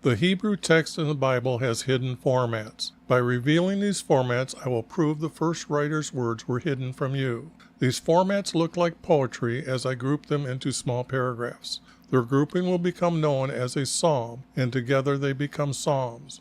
The Hebrew text in the Bible has hidden formats. By revealing these formats, I will prove the first writer's words were hidden from you. These formats look like poetry as I group them into small paragraphs. Their grouping will become known as a psalm, and together they become psalms.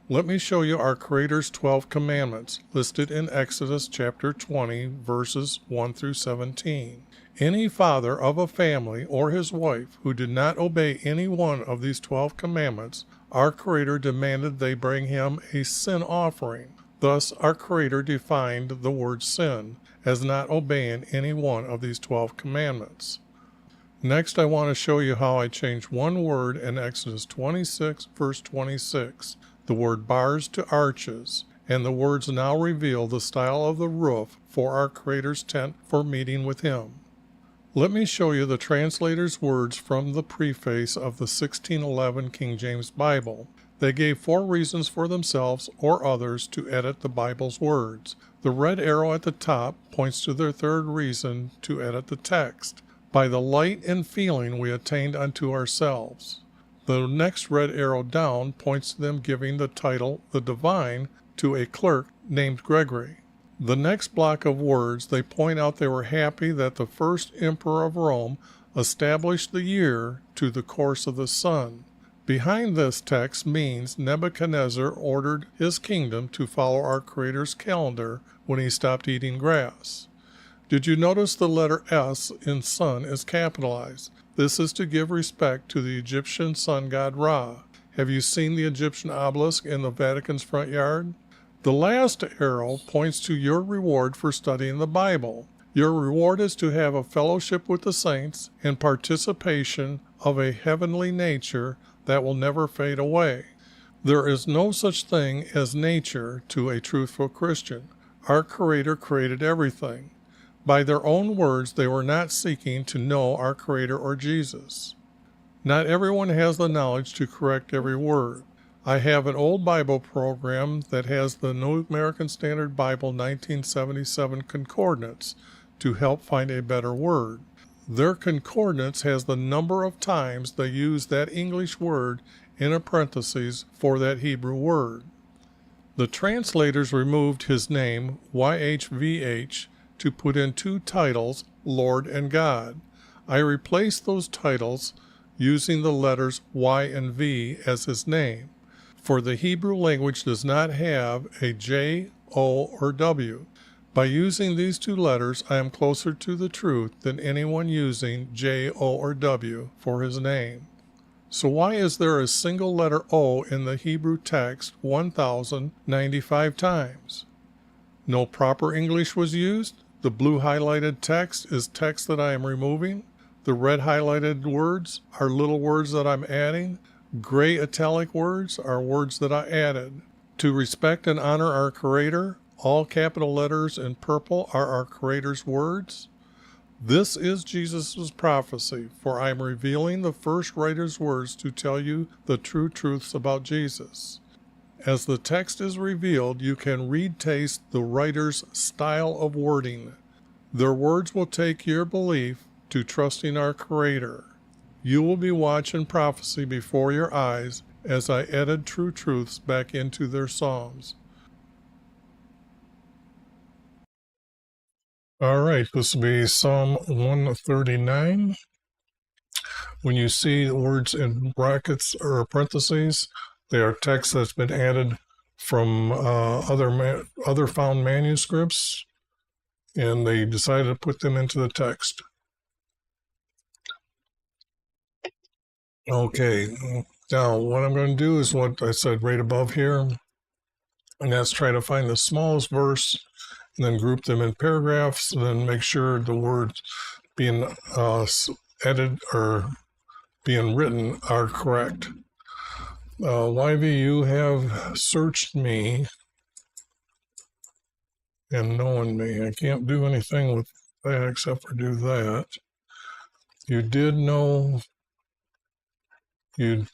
Let me show you our Creator's 12 commandments, listed in Exodus chapter 20, verses 1 through 17. Any father of a family or his wife who did not obey any one of these 12 commandments, our Creator demanded they bring him a sin offering. Thus, our Creator defined the word sin as not obeying any one of these 12 commandments. Next, I want to show you how I changed one word in Exodus 26, verse 26, the word bars to arches, and the words now reveal the style of the roof for our Creator's tent for meeting with Him. Let me show you the translator's words from the preface of the 1611 King James Bible. They gave 4 reasons for themselves or others to edit the Bible's words. The red arrow at the top points to their 3rd reason to edit the text. By the light and feeling we attained unto ourselves. The next red arrow down points to them giving the title, the Divine, to a clerk named Gregory. The next block of words, they point out they were happy that the first emperor of Rome established the year to the course of the sun. Behind this text means Nebuchadnezzar ordered his kingdom to follow our Creator's calendar when he stopped eating grass. Did you notice the letter S in sun is capitalized? This is to give respect to the Egyptian sun god Ra. Have you seen the Egyptian obelisk in the Vatican's front yard? The last arrow points to your reward for studying the Bible. Your reward is to have a fellowship with the saints and participation of a heavenly nature that will never fade away. There is no such thing as nature to a truthful Christian. Our Creator created everything. By their own words, they were not seeking to know our Creator or Jesus. Not everyone has the knowledge to correct every word. I have an old Bible program that has the New American Standard Bible 1977 concordance to help find a better word. Their concordance has the number of times they use that English word in a parenthesis for that Hebrew word. The translators removed his name, YHVH, to put in 2 titles, Lord and God. I replaced those titles using the letters Y and V as his name, for the Hebrew language does not have a J, O, or W. By using these 2 letters, I am closer to the truth than anyone using J, O, or W for his name. So why is there a single letter O in the Hebrew text 1,095 times? No proper English was used? The blue highlighted text is text that I am removing. The red highlighted words are little words that I'm adding. Gray italic words are words that I added. To respect and honor our Creator, all capital letters in purple are our Creator's words. This is Jesus' prophecy, for I am revealing the first writer's words to tell you the true truths about Jesus. As the text is revealed, you can taste the writer's style of wording. Their words will take your belief to trusting our Creator. You will be watching prophecy before your eyes as I edit true truths back into their psalms. All right, this will be Psalm 139. When you see words in brackets or parentheses, they are text that's been added from other found manuscripts, and they decided to put them into the text. Okay, now what I'm going to do is what I said right above here, and that's try to find the smallest verse, and then group them in paragraphs, and then make sure the words being edited or being written are correct. YV, you have searched me and known me. I can't do anything with that except for do that. You did know, the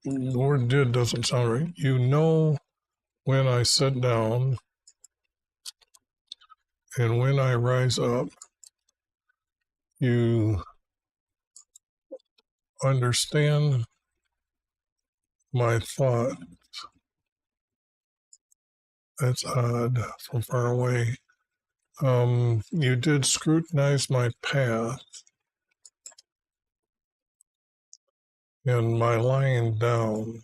word did doesn't sound right. You know when I sit down and when I rise up. You understand my thought. That's odd from far away. You did scrutinize my path and my lying down.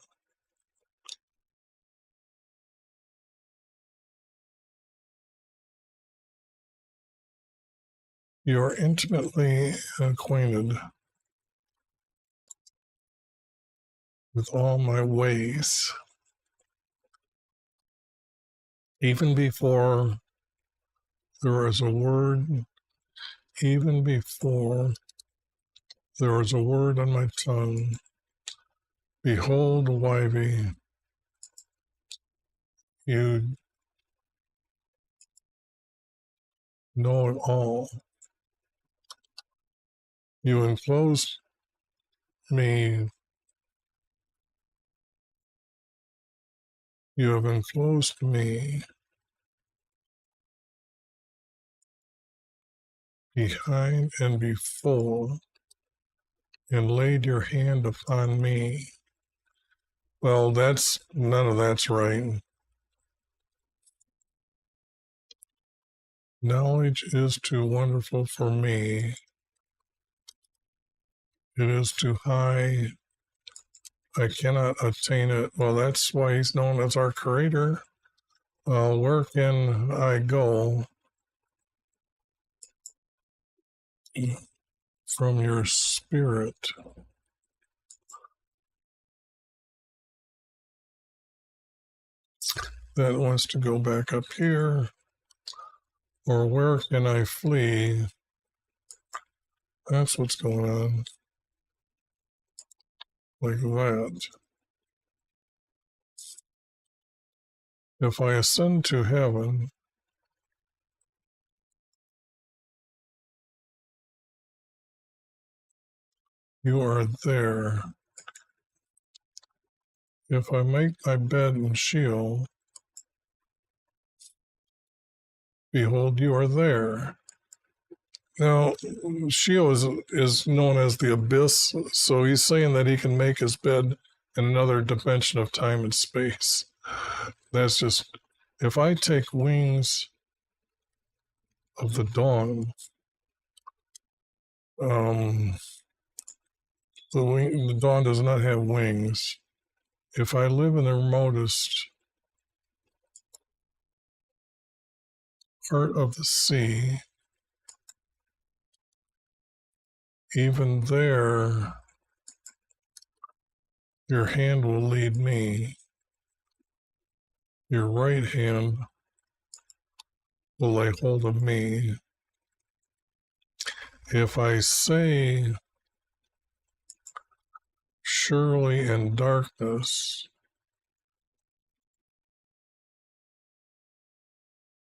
You are intimately acquainted with all my ways, even before there is a word, even before there is a word on my tongue. Behold, Wivey, you know it all. You enclosed me, you have enclosed me behind and before, and laid your hand upon me. Well, none of that's right. Knowledge is too wonderful for me. It is too high. I cannot attain it. Well, that's why he's known as our creator. Where can I go from your spirit? That wants to go back up here. Or where can I flee? That's what's going on. Like that. If I ascend to heaven, you are there. If I make my bed in Sheol, behold, you are there. Now, Sheol is known as the abyss, so he's saying that he can make his bed in another dimension of time and space. That's just, if I take wings of the dawn, the dawn does not have wings. If I live in the remotest part of the sea, even there, your hand will lead me. Your right hand will lay hold of me. If I say, surely in darkness,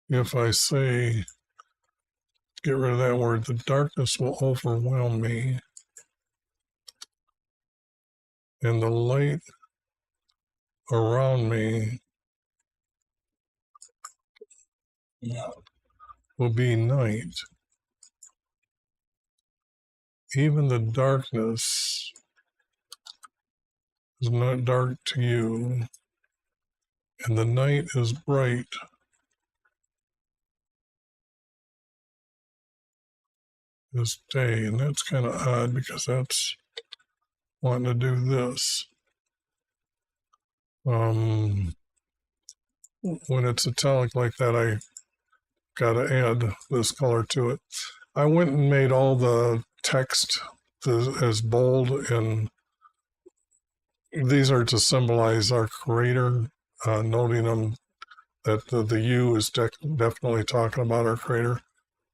if I say, get rid of that word, the darkness will overwhelm me, and the light around me will be night. Even the darkness is not dark to you, and the night is bright. This day, and that's kind of odd because that's wanting to do this. When it's italic like that, I gotta add this color to it. I went and made all the text as bold, and these are to symbolize our creator, noting them that the U is definitely talking about our creator.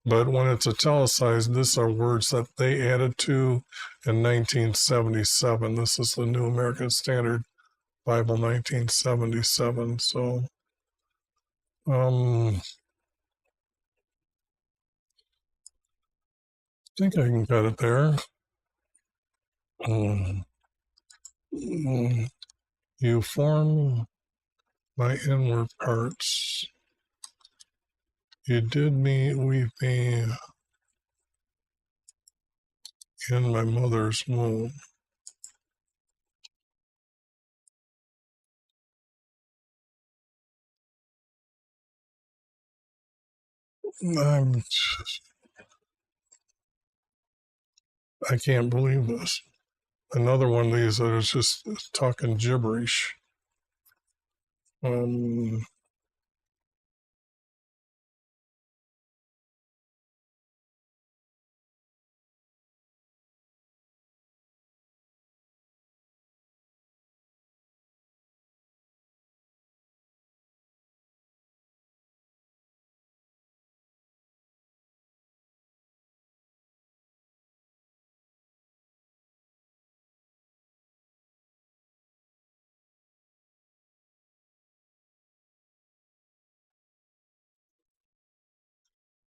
But when it's italicized, these are words that they added to in 1977. This is the New American Standard Bible, 1977. So, I think I can cut it there. You form my inward parts. You did me, weave me in my mother's womb. I can't believe this. Another one of these that is just talking gibberish.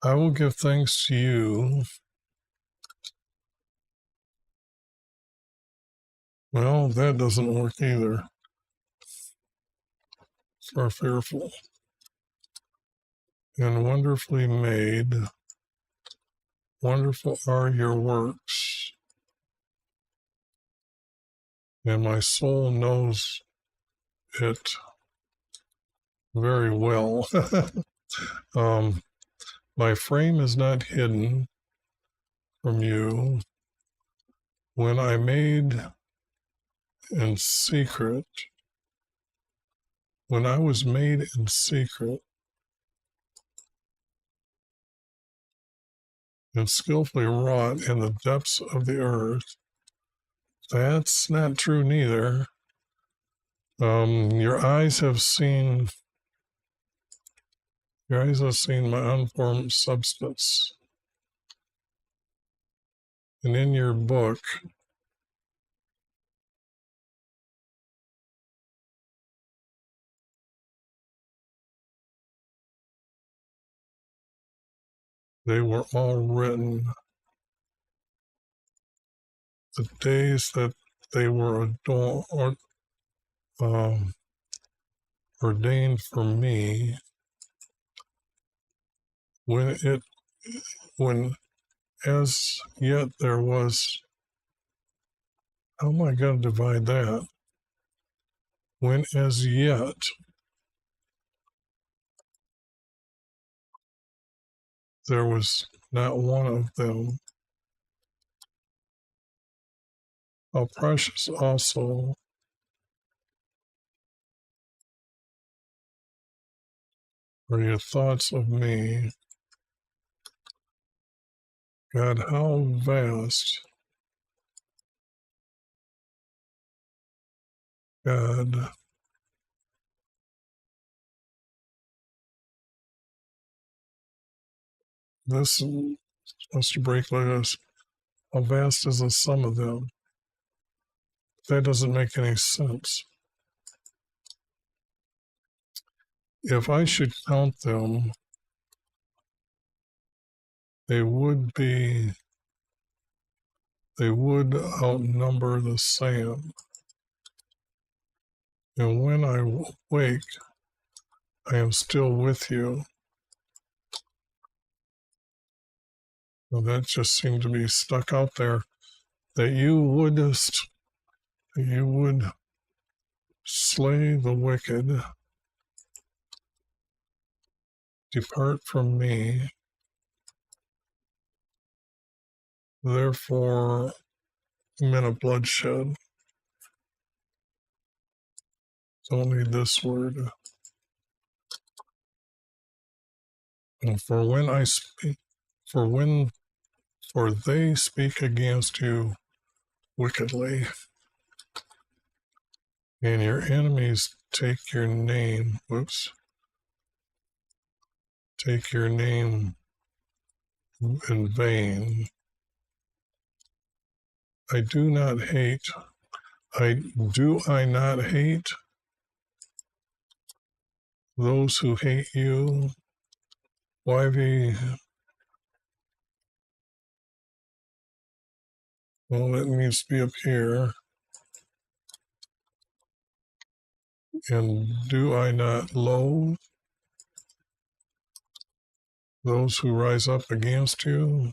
I will give thanks to you. Well, that doesn't work either. For fearful and wonderfully made. Wonderful are your works, and my soul knows it very well. My frame is not hidden from you. When I made in secret, when I was made in secret and skillfully wrought in the depths of the earth, that's not true neither. Your eyes have seen my unformed substance. And in your book, they were all written, the days that they were ordained for me, when as yet there was, how am I going to divide that? When as yet there was not one of them. How precious also are your thoughts of me. God, how vast, God, this is supposed to break like this. How vast is the sum of them? That doesn't make any sense. If I should count them, they would outnumber the sand. And when I wake, I am still with you. Well, that just seemed to be stuck out there, that you would slay the wicked, depart from me. Therefore, men of bloodshed. Don't need this word. And for they speak against you wickedly, and your enemies take your name in vain. Do I not hate those who hate you? YV, well, it needs to be up here. And do I not loathe those who rise up against you?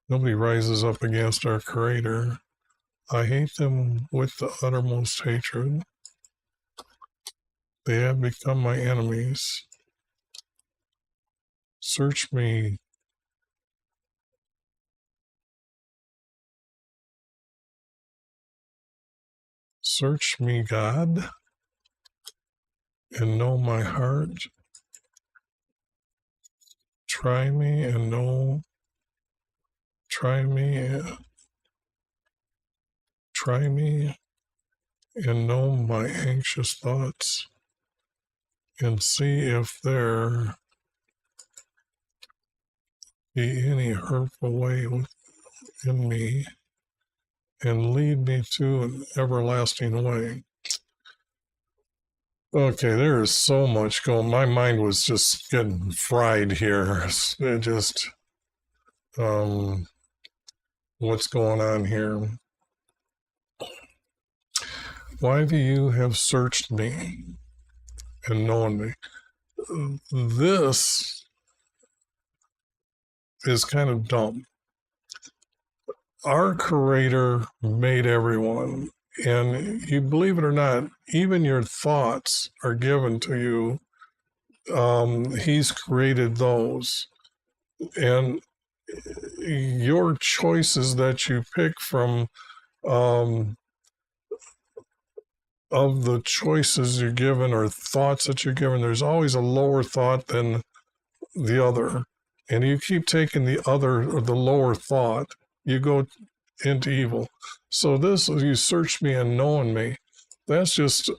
Nobody rises up against our Creator. I hate them with the uttermost hatred. They have become my enemies. Search me. Search me, God, and know my heart. Try me and know. Try me. Try me and know my anxious thoughts, and see if there be any hurtful way in me, and lead me to an everlasting way. Okay, there is so much going. My mind was just getting fried here. It just, what's going on here? Why do you have searched me and known me? This is kind of dumb. Our Creator made everyone, and you believe it or not, even your thoughts are given to you. He's created those, and your choices that you pick from, of the choices you're given or thoughts that you're given, there's always a lower thought than the other, and you keep taking the other or the lower thought, you go into evil. So this, you search me and knowing me, that's just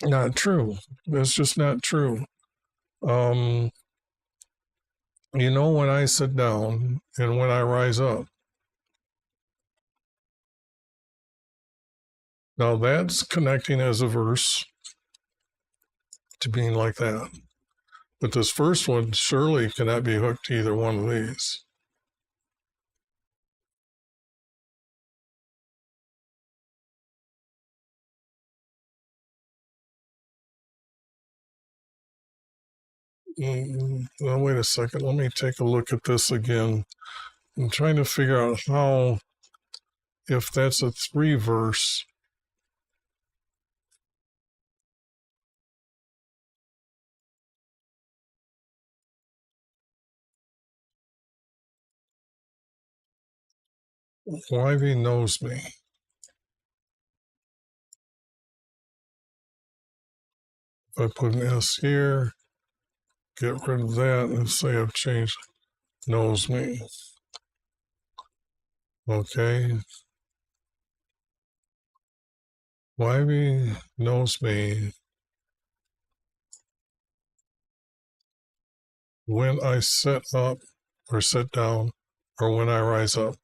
not true. That's just not true. You know when I sit down and when I rise up. Now that's connecting as a verse to being like that. But this first one surely cannot be hooked to either one of these. Well, wait a second. Let me take a look at this again. I'm trying to figure out how, if that's a 3 verse, Wivey knows me. If I put an S here, get rid of that, and say I've changed knows me. Okay. Wivey knows me when I sit up or sit down or when I rise up.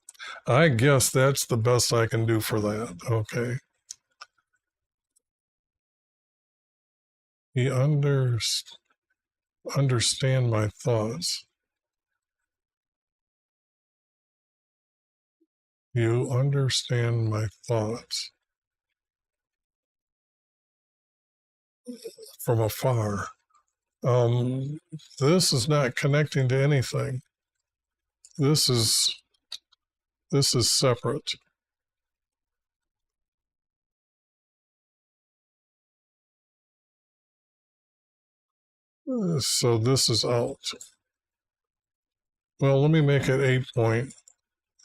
I guess that's the best I can do for that. Okay. He understand my thoughts. You understand my thoughts from afar. This is not connecting to anything. This is separate. So this is out. Well, let me make it 8 point,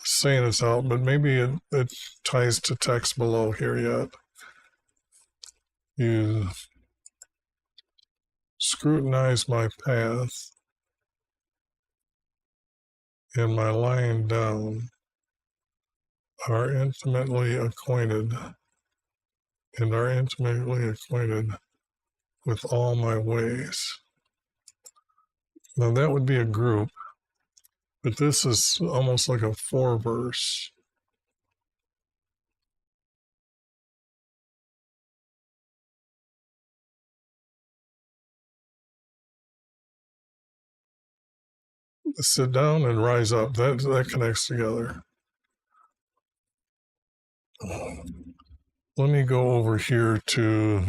saying it's out, but maybe it ties to text below here yet. You scrutinize my path and my lying down, are intimately acquainted and are intimately acquainted with all my ways. Now that would be a group, but this is almost like a 4 verse. Sit down and rise up. That connects together. Let me go over here to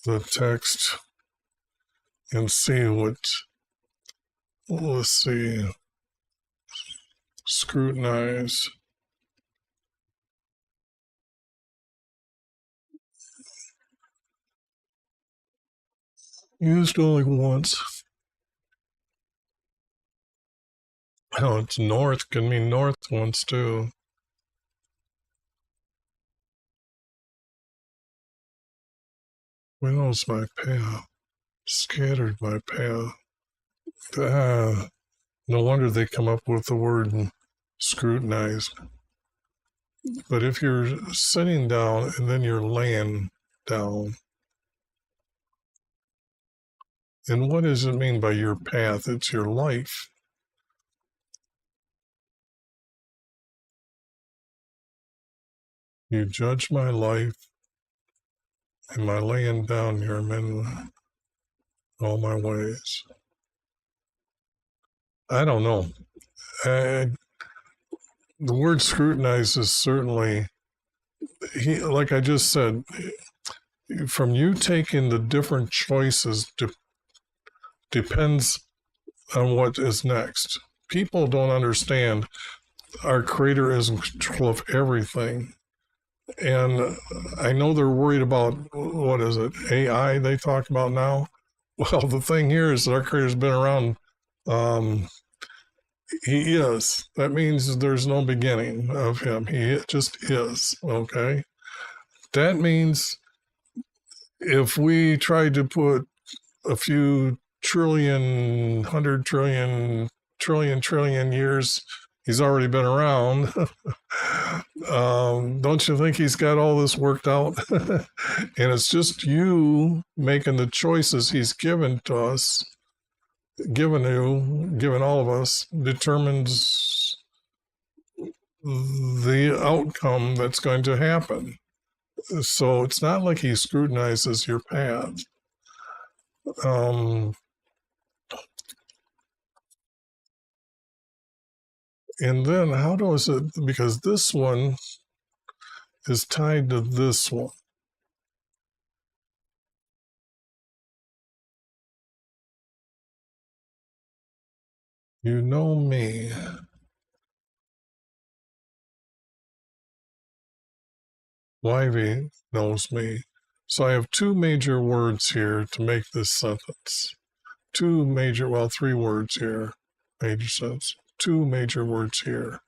the text and see what, let's see, scrutinize. Used only once. Oh, it's north, can mean north once too. Winnows my path, scattered my path. Ah, no wonder they come up with the word scrutinize. But if you're sitting down and then you're laying down, and what does it mean by your path? It's your life. You judge my life and my laying down here, men, all my ways. I don't know. The word scrutinize is certainly, like I just said, from you taking the different choices depends on what is next. People don't understand our Creator is in control of everything. And I know they're worried about, what is it, AI they talk about now? Well, the thing here is that our Creator's been around. He is. That means there's no beginning of him. He just is, okay? That means if we tried to put a few trillion, 100 trillion years, he's already been around. Don't you think he's got all this worked out? And it's just you making the choices he's given to us, given all of us, determines the outcome that's going to happen. So it's not like he scrutinizes your path. And then how does it, because this one is tied to this one. You know me. Wivey knows me. So I have two major words here to make this sentence. Three words here. Major sentence. Two major words here.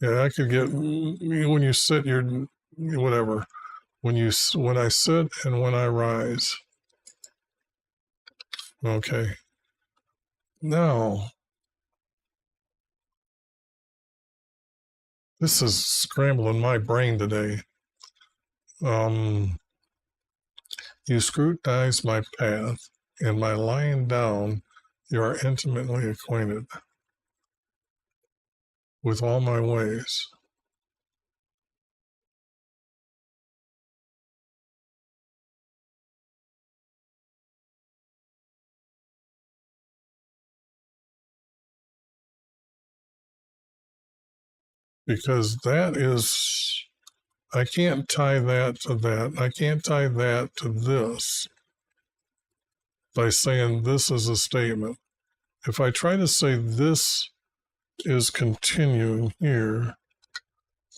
Yeah, I could get, when you sit, you're, whatever. When I sit and when I rise. Okay. Now, this is scrambling my brain today. You scrutinize my path, and my lying down, you are intimately acquainted with all my ways. Because I can't tie that to that. I can't tie that to this by saying this is a statement. If I try to say this is continuing here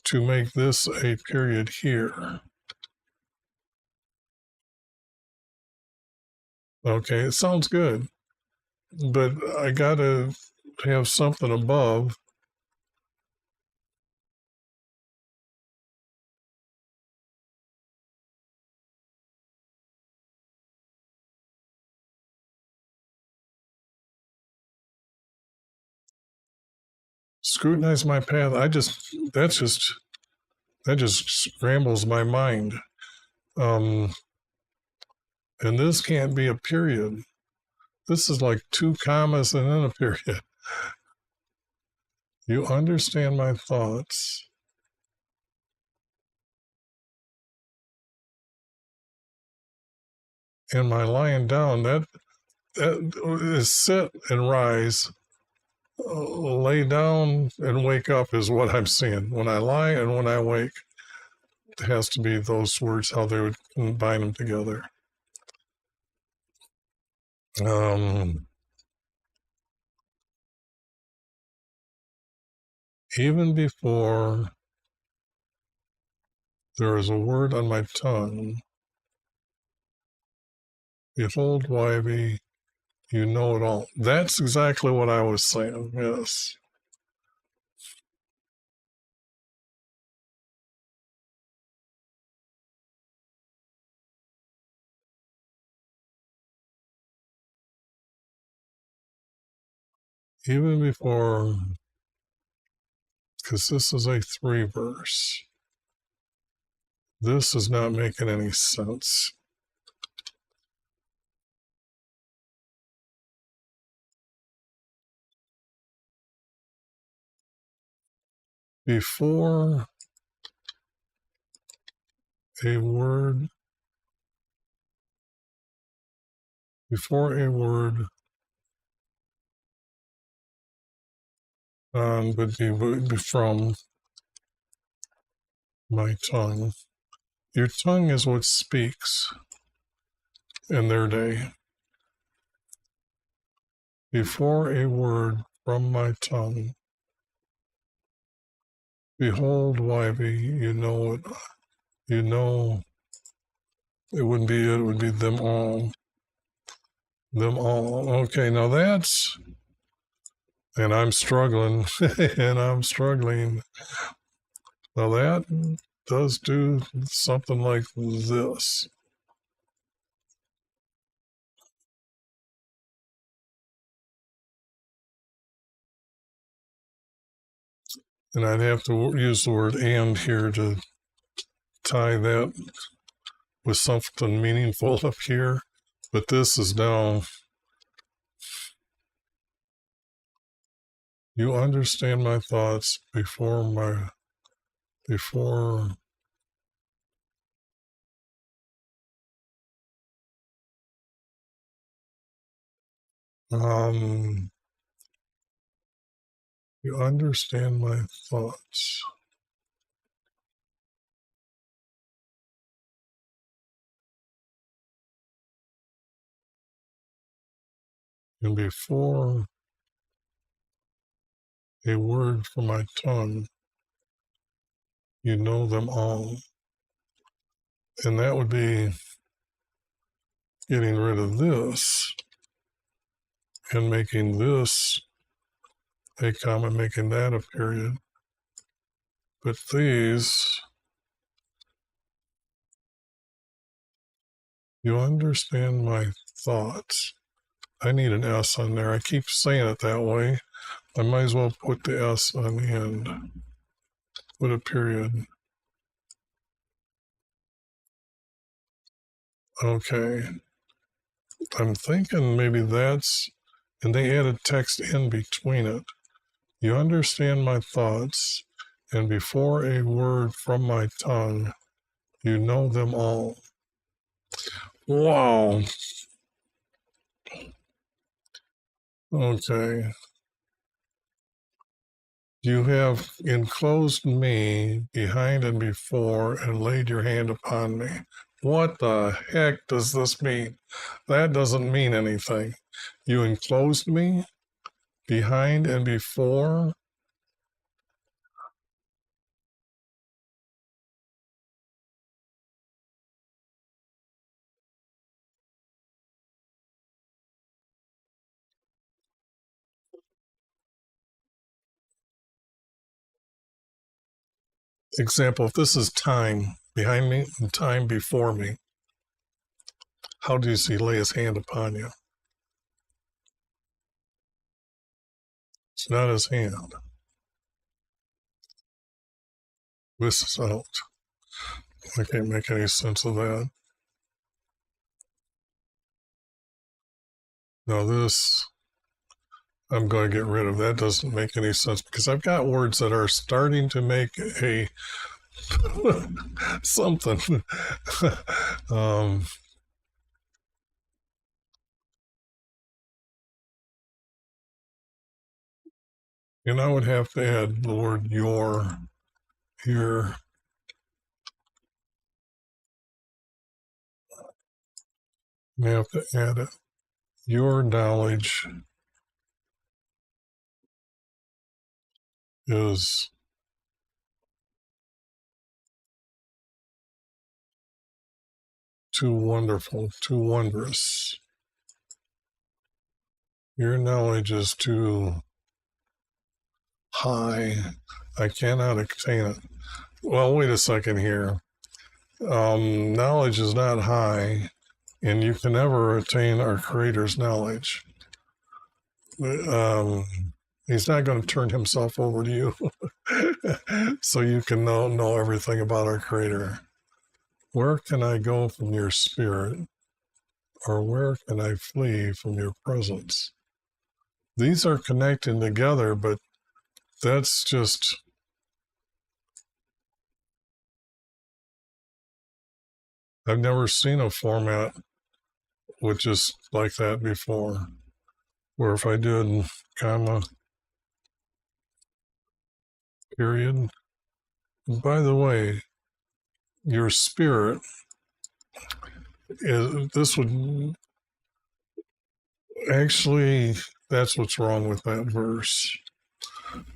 to make this a period here, okay, it sounds good, but I got to have something above. Scrutinize my path. That just scrambles my mind. And this can't be a period. This is like two commas and then a period. You understand my thoughts. And my lying down, that is sit and rise. Lay down and wake up is what I'm seeing. When I lie and when I wake, it has to be those words, how they would combine them together. Even before there is a word on my tongue, behold, Wivey, You know it all. That's exactly what I was saying. Yes. Even before, because this is a 3 verse, this is not making any sense. Before a word, would be from my tongue. Your tongue is what speaks in their day. Before a word from my tongue, behold, Wivey, you know it. You know it wouldn't be it would be them all. Them all. Okay, now that's, and I'm struggling, and I'm struggling. Now that does do something like this. And I'd have to use the word and here to tie that with something meaningful up here. But this is now, you understand my thoughts before you understand my thoughts. And before a word from my tongue, you know them all. And that would be getting rid of this and making this a comma, making that a period. But these, you understand my thoughts. I need an S on there. I keep saying it that way. I might as well put the S on the end. Put a period. Okay. I'm thinking maybe that's, and they added text in between it. You understand my thoughts, and before a word from my tongue, you know them all. Wow. Okay. You have enclosed me behind and before and laid your hand upon me. What the heck does this mean? That doesn't mean anything. You enclosed me behind and before. Example, if this is time behind me and time before me, how does he lay his hand upon you? It's not his hand. This is out. I can't make any sense of that. Now this, I'm going to get rid of. That doesn't make any sense because I've got words that are starting to make a something. And I would have to add the word your here. I have to add it. Your knowledge is too wonderful, too wondrous. Your knowledge is too high. I cannot attain it. Well, wait a second here. Knowledge is not high, and you can never attain our Creator's knowledge. Um, he's not going to turn himself over to you so you can know everything about our Creator. Where can I go from your spirit? Or where can I flee from your presence? These are connecting together, but that's just, I've never seen a format with just like that before, where if I did comma, period. And by the way, your spirit is, this would actually, that's what's wrong with that verse.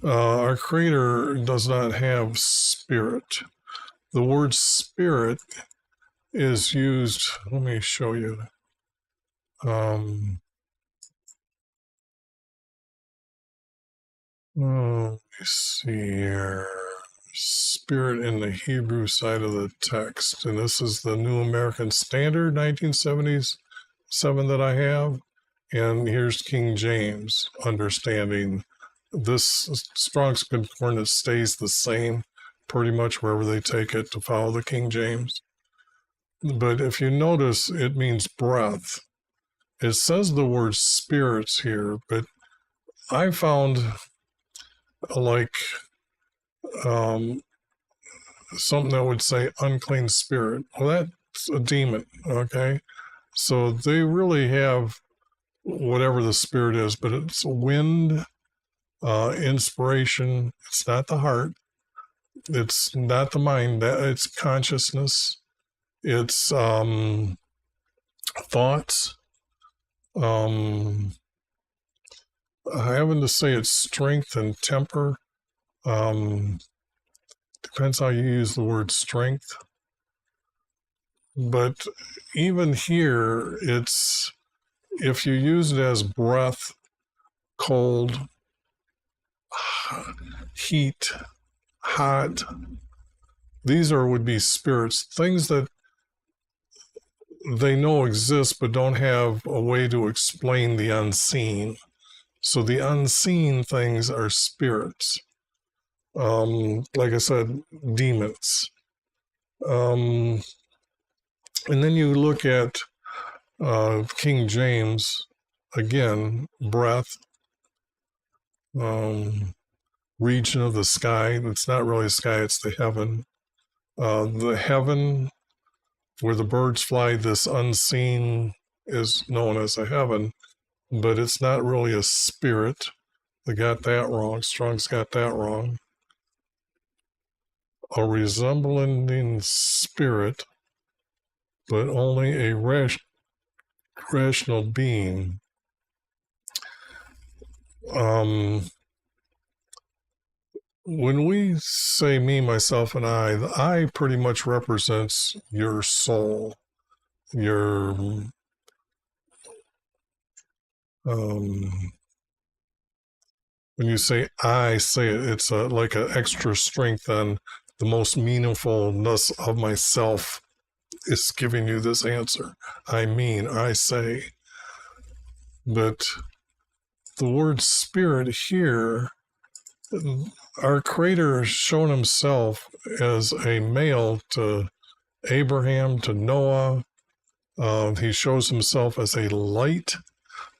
Our Creator does not have spirit. The word spirit is used, let me show you. Let me see here. Spirit in the Hebrew side of the text. And this is the New American Standard, 1977 that I have. And here's King James understanding. This Strong's Concordance stays the same pretty much wherever they take it to follow the King James. But if you notice, it means breath. It says the word spirits here, but I found like something that would say unclean spirit. Well, that's a demon, okay? So they really have whatever the spirit is, but it's wind, inspiration. It's not the heart. It's not the mind. It's consciousness. It's thoughts. I happen to say it's strength and temper. Depends how you use the word strength. But even here, it's, if you use it as breath, cold, heat, hot, these would be spirits, things that they know exist but don't have a way to explain the unseen. So the unseen things are spirits. Like I said, demons. And then you look at King James, again, breath, region of the sky. It's not really sky, it's the heaven. The heaven where the birds fly, this unseen is known as a heaven, but it's not really a spirit. They got that wrong. Strong's got that wrong. A resembling spirit, but only a rational being. When we say me, myself, and I, the I pretty much represents your soul, your when you say I say it, it's like an extra strength on the most meaningfulness of myself is giving you this answer. I mean, I say. But the word spirit here, our Creator has shown himself as a male to Abraham, to Noah. He shows himself as a light.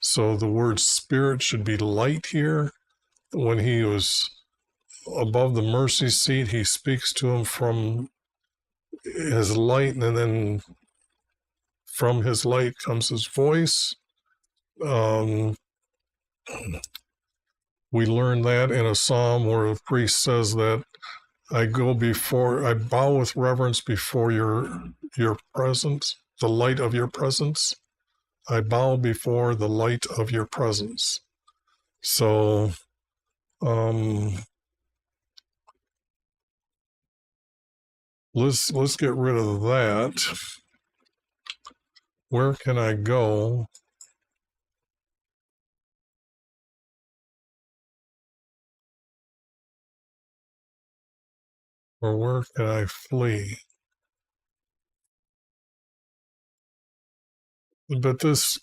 So the word spirit should be light here. When he was above the mercy seat, he speaks to him from his light, and then from his light comes his voice. We learn that in a psalm where the priest says that I bow with reverence before your presence, the light of your presence. I bow before the light of your presence. So, let's get rid of that. Where can I go Or where can I flee? But this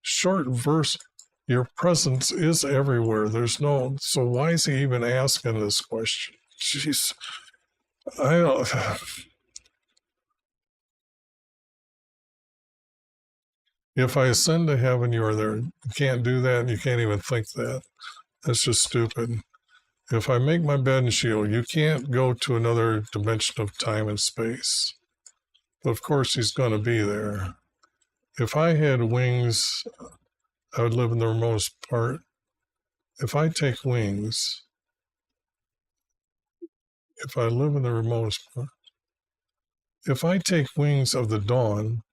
short verse, your presence is everywhere. There's no, so why is he even asking this question? Jeez, I don't. If I ascend to heaven, you are there. You can't do that. You can't even think that. That's just stupid. If I make my bed and shield, you can't go to another dimension of time and space. But of course, he's going to be there. If I had wings, I would live in the remotest part. If I take wings, if I live in the remotest part, if I take wings of the dawn,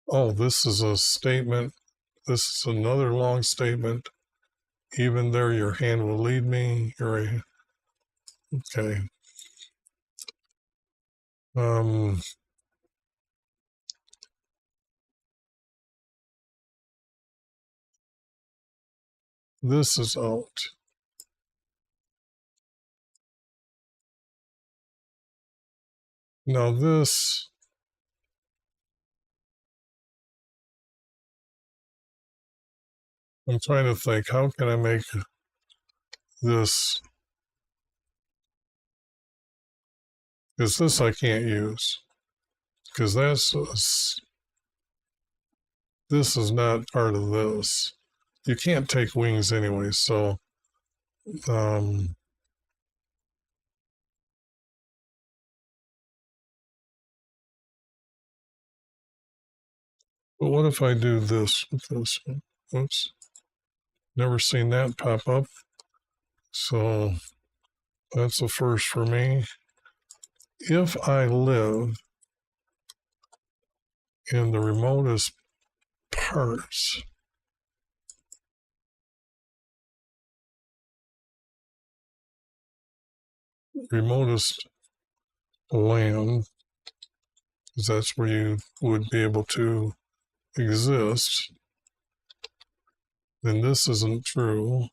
oh, this is a statement. This is another long statement. Even there, your hand will lead me. Okay. This is out. Now this, I'm trying to think, how can I make this, because this I can't use, because this is not part of this. You can't take wings anyway, so but what if I do this with this one? Oops, never seen that pop up. So that's a first for me. If I live in the remotest parts, remotest land, because that's where you would be able to exist, then this isn't true.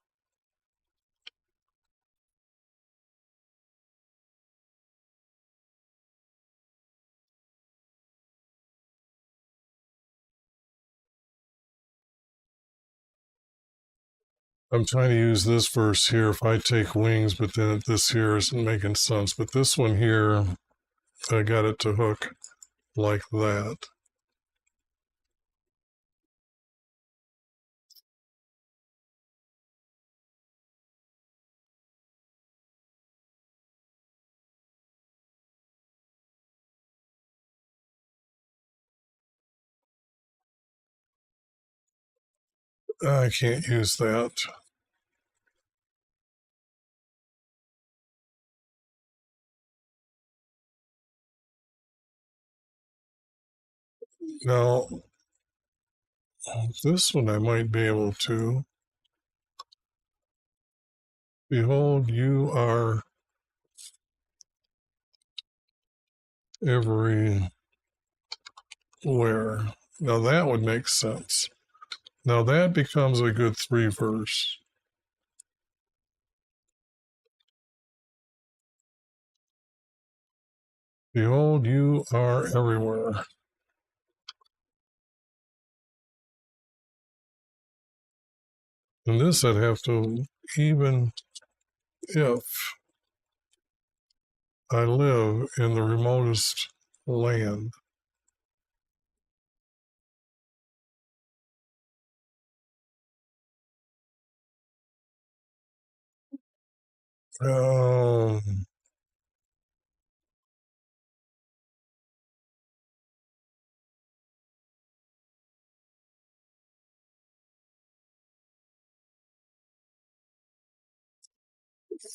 I'm trying to use this verse here. If I take wings, but then this here isn't making sense. But this one here, I got it to hook like that. I can't use that. Now, this one I might be able to. Behold, you are everywhere. Now that would make sense. Now that becomes a good 3 verse. Behold, you are everywhere. And this I'd have to, even if I live in the remotest land. Um,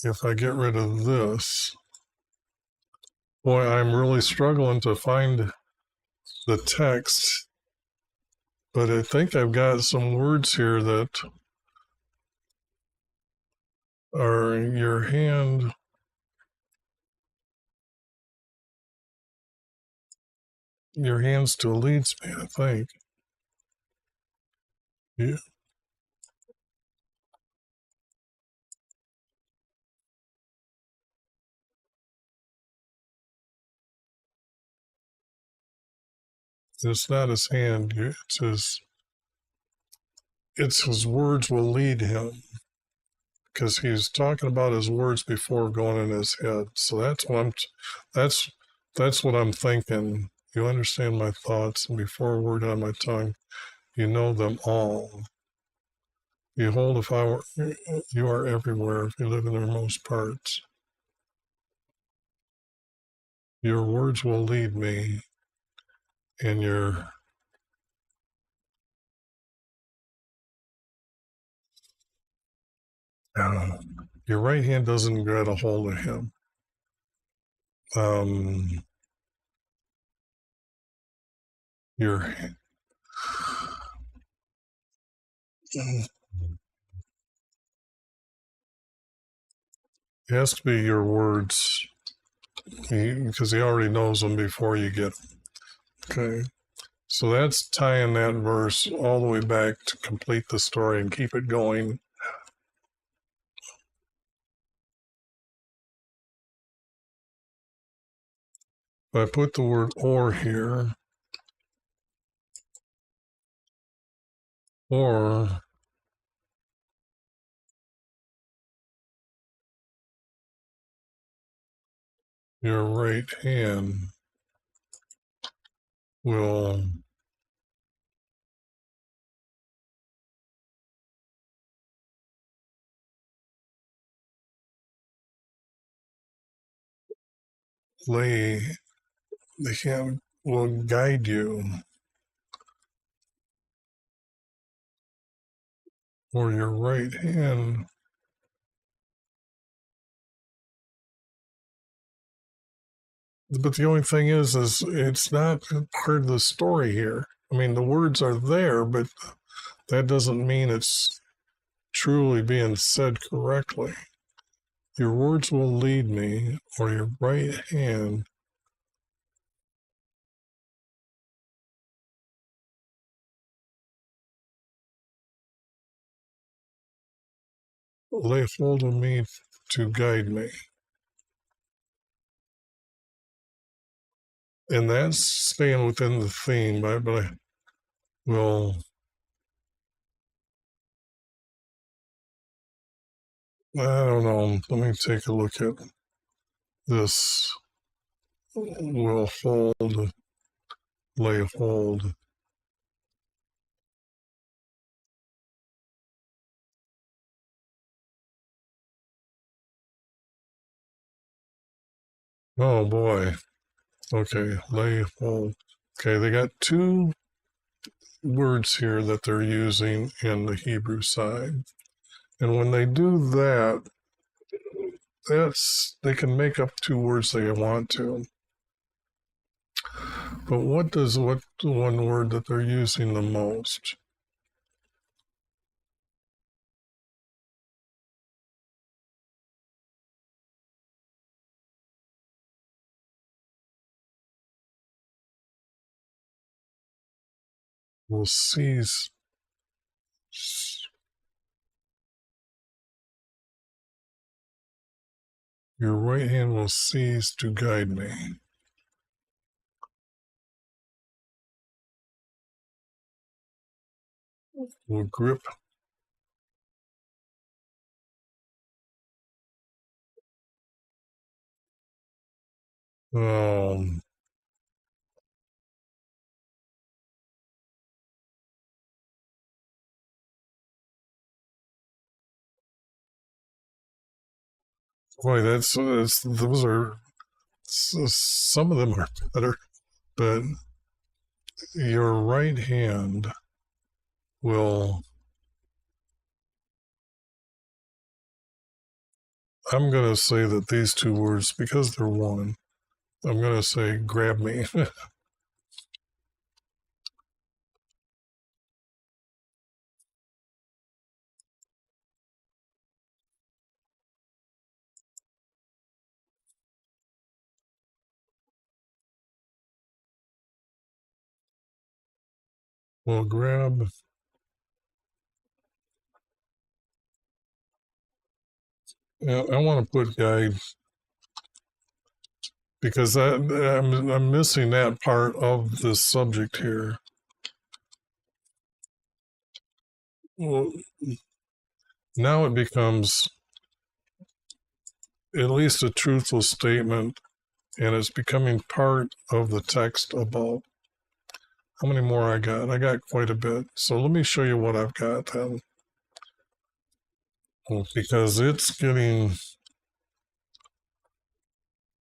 if I get rid of this, boy, I'm really struggling to find the text, but I think I've got some words here that are your hand. Your hand still leads me, I think. Yeah. It's not his hand. It's his words will lead him, because he's talking about his words before going in his head. So that's that's what I'm thinking. You understand my thoughts, and before a word on my tongue, you know them all. Behold, if I were, you are everywhere, if you live in the most parts. Your words will lead me, and uh, your right hand doesn't get a hold of him. Um, your it has to be your words, because he already knows them before you get them. Okay. So that's tying that verse all the way back to complete the story and keep it going. If I put the word or here, or your right hand will lay, the hand will guide you, or your right hand. But the only thing is it's not part of the story here. I mean, the words are there, but that doesn't mean it's truly being said correctly. Your words will lead me, or your right hand lay hold of me to guide me. And that's staying within the theme, but I will, I don't know, let me take a look at this. Will hold, lay hold. Oh boy. Okay, lay hold. Okay, they got two words here that they're using in the Hebrew side. And when they do that, they can make up two words they want to. But what the one word that they're using the most? Will cease. Your right hand will cease to guide me. Will grip. Um, boy, those are, some of them are better, but your right hand will, I'm going to say that these two words, because they're one, I'm going to say grab me. Will grab. Yeah, I want to put guide. because I'm missing that part of this subject here. Well, now it becomes at least a truthful statement, and it's becoming part of the text about how many more I got. I got quite a bit. So let me show you what I've got then. Because it's getting,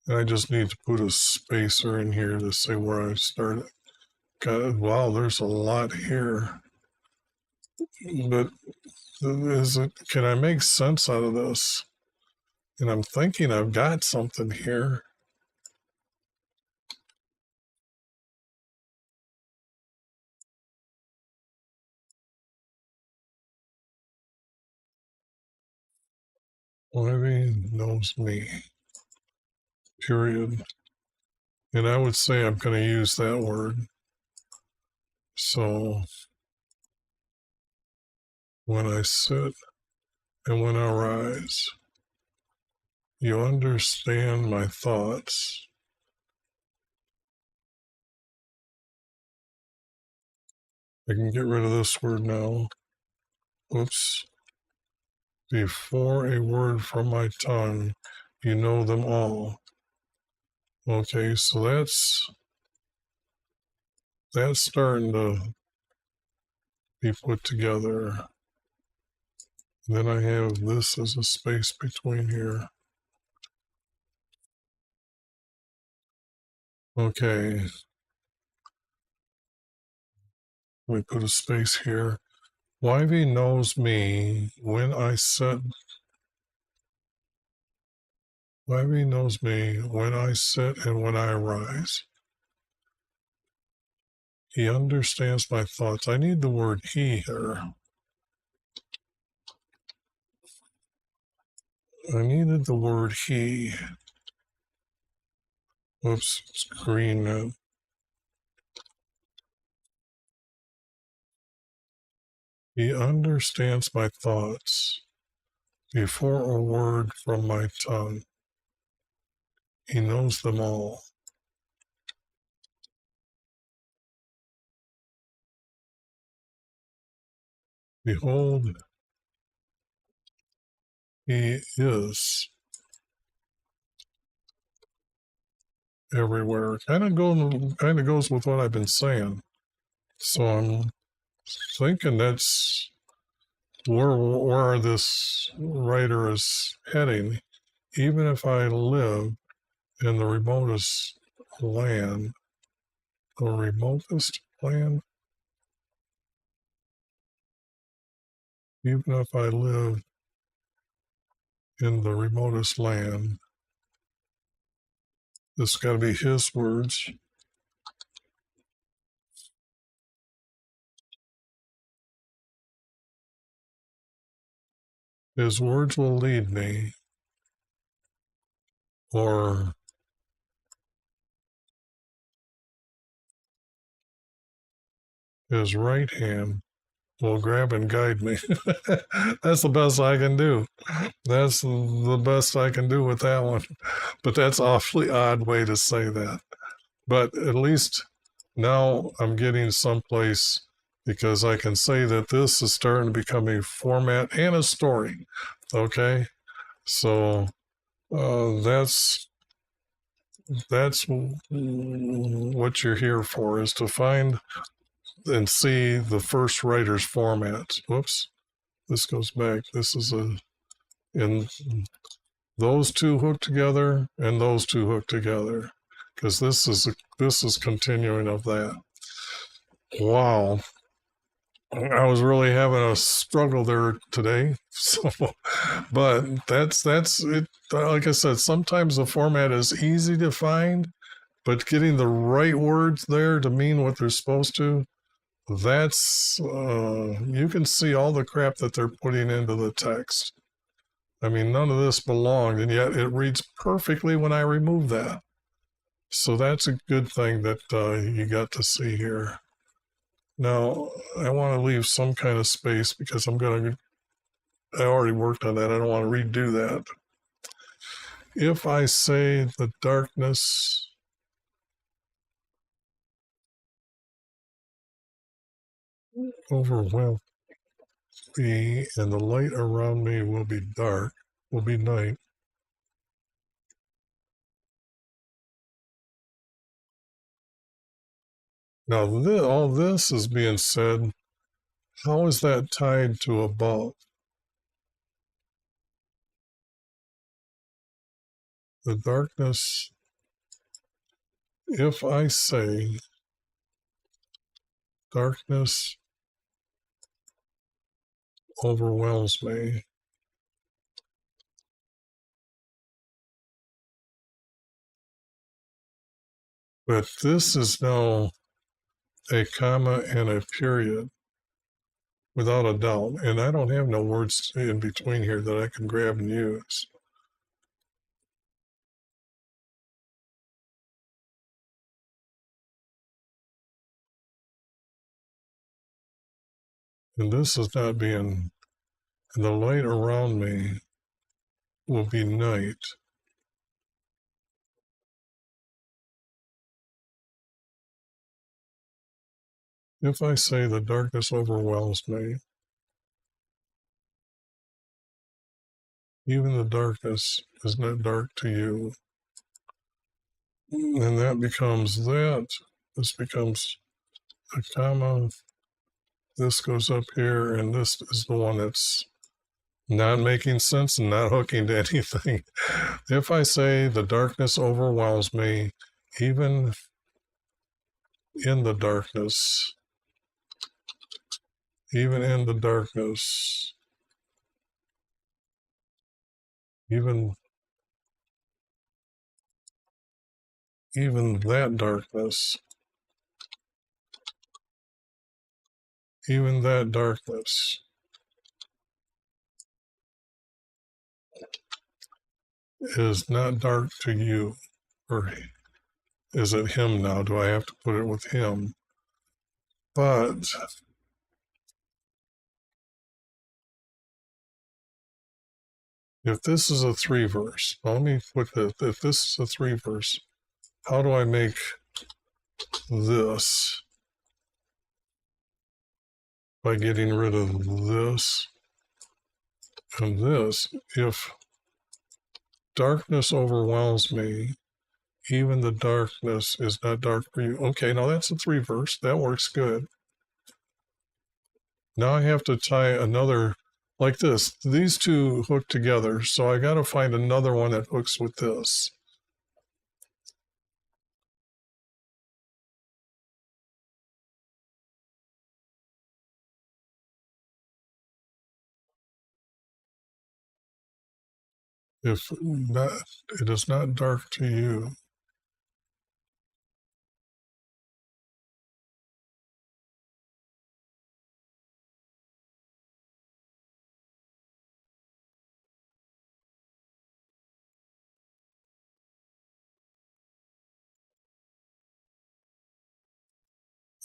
I just need to put a spacer in here to say where I started. God, wow, there's a lot here. But can I make sense out of this? And I'm thinking I've got something here. Ivy knows me, period. And I would say I'm going to use that word. So when I sit and when I rise, you understand my thoughts. I can get rid of this word now. Oops. Before a word from my tongue, you know them all. Okay, so that's starting to be put together. And then I have this as a space between here. Okay. Let me put a space here. Wivey knows me when I sit. Wivey knows me when I sit and when I rise. He understands my thoughts. I need the word he here. I needed the word he. Oops, it's green now. He understands my thoughts before a word from my tongue. He knows them all. Behold, he is everywhere. Kind of goes with what I've been saying. So I'm thinking that's where this writer is heading. Even if I live in the remotest land, even if I live in the remotest land, this got to be his words. His words will lead me, or his right hand will grab and guide me. That's the best I can do. That's the best I can do with that one. But that's awfully odd way to say that. But at least now I'm getting someplace, because I can say that this is starting to become a format and a story. Okay, so that's what you're here for, is to find and see the first writer's format. Whoops, this goes back. This is in those two hooked together and those two hooked together, because this is continuing of that. Wow. I was really having a struggle there today. So, but that's it. Like I said, sometimes the format is easy to find, but getting the right words there to mean what they're supposed to, that's, you can see all the crap that they're putting into the text. I mean, none of this belonged, and yet it reads perfectly when I remove that. So that's a good thing that you got to see here. Now, I want to leave some kind of space, because I already worked on that. I don't want to redo that. if I say the darkness overwhelms me and the light around me will be dark, will be night. Now, all this is being said. How is that tied to above? The darkness, if I say darkness overwhelms me, but this is now a comma and a period without a doubt. And I don't have no words in between here that I can grab and use. And this is not being, and the light around me will be night. If I say the darkness overwhelms me, even the darkness is not dark to you. And that becomes that. This becomes a comma. This goes up here, and this is the one that's not making sense and not hooking to anything. If I say the darkness overwhelms me, even in the darkness, even in the darkness, even that darkness, even that darkness is not dark to you. Or is it him now? Do I have to put it with him? But if this is a 3 verse, let me put this, if this is a 3 verse, how do I make this? By getting rid of this and this. If darkness overwhelms me, even the darkness is not dark for you. Okay, now that's a 3 verse. That works good. Now I have to tie another like this. These two hook together, so I got to find another one that hooks with this. If not, it is not dark to you.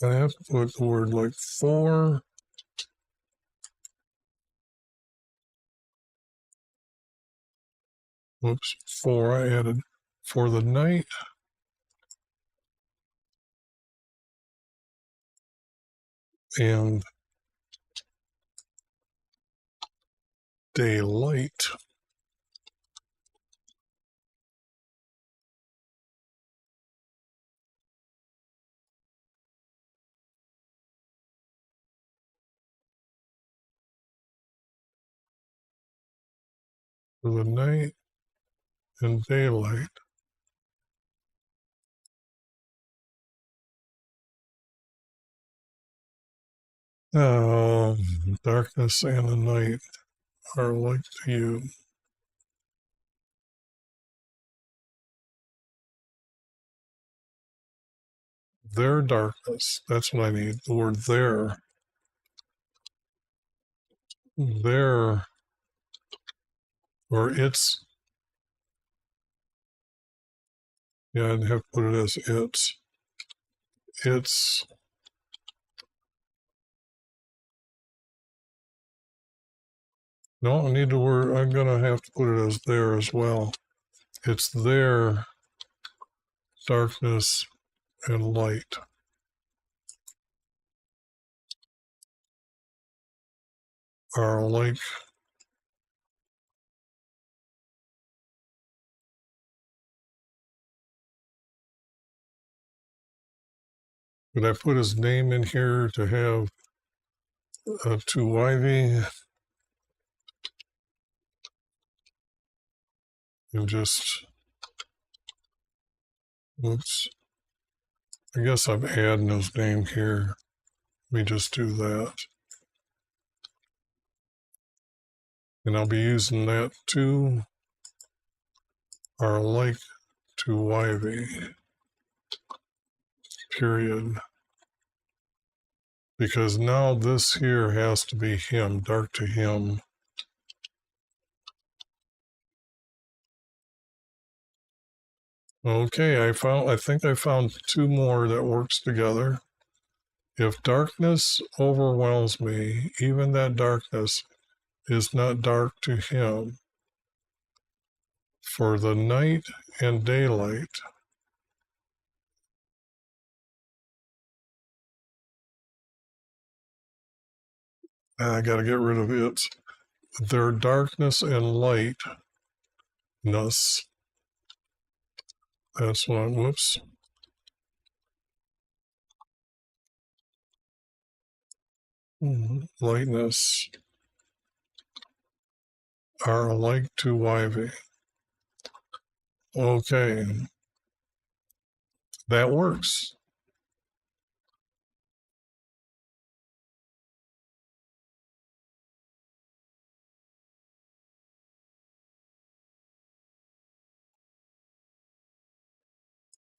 I have to put the word like for. Whoops, for I added for the night. And daylight. For the night and daylight. Darkness and the night are like to you. Their darkness, that's what I need, the word their. Their, or its. Yeah, I'd have to put it as its. Its. No, I need the word, I'm going to have to put it as there as well. it's there, darkness and light. Are alike. Could I put his name in here to have to Ivy and just, oops, I guess I'm adding his name here. Let me just do that. And I'll be using that too. Are alike to Ivy. Period. Because now this here has to be him, dark to him. Okay, I think I found two more that works together. If darkness overwhelms me, even that darkness is not dark to him. For the night and daylight I got to get rid of it. Their darkness and lightness. That's one. Whoops. Lightness are alike to Ivy. Okay. That works.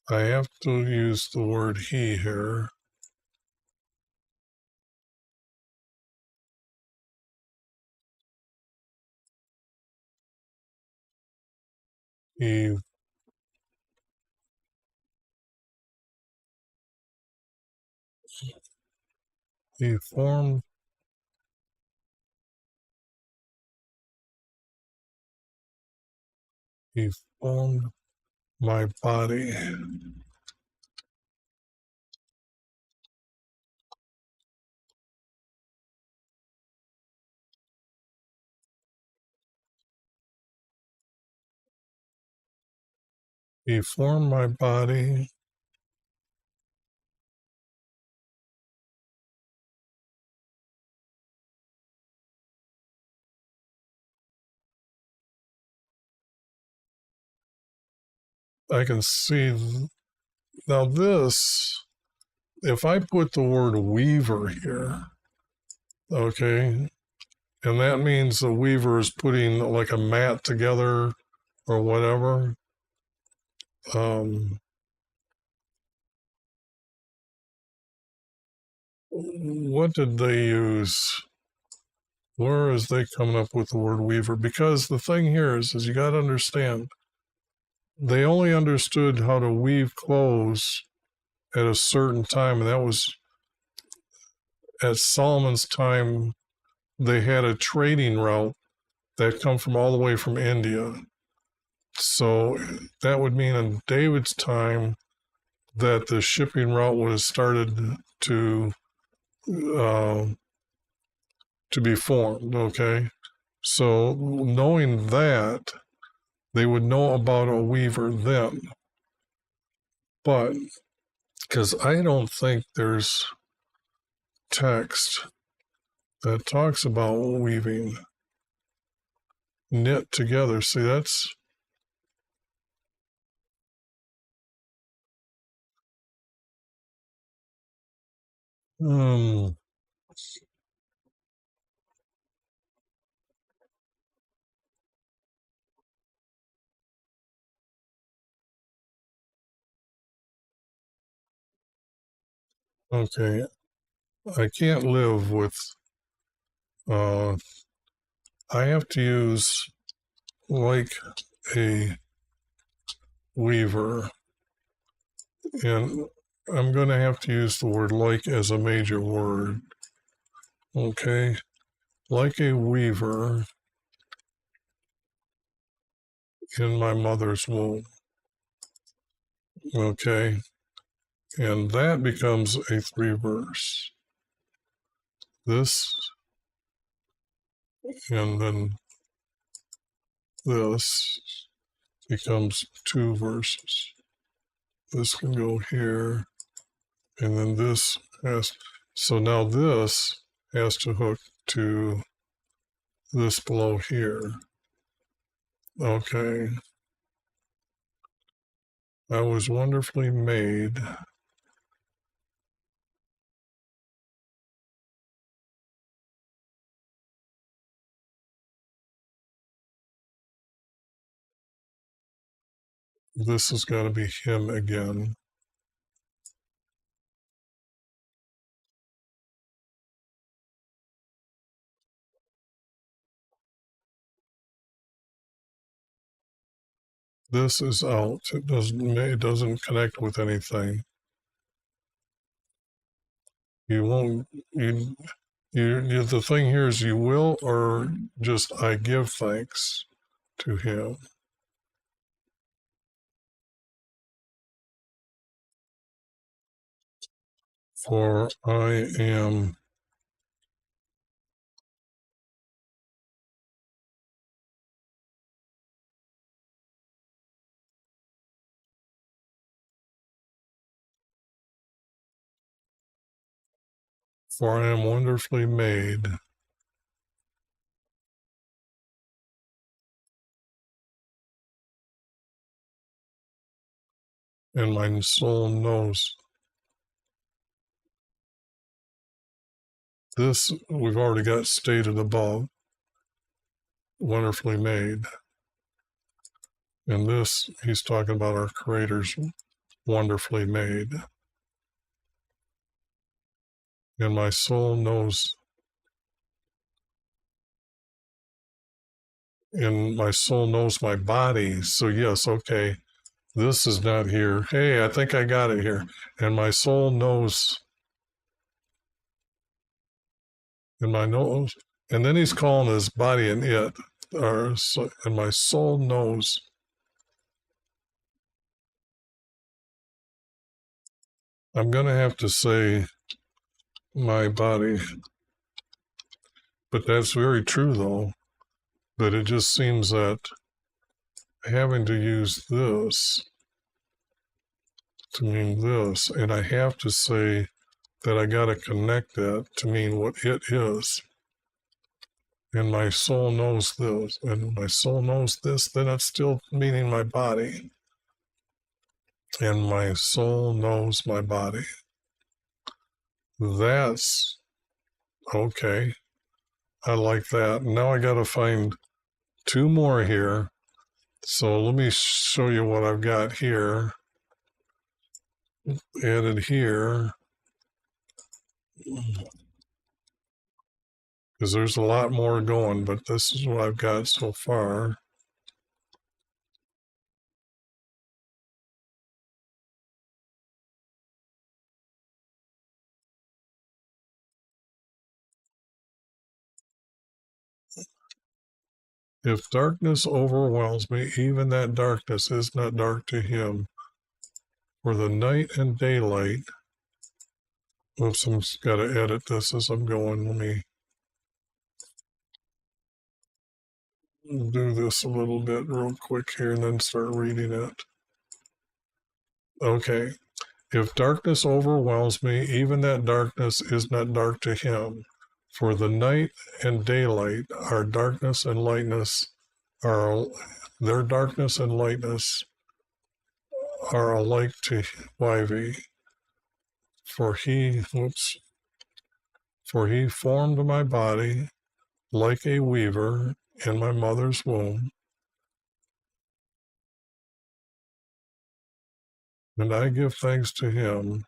I have to use the word he here. He formed my body. He formed my body. I can see now this, if I put the word weaver here, okay, and that means the weaver is putting like a mat together or whatever. What did they use? Where is they coming up with the word weaver? Because the thing here is you got to understand, they only understood how to weave clothes at a certain time, and that was at Solomon's time. They had a trading route that come from all the way from India. So that would mean in David's time that the shipping route would have started to be formed, okay? So knowing that, they would know about a weaver then. But, because I don't think there's text that talks about weaving, knit together. See, that's... Okay, I can't live with, I have to use like a weaver, and I'm going to have to use the word like as a major word, okay? Like a weaver in my mother's womb. Okay, and that becomes a 3-verse. This, and then this becomes 2 verses. This can go here, and then this has, so now this has to hook to this below here. Okay. I was wonderfully made. This has got to be him again. This is out. It doesn't connect with anything. You won't. The thing here is you will, or just I give thanks to him. For I am wonderfully made. And my soul knows. This we've already got stated above. Wonderfully made. And this, he's talking about our Creator's wonderfully made. And my soul knows, and my soul knows my body. So yes, okay, this is not here. Hey, I think I got it here. And my soul knows, and my nose, and then he's calling his body an it, and my soul knows. I'm going to have to say my body, but that's very true though. But it just seems that having to use this to mean this, and I have to say that I got to connect that to mean what it is. And my soul knows this, and my soul knows this, then it's still meaning my body. And my soul knows my body. That's okay. I like that. Now I got to find 2 more here. So let me show you what I've got here. Added here. Because there's a lot more going, but this is what I've got so far. If darkness overwhelms me, even that darkness is not dark to him. For the night and daylight. Oops, I'm just got to edit this as I'm going. Let me do this a little bit real quick here and then start reading it. Okay. If darkness overwhelms me, even that darkness is not dark to him. For the night and daylight are darkness and lightness are their darkness and lightness are alike to YV. For he formed my body like a weaver in my mother's womb. And I give thanks to him.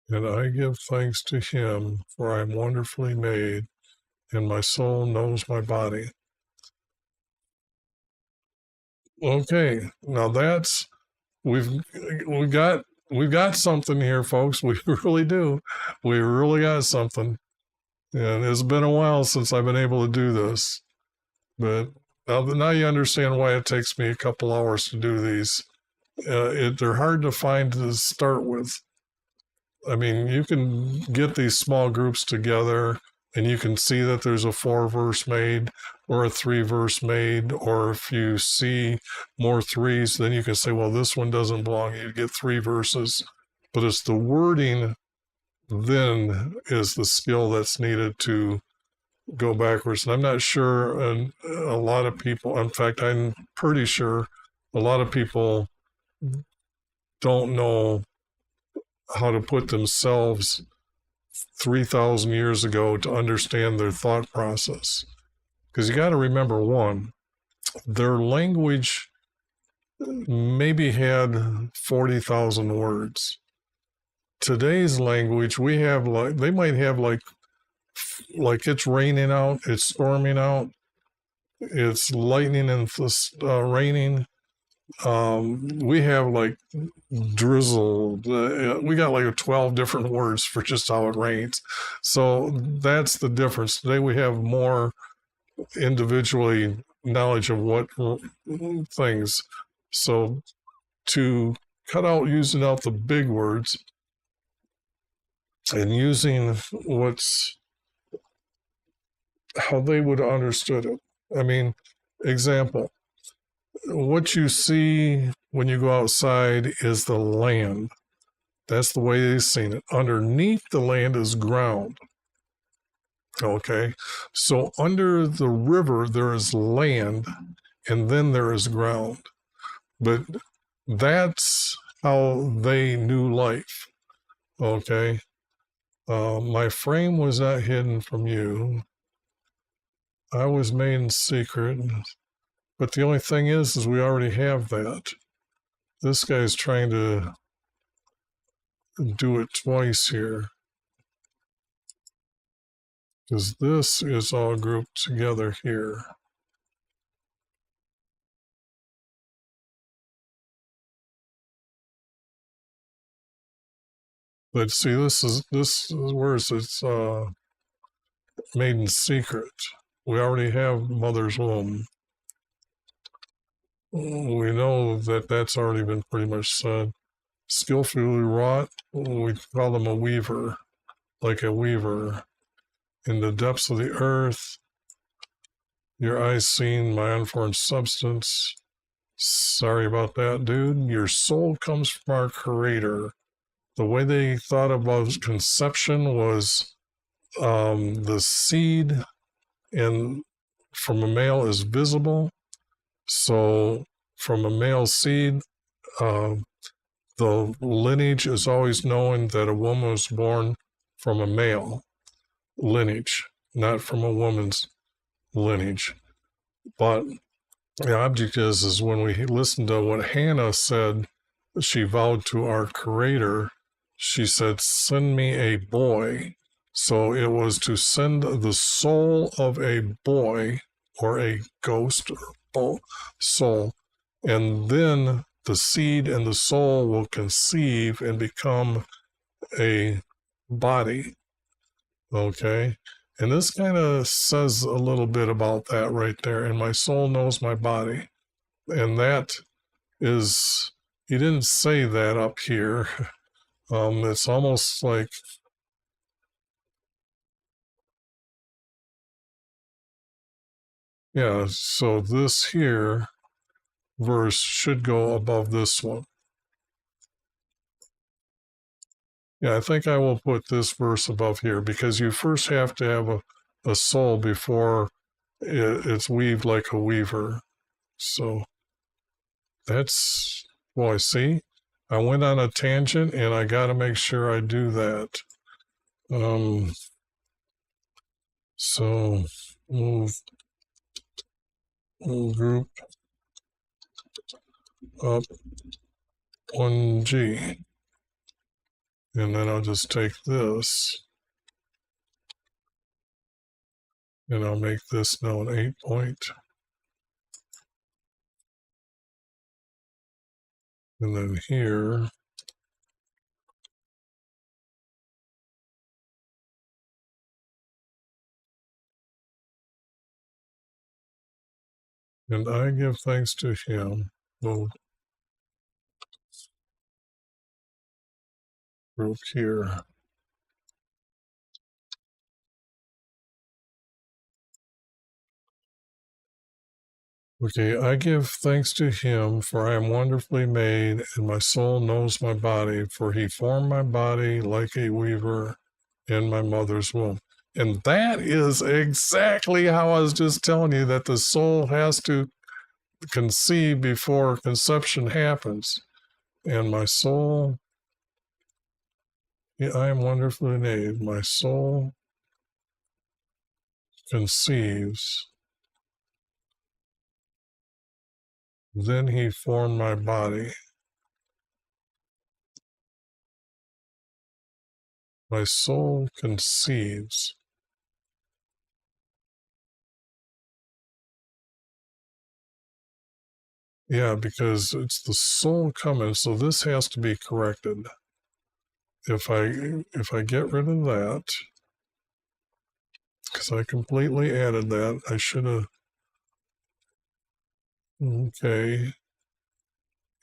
And I give thanks to him, for I am wonderfully made, and my soul knows my body. Okay, now that's we've got something here, folks. We really do. We really got something. And it's been a while since I've been able to do this, but now you understand why it takes me a couple hours to do these. They're hard to find to start with. I mean, you can get these small groups together and you can see that there's a 4-verse made or a 3-verse made, or if you see more 3s, then you can say, well, this one doesn't belong. You get 3 verses. But it's the wording then is the skill that's needed to go backwards. And I'm not sure, and a lot of people, in fact, I'm pretty sure a lot of people don't know how to put themselves 3,000 years ago to understand their thought process. Because you got to remember, one, their language maybe had 40,000 words. Today's language, we have they might have like it's raining out, it's storming out, it's lightning and raining. We have like drizzle. We got like 12 different words for just how it rains. So that's the difference. Today we have more individually knowledge of what things. So to cut out using out the big words and using how they would have understood it. I mean, example, what you see when you go outside is the land. That's the way they've seen it. Underneath the land is ground. Okay, so under the river there is land and then there is ground. But that's how they knew life. Okay, my frame was not hidden from you. I was made in secret. But the only thing is we already have that. This guy's trying to do it twice here. Because this is all grouped together here. But see, this is where it's made in secret. We already have mother's womb. We know that that's already been pretty much said. Skillfully wrought, we call them a weaver, like a weaver. In the depths of the earth, your eyes seen my unformed substance. Sorry about that, dude. Your soul comes from our Creator. The way they thought about conception was the seed and from a male is visible. So from a male seed, the lineage is always knowing that a woman was born from a male lineage, not from a woman's lineage. But the object is when we listen to what Hannah said, she vowed to our Creator, she said, send me a boy. So it was to send the soul of a boy or a ghost or soul. And then the seed and the soul will conceive and become a body. Okay? And this kind of says a little bit about that right there. And my soul knows my body. And that is, he didn't say that up here. It's almost like, yeah, so this here verse should go above this one. Yeah, I think I will put this verse above here because you first have to have a soul before it's weaved like a weaver. So that's, boy, see, I went on a tangent and I got to make sure I do that. So move group up 1G. And then I'll just take this and I'll make this now an 8 point. And then here, and I give thanks to him. We'll group here. Okay, I give thanks to him, for I am wonderfully made, and my soul knows my body, for he formed my body like a weaver in my mother's womb. And that is exactly how I was just telling you that the soul has to conceive before conception happens. And my soul, yeah, I am wonderfully made. My soul conceives. Then he formed my body. My soul conceives. Yeah, because it's the soul coming, so this has to be corrected. If I get rid of that, because I completely added that, I should have. Okay,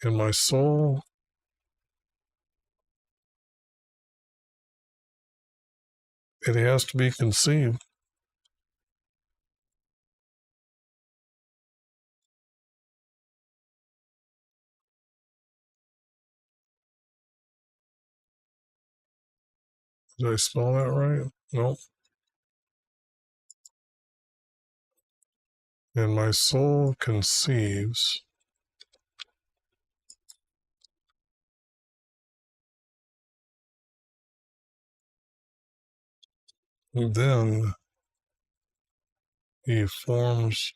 and my soul, it has to be conceived. Did I spell that right? No. And my soul conceives. And then he forms.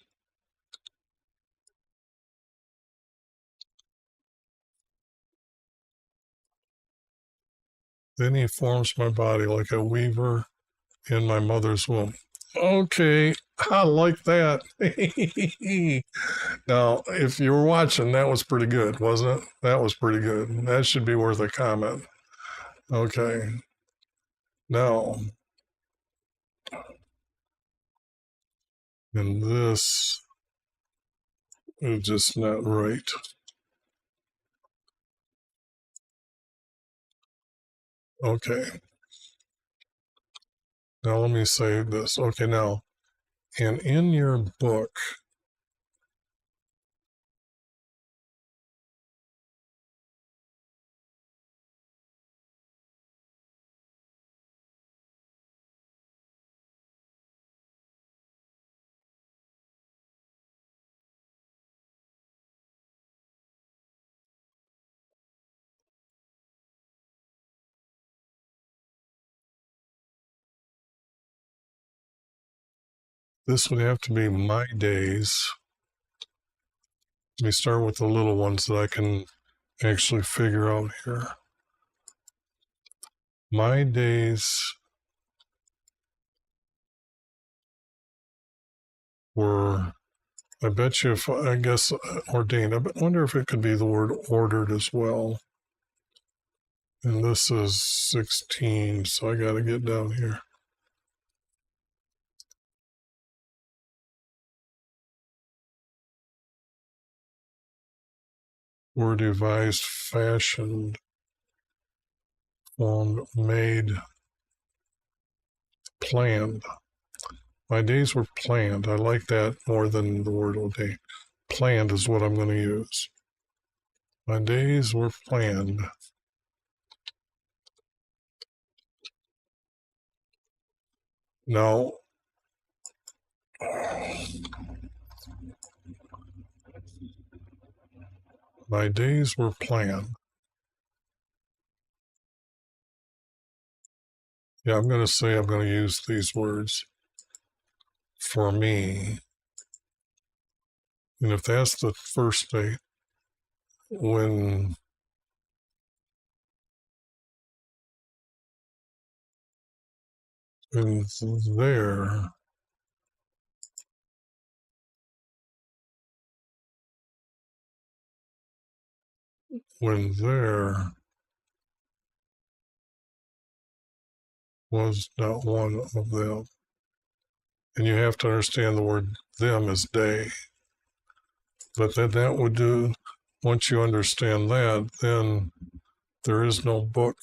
Then he forms my body like a weaver in my mother's womb. Okay, I like that. Now, if you were watching, that was pretty good, wasn't it? That was pretty good. That should be worth a comment. Okay. Now, and this is just not right. Okay. Now let me save this. Okay, now, and in your book, this would have to be my days. Let me start with the little ones that I can actually figure out here. My days were, I bet you, if I guess ordained, I wonder if it could be the word ordered as well. And this is 16, so I got to get down here. Were devised, fashioned, formed, made, planned. My days were planned. I like that more than the word ordained. Planned is what I'm going to use. My days were planned. Now, my days were planned. Yeah, I'm going to say I'm going to use these words for me. And if that's the first state, when in there, when there was not one of them. And you have to understand the word them is day. But that would do, once you understand that, then there is no book.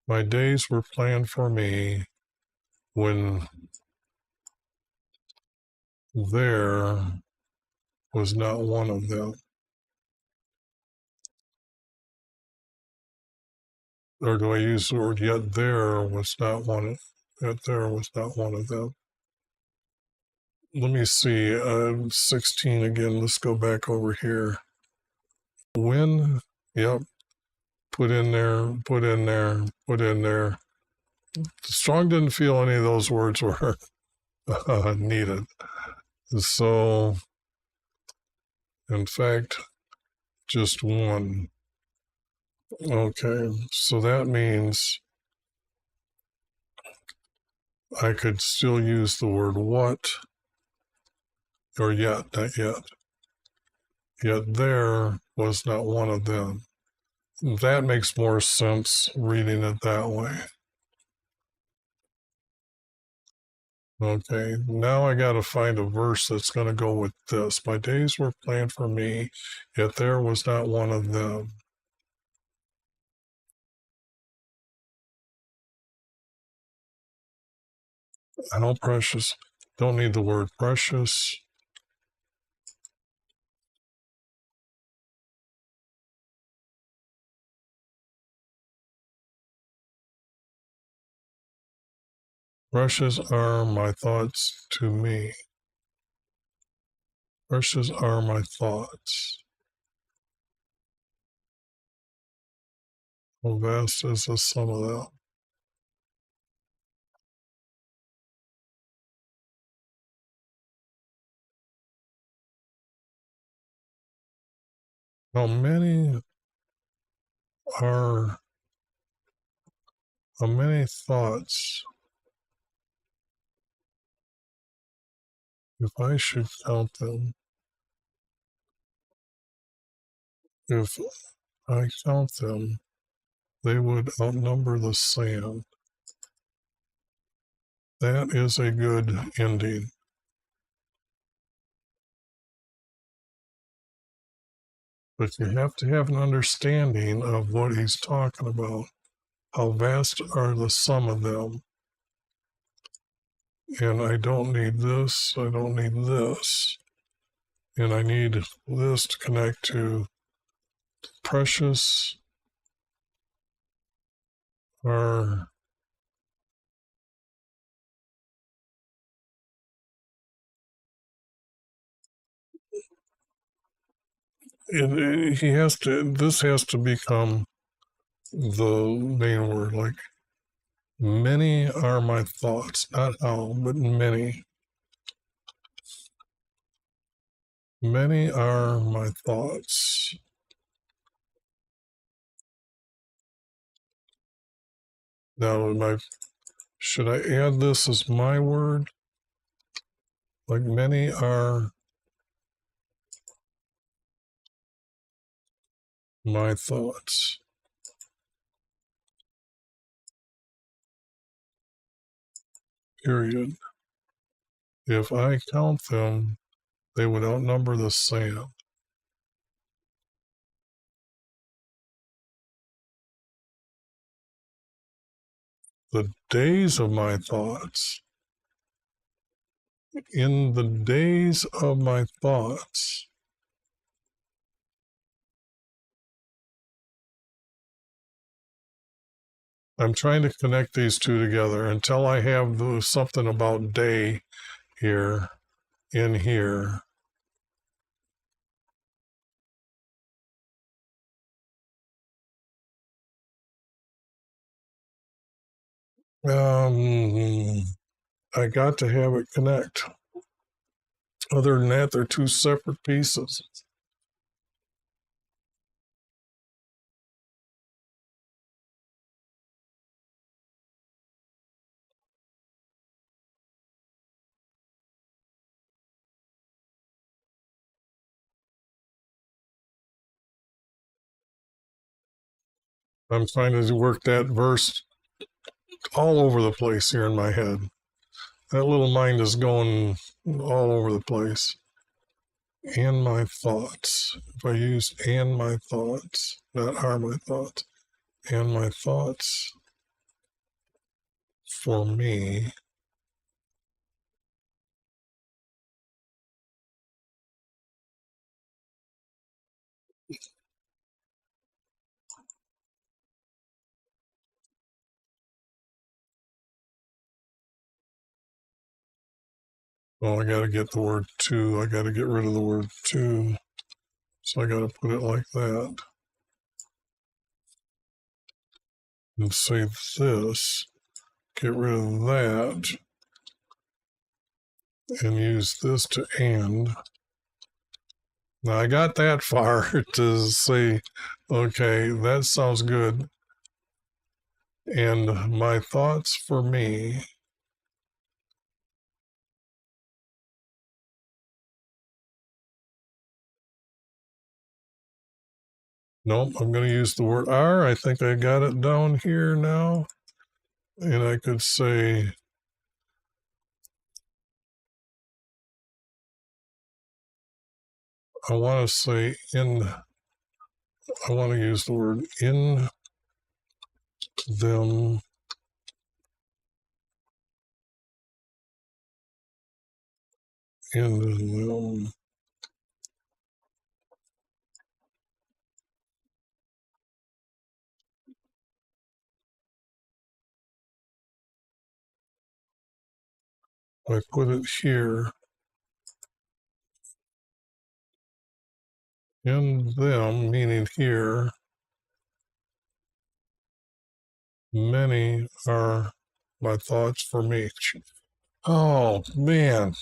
My days were planned for me when there was not one of them. Or do I use the word yet there was not one? Yet there was not one of them. Let me see. 16 again. Let's go back over here. When, yep, put in there, put in there, put in there. Strong didn't feel any of those words were needed. So, in fact, just one. Okay, so that means I could still use the word what or yet, not yet. Yet there was not one of them. That makes more sense reading it that way. Okay, now I got to find a verse that's going to go with this. My days were planned for me, yet there was not one of them. I know precious. Don't need the word precious. Precious are my thoughts to me. Precious are my thoughts. How vast is the sum of them? How many are, how many thoughts, if I should count them, if I count them, they would outnumber the sand. That is a good ending. But you have to have an understanding of what he's talking about. How vast are the sum of them? And I don't need this, I don't need this. And I need this to connect to precious are he has to, this has to become the main word. Like, many are my thoughts, not how, but many. Many are my thoughts. Now, should I add this as my word? Like, many are my thoughts. Period. If I count them, they would outnumber the sand. The days of my thoughts. In the days of my thoughts. I'm trying to connect these two together until I have something about day here, in here. I got to have it connect. Other than that, they're two separate pieces. I'm trying to work that verse all over the place here in my head. That little mind is going all over the place. And my thoughts. If I use and my thoughts, not are my thoughts, and my thoughts for me. Well, I got to get the word to. I got to get rid of the word to. So I got to put it like that. And say this. Get rid of that. And use this to and. Now I got that far to say, okay, that sounds good. And my thoughts for me. Nope, I'm going to use the word are. I think I got it down here now. And I could say, I want to say in, I want to use the word in them. In them. I put it here. In them, meaning here, many are my thoughts for me. Oh, man.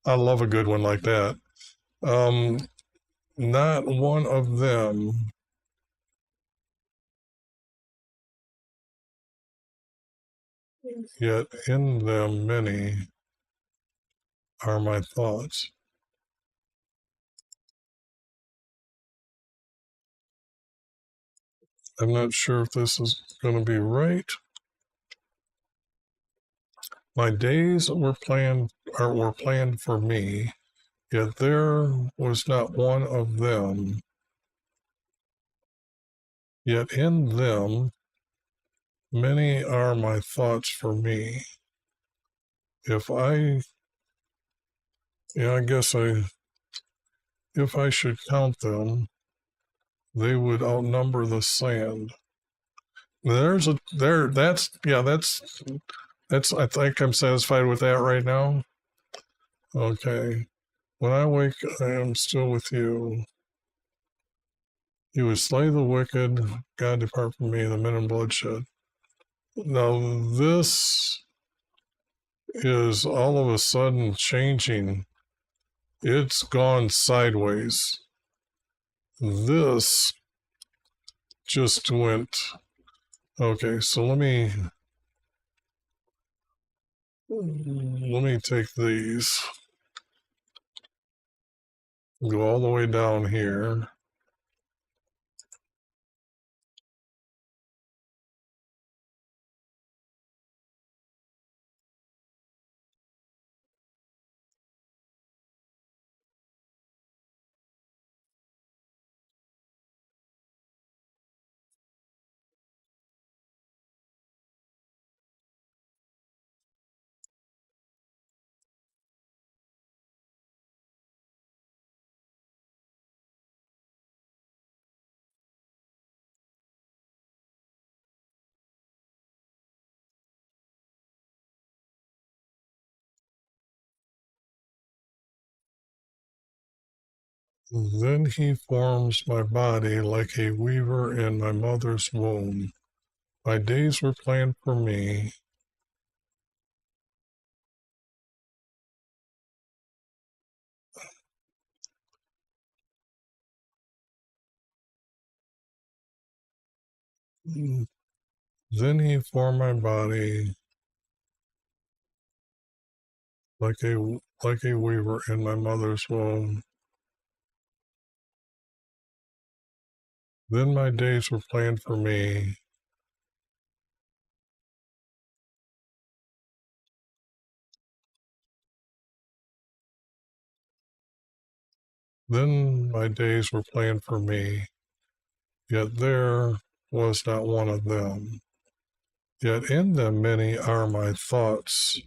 I love a good one like that. Not one of them, yet in them many are my thoughts. I'm not sure if this is going to be right. My days were planned for me, yet there was not one of them. Yet in them many are my thoughts for me. If I guess if I should count them, they would outnumber the sand. That's I think I'm satisfied with that right now. Okay. When I wake, I am still with you. You would slay the wicked, God depart from me, the men in bloodshed. Now this is all of a sudden changing. It's gone sideways. This just went. Okay, so let me take these, go all the way down here. Then he forms my body like a weaver in my mother's womb. My days were planned for me. Then he formed my body like a weaver in my mother's womb. Then my days were planned for me. Then my days were planned for me, yet there was not one of them. Yet in them many are my thoughts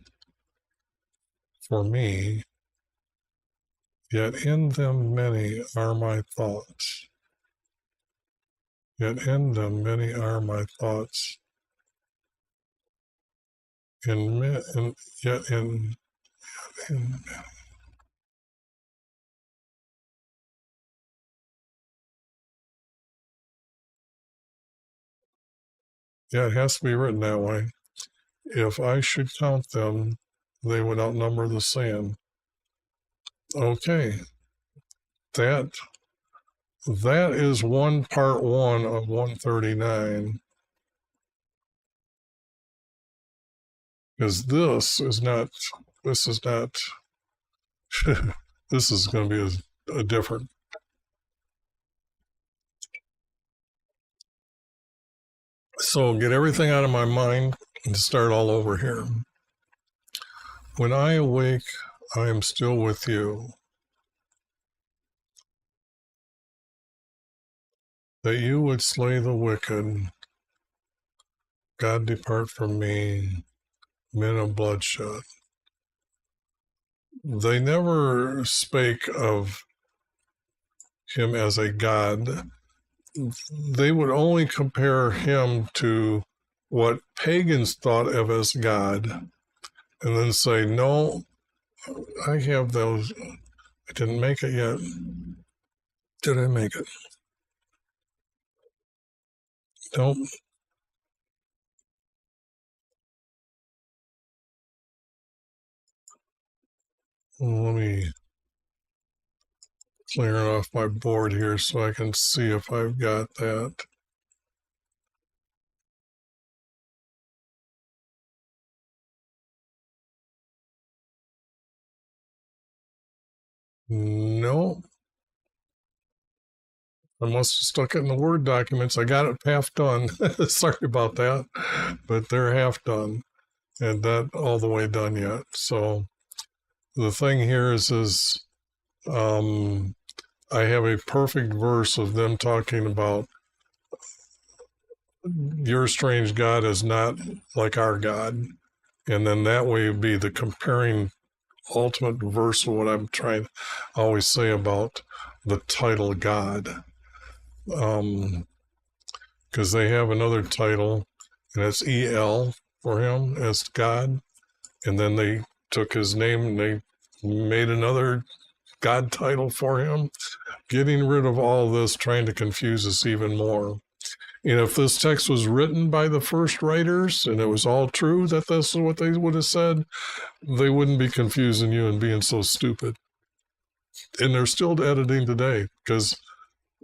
for me, yet in them many are my thoughts. Yet in them many are my thoughts, and yet in yeah, it has to be written that way. If I should count them, they would outnumber the sand. Okay, that that is one part one of 139. Because this is not, this is going to be a different. So get everything out of my mind and start all over here. When I awake, I am still with you. That you would slay the wicked. God depart from me, men of bloodshed. They never spake of him as a god. They would only compare him to what pagans thought of as God, and then say, no, I have those. I didn't make it yet. Did I make it? Nope. Let me clear off my board here so I can see if I've got that. No, I must have stuck it in the Word documents. I got it half done. Sorry about that, but they're half done and not all the way done yet. So the thing here is I have a perfect verse of them talking about your strange God is not like our God. And then that way would be the comparing ultimate verse of what I'm trying to always say about the title God. Because they have another title, and it's EL for him as God. And then they took his name and they made another God title for him, getting rid of all this, trying to confuse us even more. And if this text was written by the first writers and it was all true that this is what they would have said, they wouldn't be confusing you and being so stupid. And they're still editing today because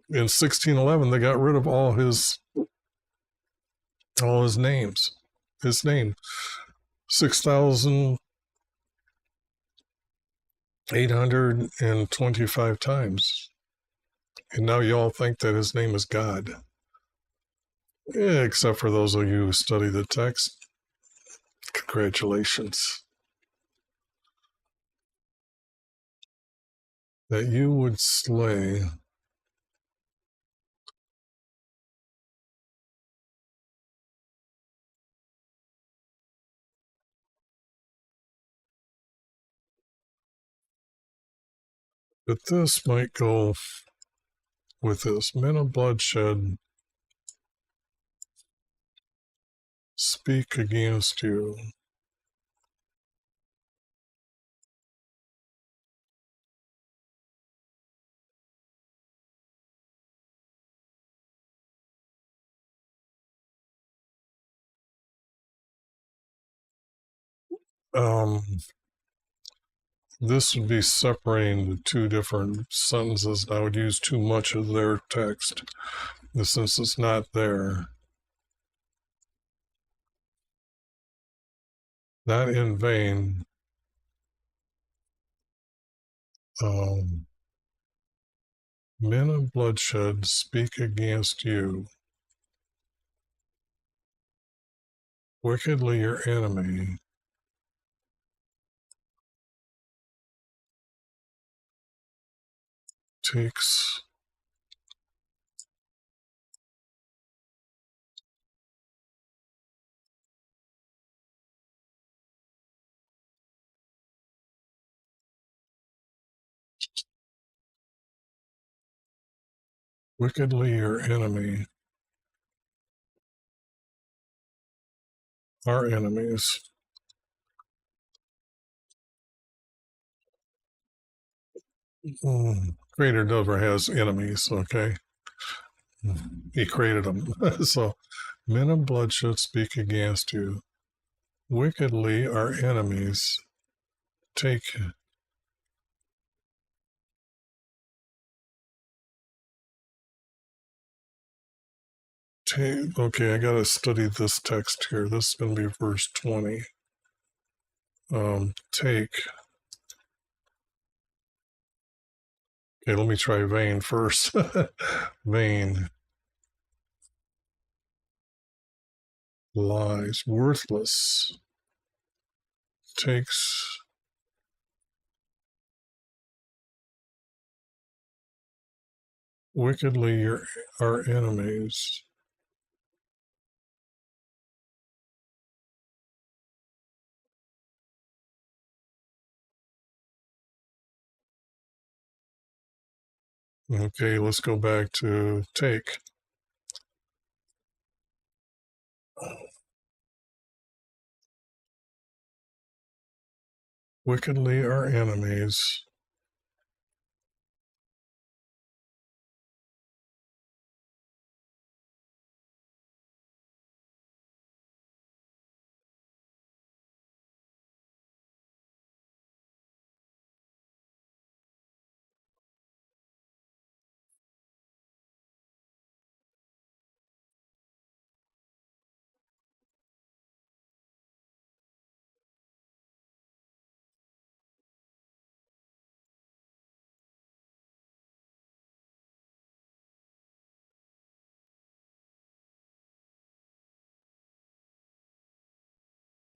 in 1611 they got rid of all his names. His name 6,825 times. And now you all think that his name is God. Yeah, except for those of you who study the text. Congratulations. That you would slay but this might go with this. Men of bloodshed speak against you. This would be separating the two different sentences. I would use too much of their text since it's not there. Not in vain. Men of bloodshed speak against you. Wickedly your enemy takes wickedly your enemy, our enemies. Creator never has enemies, okay? He created them. So, men of bloodshed speak against you. Wickedly our enemies take okay, I gotta study this text here. This is gonna be verse 20. Take. Okay, let me try vain first. Vain. Lies. Worthless. Takes. Wickedly our enemies. Okay, let's go back to take. Wickedly our enemies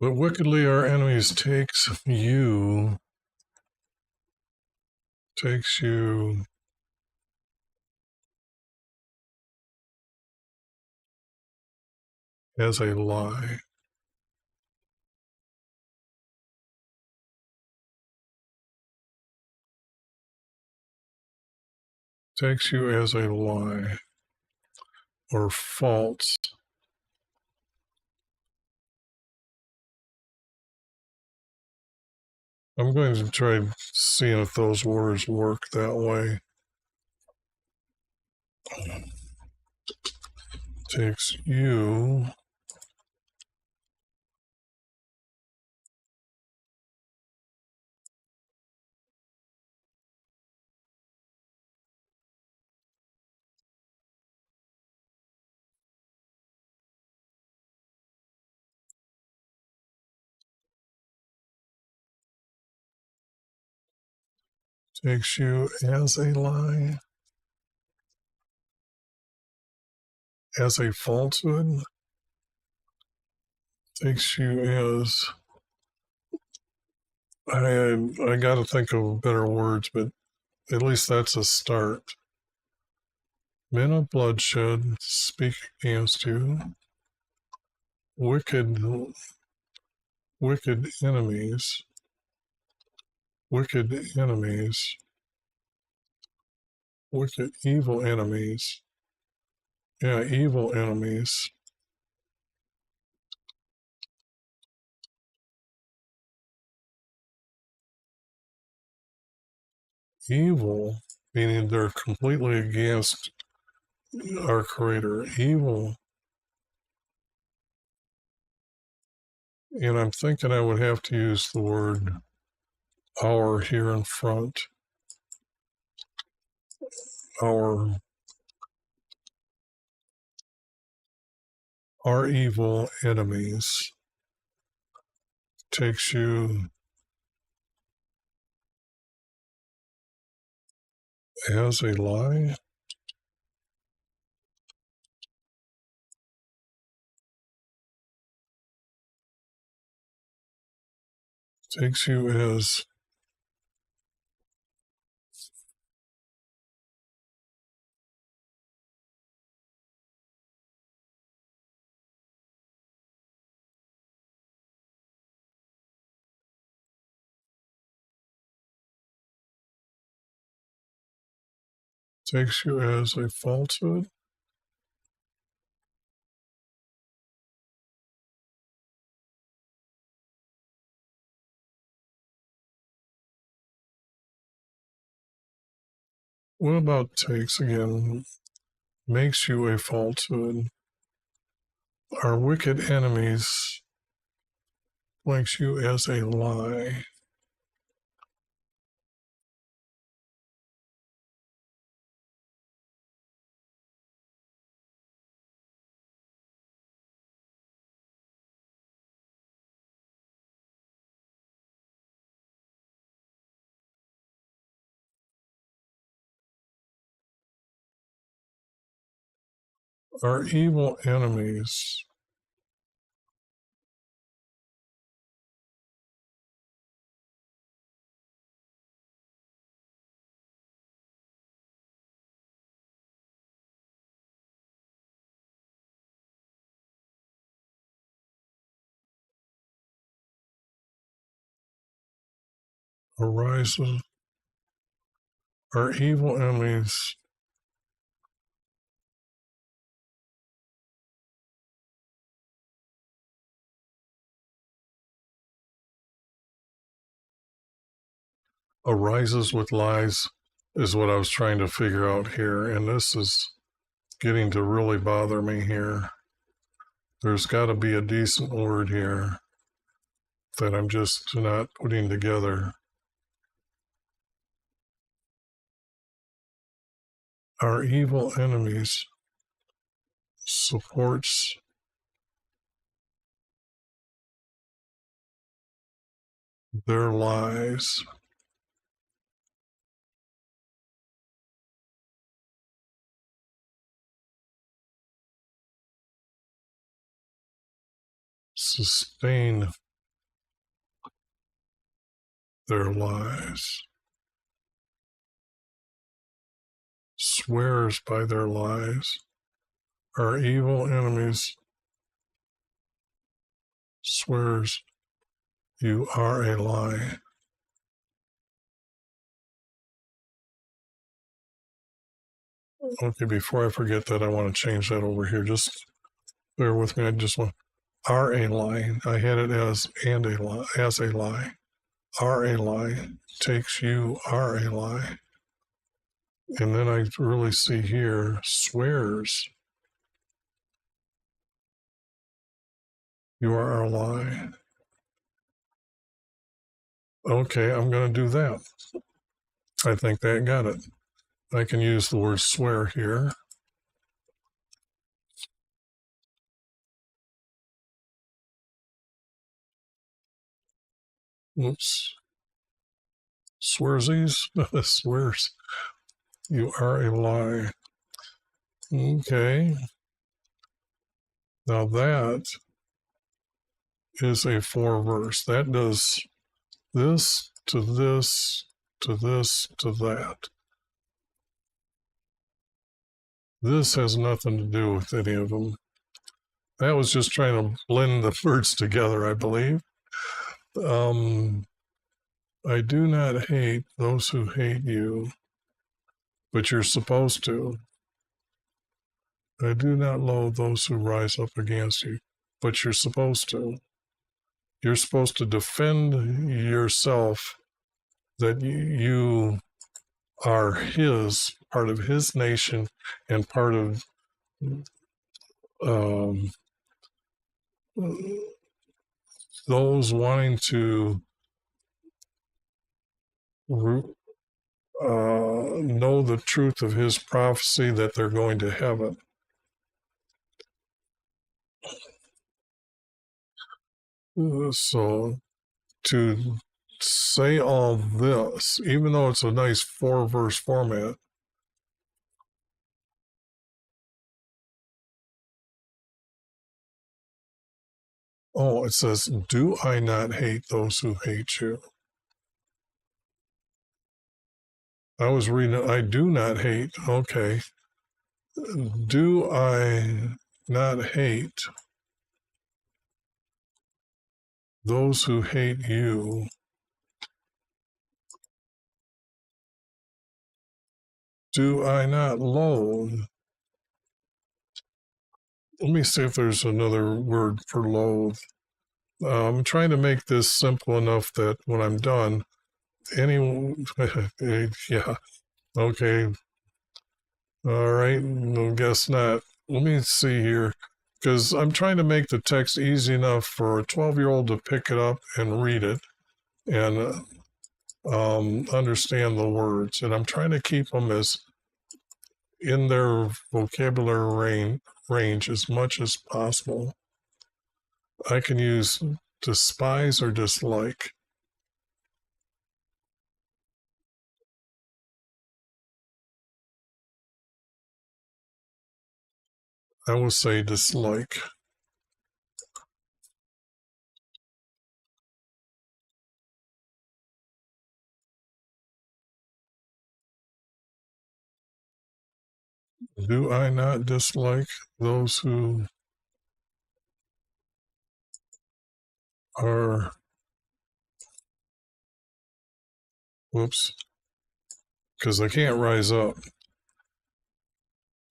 but wickedly our enemies takes you as a lie. Takes you as a lie or false. I'm going to try seeing if those words work that way. Takes you takes you as a lie, as a falsehood, takes you as I got to think of better words, but at least that's a start. Men of bloodshed speak against you. Wicked enemies, wicked enemies, wicked evil enemies. Yeah, evil enemies. Evil, meaning they're completely against our Creator. Evil. And I'm thinking I would have to use the word our here in front. Our evil enemies takes you as a lie. Takes you as a falsehood. What about takes again? Makes you a falsehood. Our wicked enemies blanks you as a lie. Our evil enemies arises. Our evil enemies arises with lies is what I was trying to figure out here, and this is getting to really bother me here. There's got to be a decent word here that I'm just not putting together. Our evil enemies supports their lies. Sustain their lies. Swears by their lies. Our evil enemies swears you are a lie. Okay, before I forget that, I want to change that over here. Just bear with me. I just want are a lie. I had it as and a lie, as a lie. Are a lie. Takes you are a lie. And then I really see here swears you are a lie. Okay, I'm going to do that. I think that got it. I can use the word swear here. Oops. Swearsies? Swears. You are a lie. Okay. Now that is a 4-verse. That does this to this to this to that. This has nothing to do with any of them. That was just trying to blend the words together, I believe. I do not hate those who hate you, but you're supposed to. I do not loathe those who rise up against you, but you're supposed to. You're supposed to defend yourself that you are his, part of his nation, and part of those wanting to know the truth of his prophecy that they're going to heaven. So to say all this, even though it's a nice 4-verse format, Oh, it says, do I not hate those who hate you? I was reading, I do not hate. Okay. Do I not hate those who hate you? Do I not loathe? Let me see if there's another word for loathe. I'm trying to make this simple enough that when I'm done, any, yeah, okay, all right, no, guess not. Let me see here, because I'm trying to make the text easy enough for a 12-year-old to pick it up and read it and understand the words. And I'm trying to keep them as in their vocabulary range as much as possible. I can use despise or dislike. I will say dislike. Do I not dislike those who are, whoops, because I can't rise up.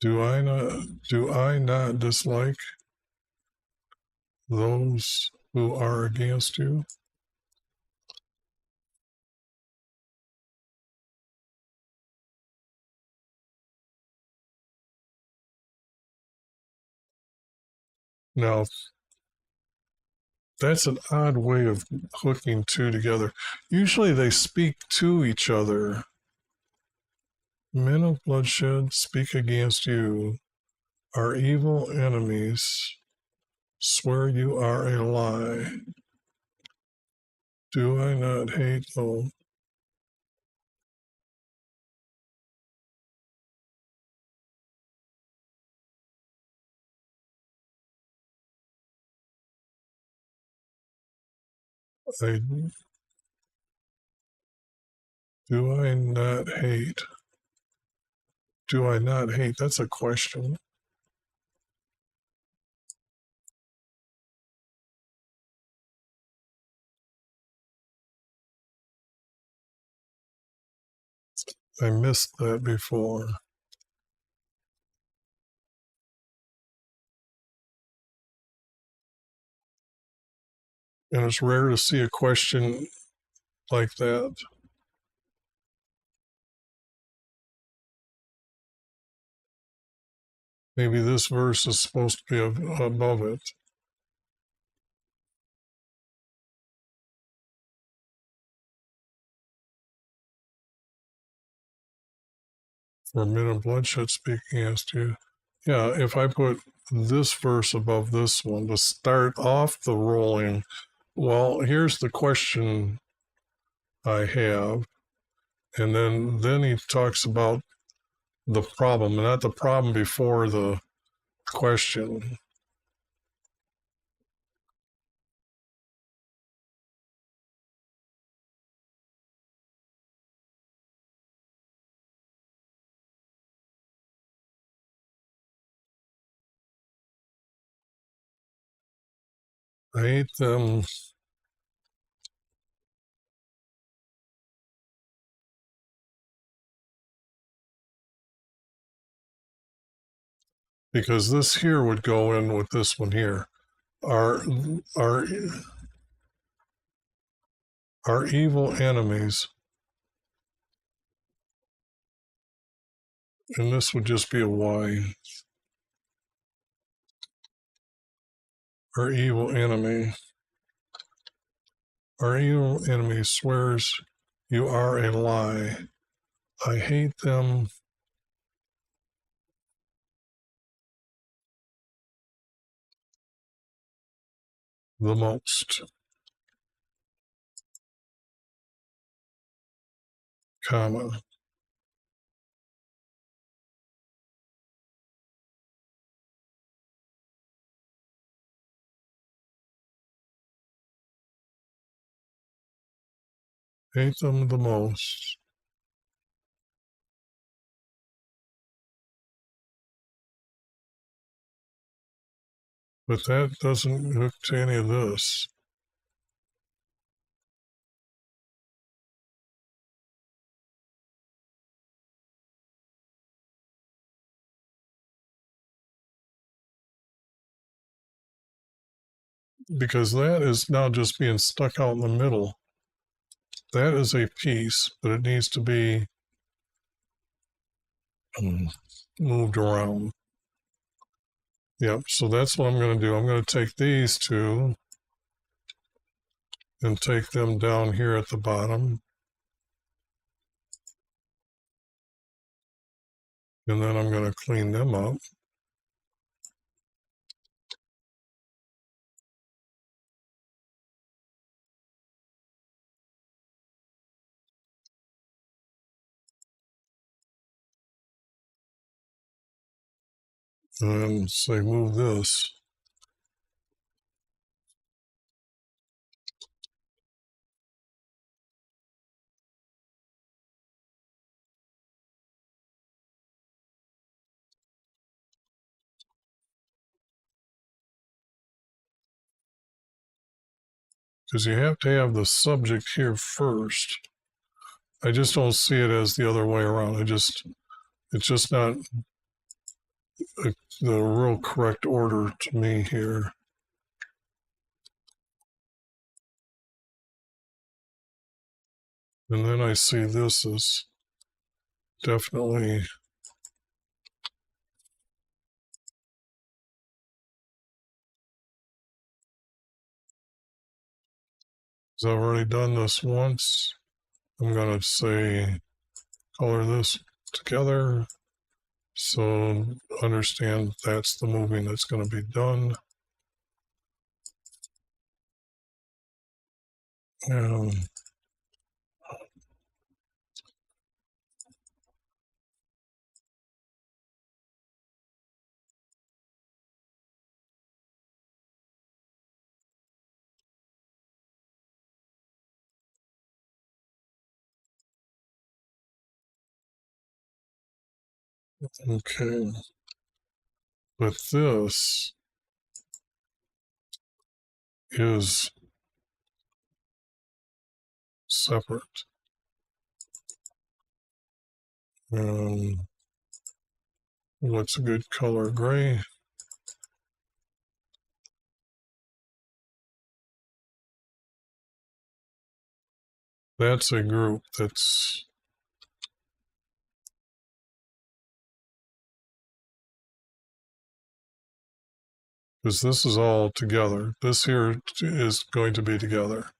Do I not dislike those who are against you? Now, that's an odd way of hooking two together. Usually they speak to each other. Men of bloodshed speak against you. Our evil enemies swear you are a lie. Do I not hate them? I, do I not hate? Do I not hate? That's a question. I missed that before. And it's rare to see a question like that. Maybe this verse is supposed to be above it. For men of bloodshed speak against you. Yeah, if I put this verse above this one to start off the rolling, well, here's the question I have. And then he talks about the problem, not the problem before the question. I hate them because this here would go in with this one here. Our our our evil enemies, and this would just be a Y. Our evil enemy. Our evil enemy swears you are a lie. I hate them the most, comma. Hate them the most. But that doesn't hook to any of this. Because that is now just being stuck out in the middle. That is a piece, but it needs to be moved around. Yep, so that's what I'm going to do. I'm going to take these two and take them down here at the bottom. And then I'm going to clean them up. And then say move this. Because you have to have the subject here first. I just don't see it as the other way around. It's just not the real correct order to me here. And then I see this is definitely because I've already done this once. I'm going to say color this together. So understand that's the moving that's going to be done. And okay, but this is separate. What's a good color? Gray. That's a group that's because this is all together. This here is going to be together.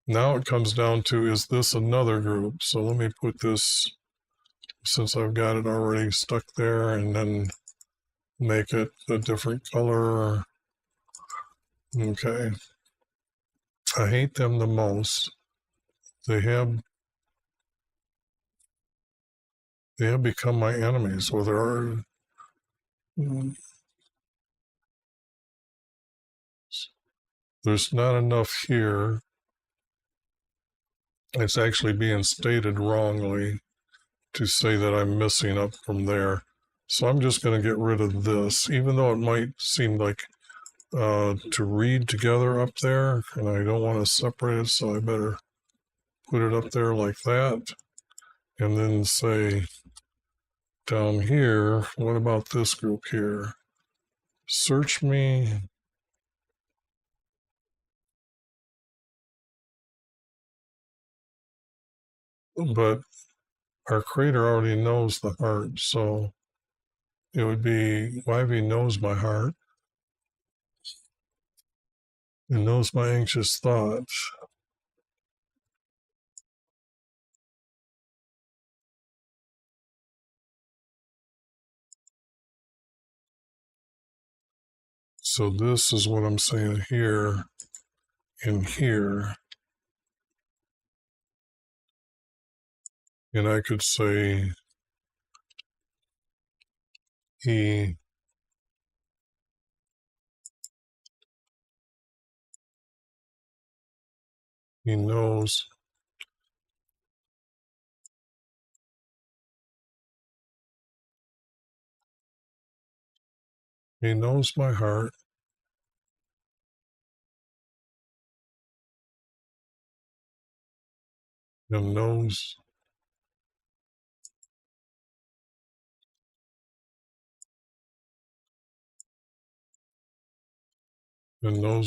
Now it comes down to, is this another group? So let me put this, since I've got it already stuck there, and then make it a different color. Okay. I hate them the most. They have become my enemies. Well, there are there's not enough here. It's actually being stated wrongly to say that I'm missing up from there. So I'm just going to get rid of this, even though it might seem like to read together up there, and I don't want to separate it, so I better put it up there like that. And then say down here, what about this group here? Search me. But our creator already knows the heart, so it would be Wivey knows my heart and knows my anxious thoughts. So this is what I'm saying here and here. And I could say he knows He knows my heart and knows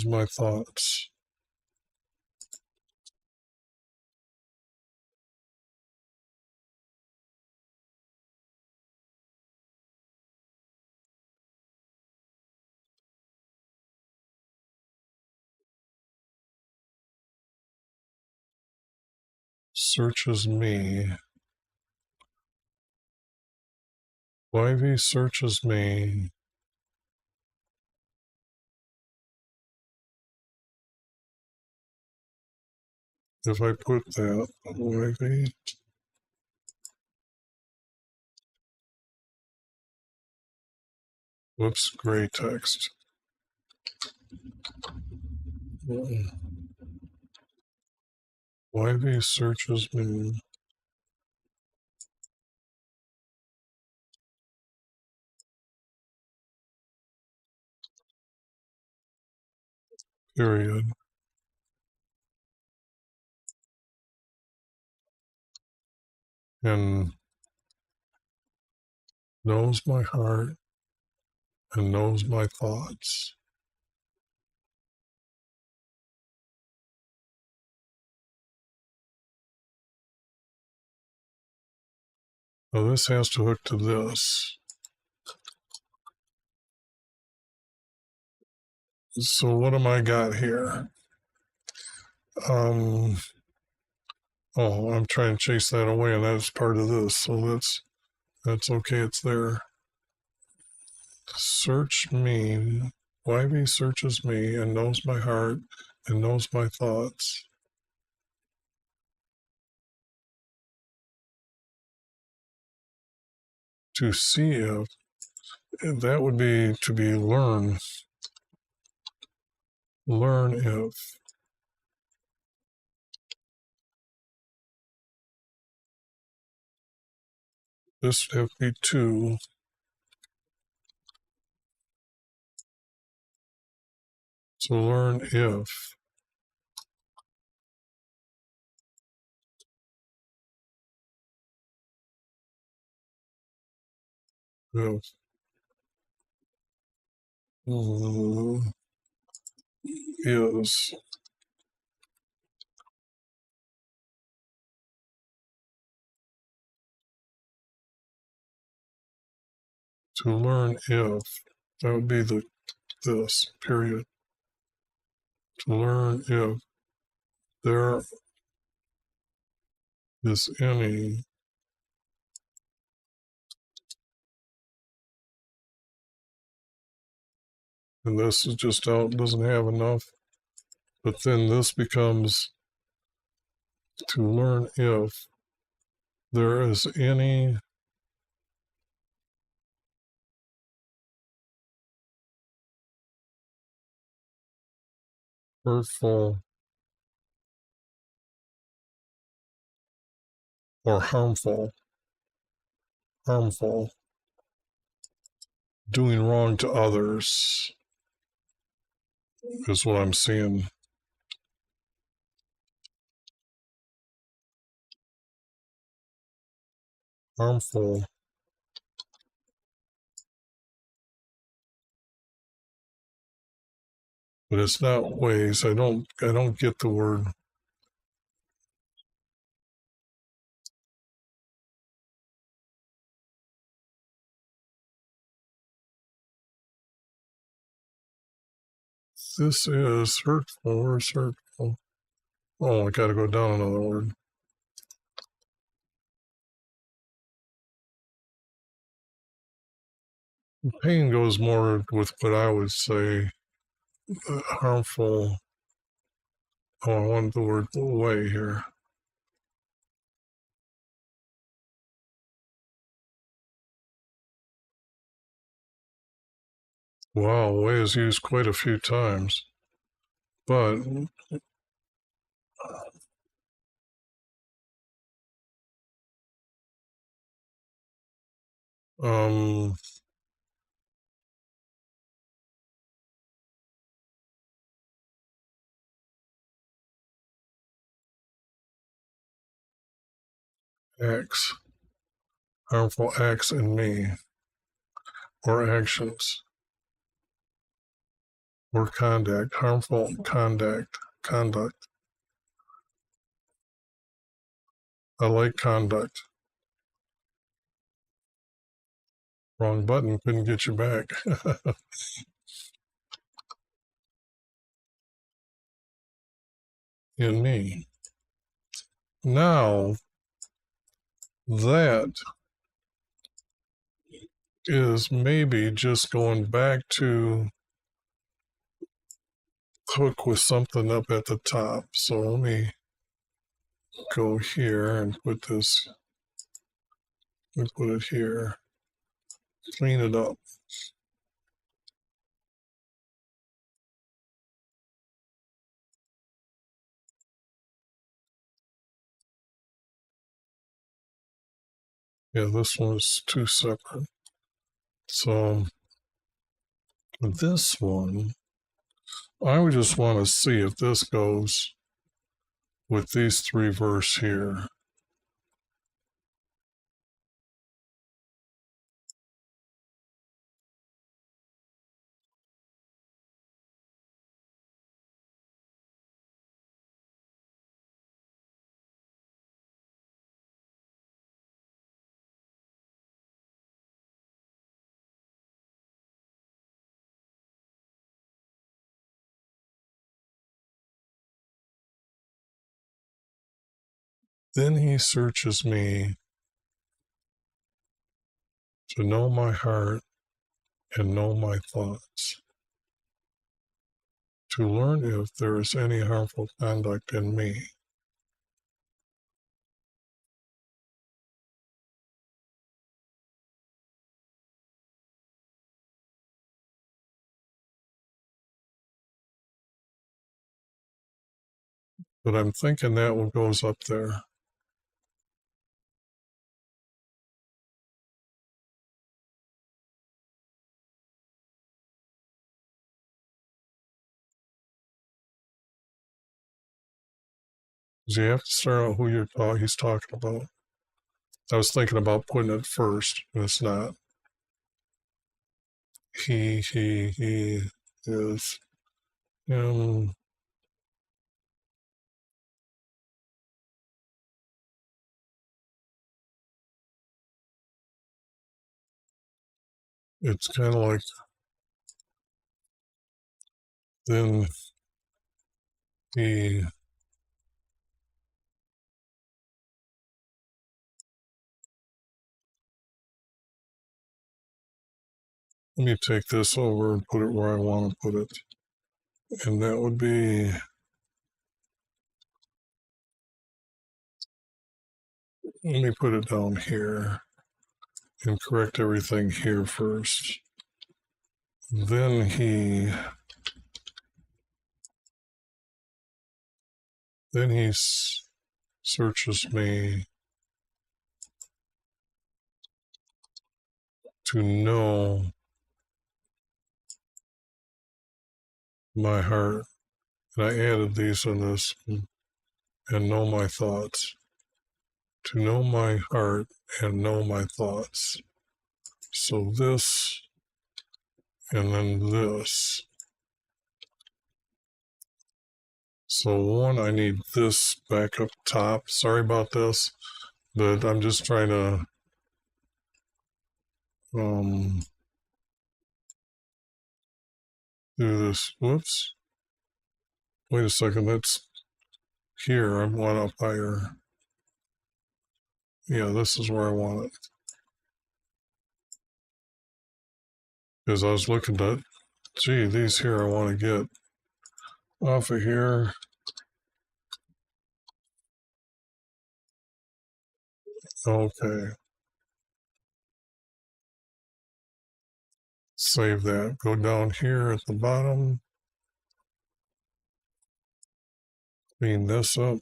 my thoughts. Searches me. Wivey searches me. If I put that, Wivey. Whoops, gray text. Wivey searches me. Period. And knows my heart and knows my thoughts. Now this has to hook to this. So what am I got here? Oh, I'm trying to chase that away, and that's part of this. So that's okay. It's there. Search me. Wivey searches me and knows my heart and knows my thoughts. To see if that would be to be learn. Learn if this would be to learn if is to learn if that would be this period. To learn if there is any and this is just out, doesn't have enough, but then this becomes to learn if there is any hurtful or harmful doing wrong to others is what I'm seeing. Harmful. But it's not ways. I don't get the word. This is hurtful. Where's hurtful? Oh, I gotta go down another word. Pain goes more with what I would say harmful. Oh, I want the word way here. Wow, way is used quite a few times. But acts, harmful acts in me, or actions, or conduct, harmful conduct. I like conduct. Wrong button, couldn't get you back. In me. Now, that is maybe just going back to hook with something up at the top. So let me go here and put this, let's put it here, clean it up. Yeah, this one's two separate. So this one, I would just want to see if this goes with these three verses here. Then he searches me to know my heart and know my thoughts, to learn if there is any harmful conduct in me. But I'm thinking that one goes up there. Does he have to start out who he's talking about? I was thinking about putting it first, and it's not. He is him. It's kind of like then he. Let me take this over and put it where I want to put it. And that would be, let me put it down here and correct everything here first. Then he searches me to know my heart. And I added these in this, and know my thoughts. To know my heart and know my thoughts. So this, and then this. So one, I need this back up top. Sorry about this, but I'm just trying to do this. Whoops. Wait a second. That's here. I want up higher. Yeah, this is where I want it. Because I was looking at, gee, these here I want to get off of here. Okay. Save that. Go down here at the bottom. Clean this up.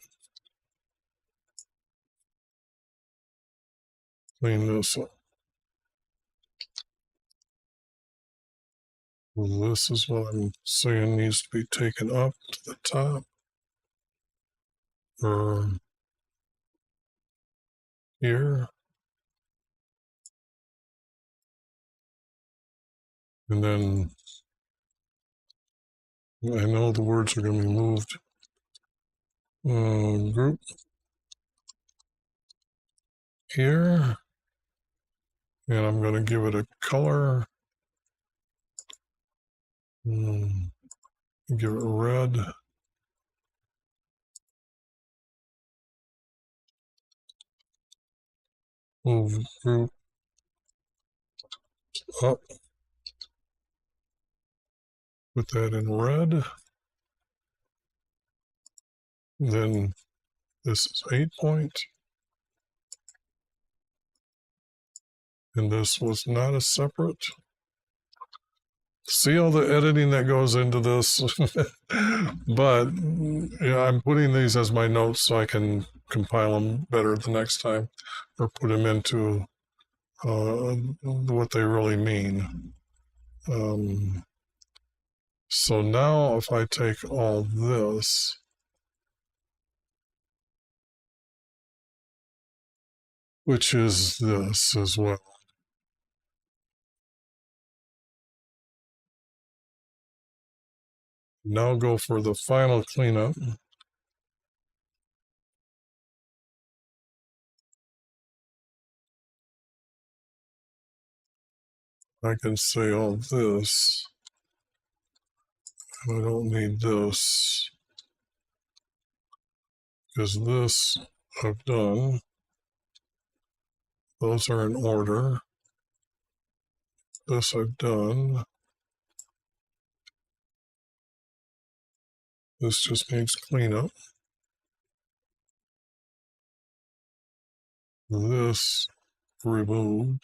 Clean this up. This is what I'm saying needs to be taken up to the top. Or here. And then I know the words are going to be moved. Group here. And I'm going to give it a color. Give it red. Move group up. Put that in red. Then this is 8 point. And this was not a separate. See all the editing that goes into this? But yeah, I'm putting these as my notes so I can compile them better the next time or put them into what they really mean. So now if I take all this, which is this as well, now go for the final cleanup. I can say all this. I don't need this because this I've done. Those are in order. This I've done. This just needs cleanup. This removed.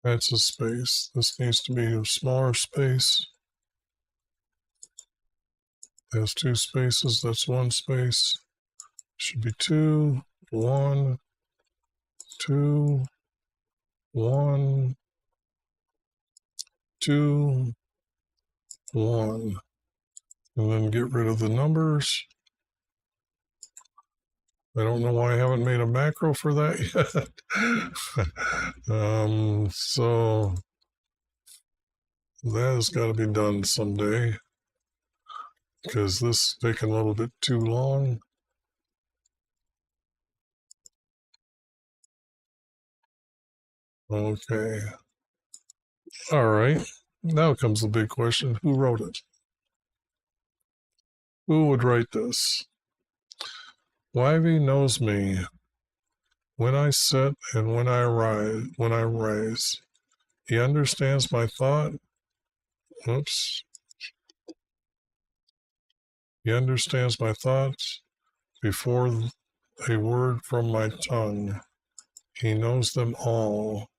That's a space. This needs to be a smaller space. Has 2 spaces. That's 1 space. Should be 2, 1, 2, 1, 2, 1. And then get rid of the numbers. I don't know why I haven't made a macro for that yet. So that has got to be done someday because this is taking a little bit too long. Okay. All right. Now comes the big question. Who wrote it? Who would write this? Wivey knows me. When I sit and when I rise. He understands my thought. Oops. He understands my thoughts before a word from my tongue. He knows them all.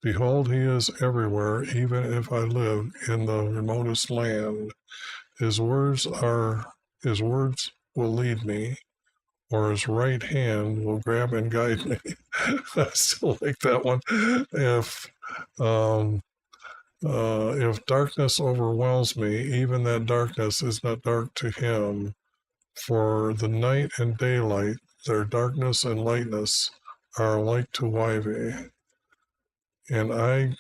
Behold, he is everywhere, even if I live in the remotest land. His words will lead me, or his right hand will grab and guide me. I still like that one. If darkness overwhelms me, even that darkness is not dark to him. For the night and daylight, their darkness and lightness are alike to Wivey. And I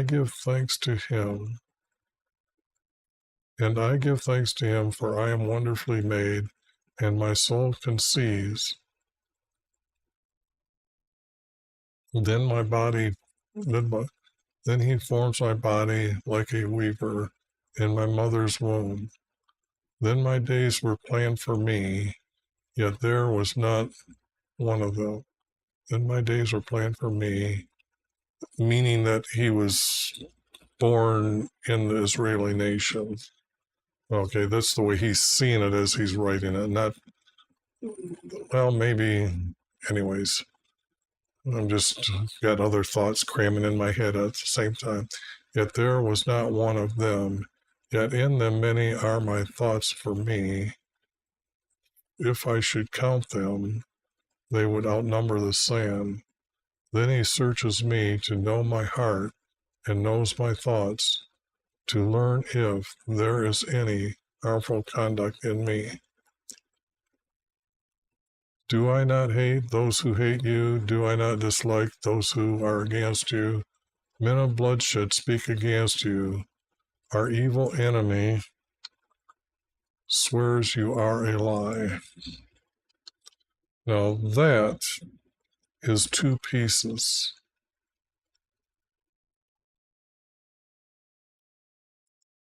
give thanks to him. And I give thanks to him, for I am wonderfully made, and my soul conceives. Then my body Then he forms my body like a weaver in my mother's womb. Then my days were planned for me, yet there was not one of them. Then my days were planned for me, meaning that he was born in the Israeli nation. Okay, that's the way he's seeing it as he's writing it. Not, well, maybe, anyways. I'm just got other thoughts cramming in my head at the same time. Yet there was not one of them, yet in them many are my thoughts for me. If I should count them, they would outnumber the sand. Then he searches me to know my heart and knows my thoughts, to learn if there is any harmful conduct in me. Do I not hate those who hate you? Do I not dislike those who are against you? Men of bloodshed speak against you. Our evil enemy swears you are a lie. Now that is two pieces.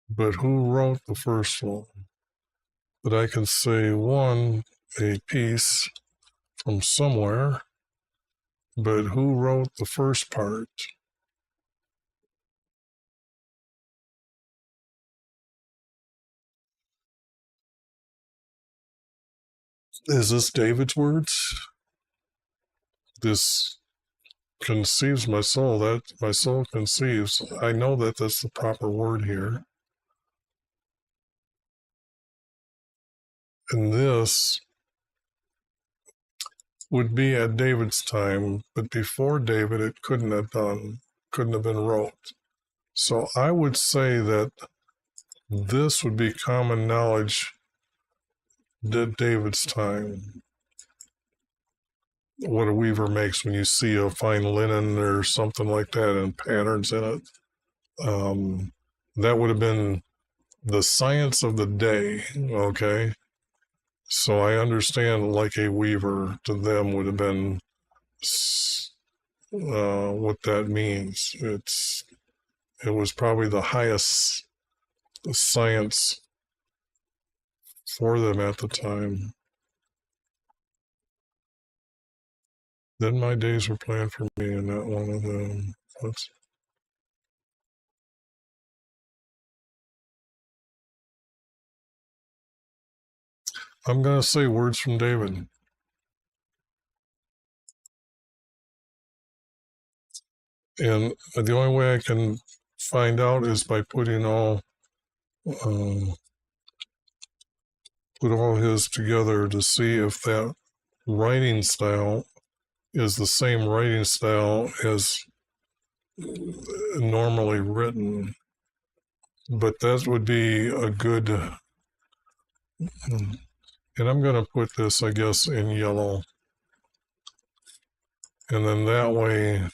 But who wrote the first one? But I can say one, a piece from somewhere, but who wrote the first part? Is this David's words? This conceives my soul, that my soul conceives. I know that that's the proper word here. And this would be at David's time, but before David, it couldn't have been wrote. So I would say that this would be common knowledge at David's time. What a weaver makes when you see a fine linen or something like that and patterns in it. That would have been the science of the day, okay? So I understand like a weaver to them would have been what that means. It was probably the highest science for them at the time. Then my days were planned for me, and not one of them. I'm going to say words from David. And the only way I can find out is by putting all his together to see if that writing style is the same writing style as normally written. But that would be a good, and I'm going to put this, I guess, in yellow. And then that way,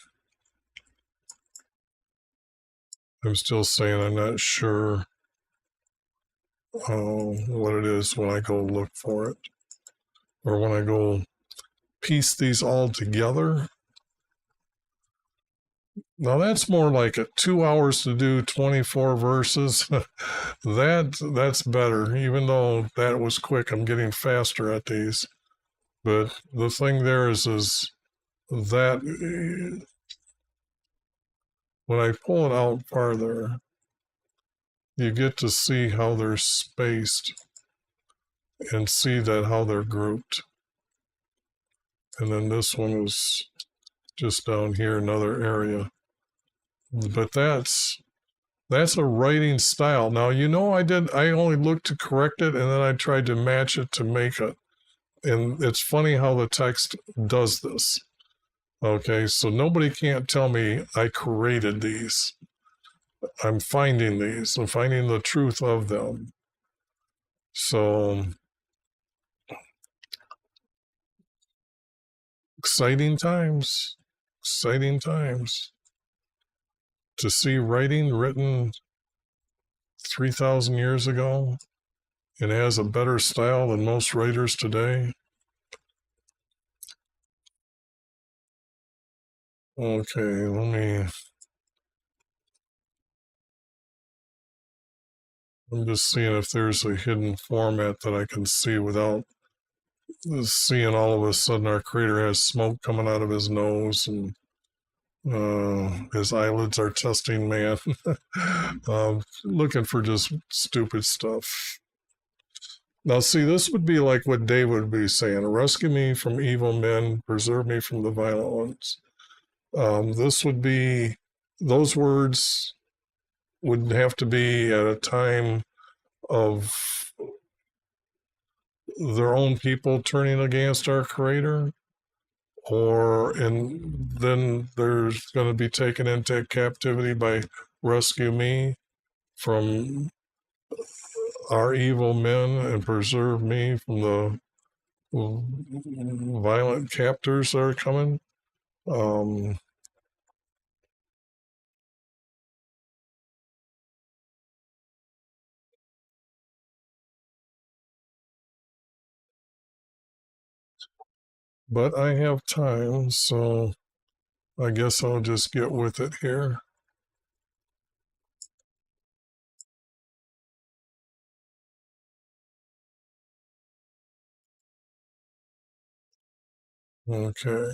I'm still saying I'm not sure what it is when I go look for it. Or when I go piece these all together. Now that's more like 2 hours to do 24 verses. That's better. Even though that was quick, I'm getting faster at these. But the thing there is that when I pull it out farther, you get to see how they're spaced and see that how they're grouped. And then this one was just down here, another area. But that's a writing style. Now, I only looked to correct it, and then I tried to match it to make it. And it's funny how the text does this. Okay, so nobody can't tell me I created these. I'm finding these. I'm finding the truth of them. So, exciting times. Exciting times. To see writing written 3,000 years ago and has a better style than most writers today. Okay, let me I'm just seeing if there's a hidden format that I can see without seeing all of a sudden our creator has smoke coming out of his nose and his eyelids are testing man. Looking for just stupid stuff. Now, see, this would be like what David would be saying: rescue me from evil men, preserve me from the violent ones. This would be, those words would have to be at a time of their own people turning against our creator, and then there's going to be taken into captivity by rescue me from our evil men and preserve me from the violent captors that are coming. Um, but I have time, so I guess I'll just get with it here. Okay.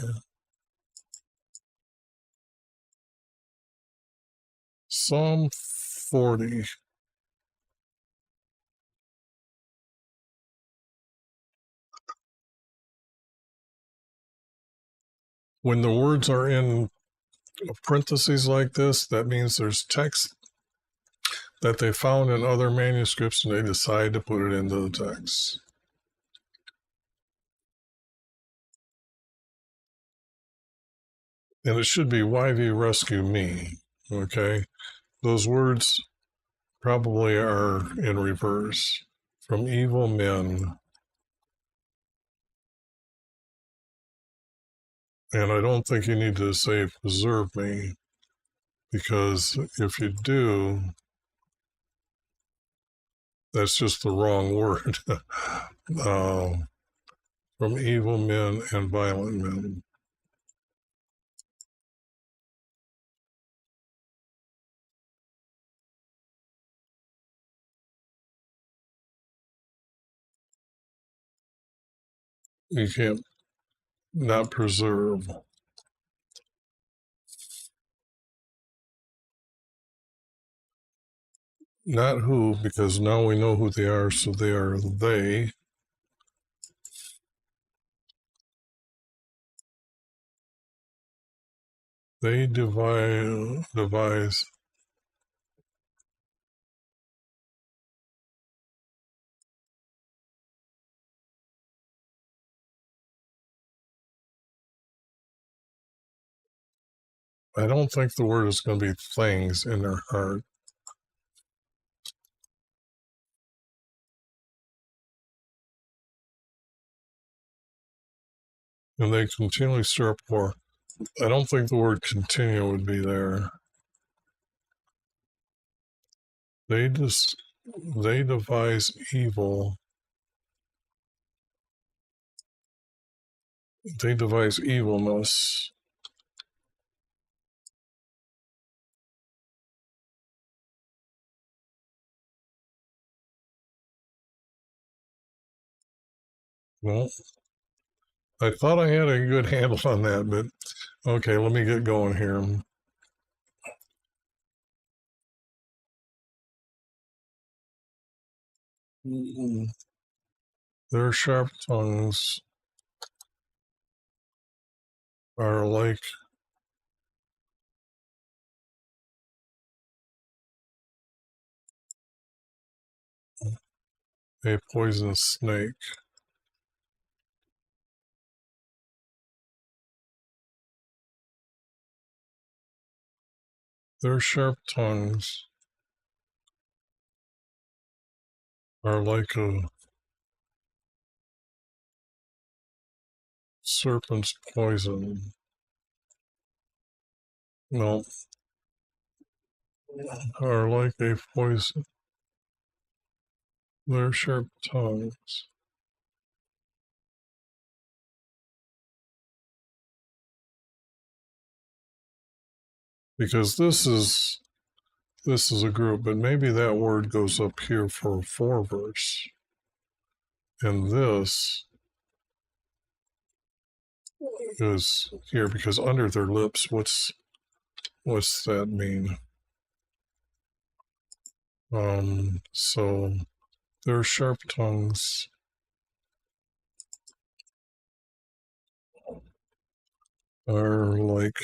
Psalm 40. When the words are in parentheses like this, that means there's text that they found in other manuscripts and they decide to put it into the text. And it should be, why do you rescue me? Okay. Those words probably are in reverse. From evil men. And I don't think you need to say preserve me, because if you do, that's just the wrong word. From evil men and violent men. You can't not preserve. Not who, because now we know who they are, so they are they. They devise. I don't think the word is going to be things in their heart. And they continually stir up war. I don't think the word continue would be there. They devise evil. They devise evilness. Well, I thought I had a good handle on that, but okay, let me get going here. Their sharp tongues are like a poisonous snake. Their sharp tongues are like a serpent's poison. No, are like a poison. Their sharp tongues. Because this is this is a group, but maybe that word goes up here for a foreverse. And this is here because under their lips, what's that mean? So their sharp tongues are like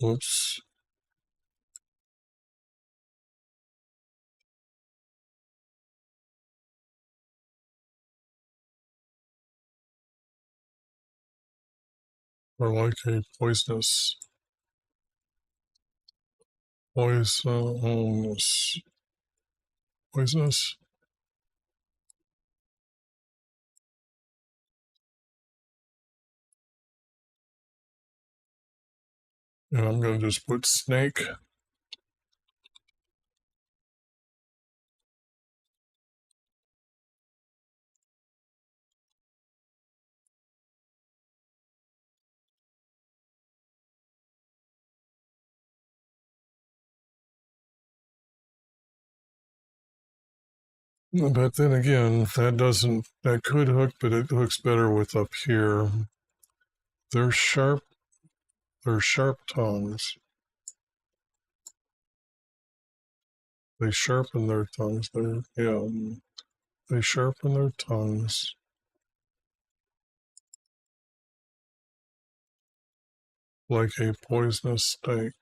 whoops. Or like a poisonous. And I'm going to just put snake. But then again, that could hook, but it hooks better with up here. They're sharp tongues. They sharpen their tongues. They sharpen their tongues. Like a poisonous snake.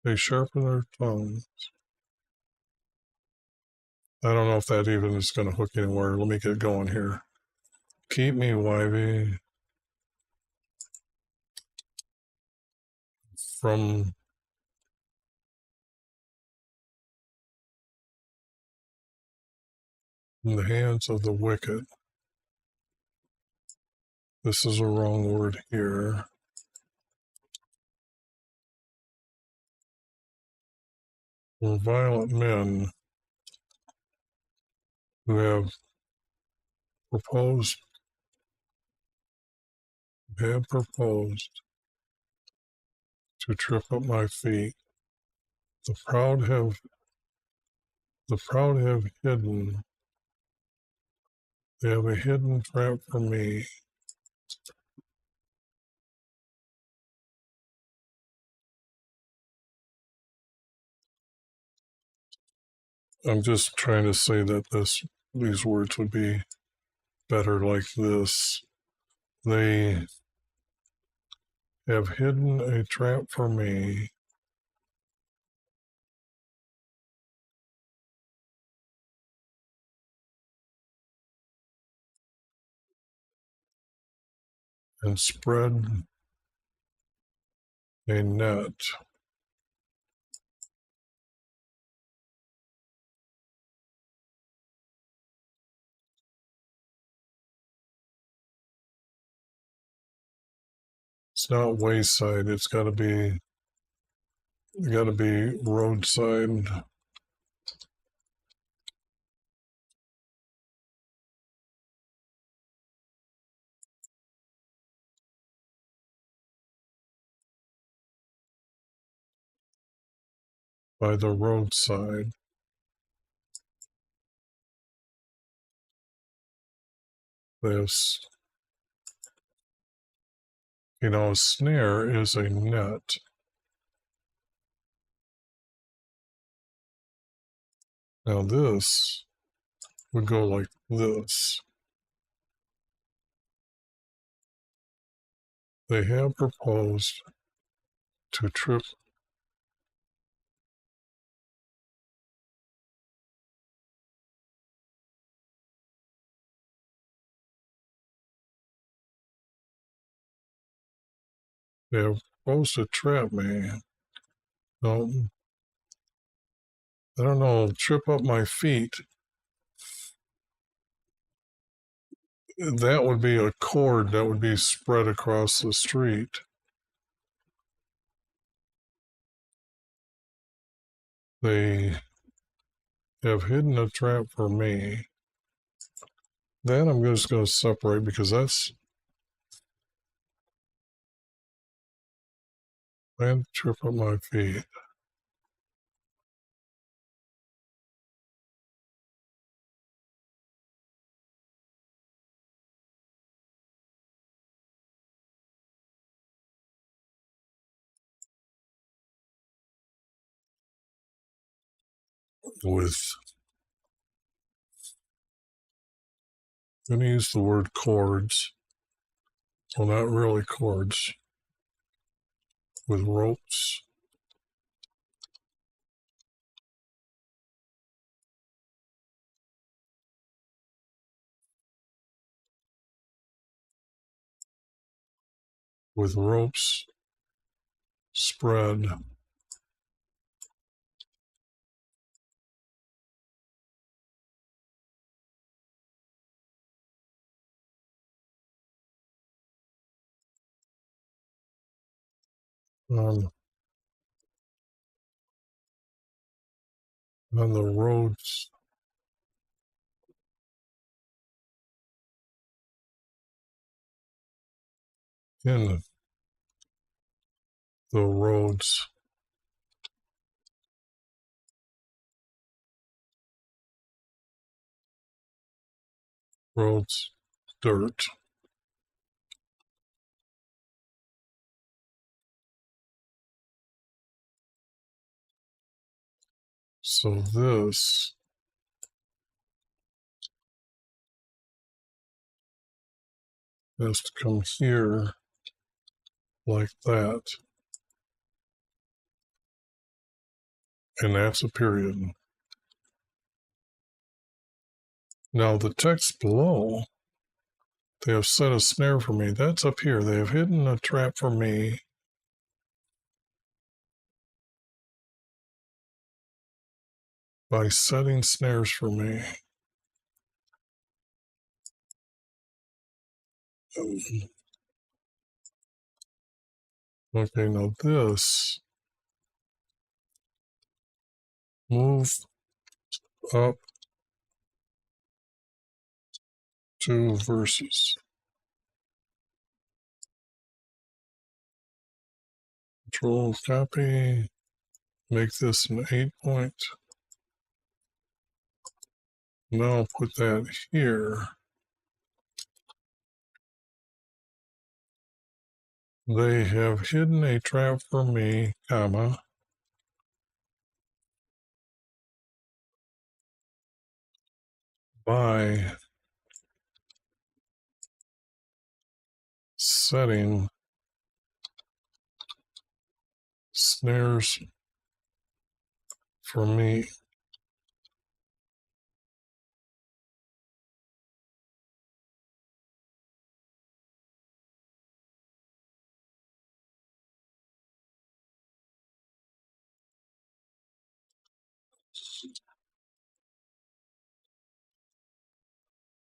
They sharpen their tongues. I don't know if that even is going to hook anywhere. Let me get going here. Keep me, Wivey. From the hands of the wicked. This is a wrong word here. For violent men who have proposed to trip up my feet. The proud have hidden. They have a hidden trap for me. I'm just trying to say that these words would be better like this. They have hidden a trap for me. And spread a net. It's not wayside. It's got to be roadside. By the roadside. This, a snare is a net. Now this would go like this. They have proposed to trip They have proposed to trap me. No, I don't know, trip up my feet. That would be a cord that would be spread across the street. They have hidden a trap for me. Then I'm just going to separate because that's plan to trip up my feet. With, I'm going to use the word cords. Well, not really cords. With ropes. With ropes spread on the roads in the roads dirt. So this has to come here like that. And that's a period. Now the text below, they have set a snare for me. That's up here. They have hidden a trap for me. By setting snares for me. Okay, now this, move up 2 verses. Control copy, make this an 8 point. Now put that here. They have hidden a trap for me, comma, by setting snares for me.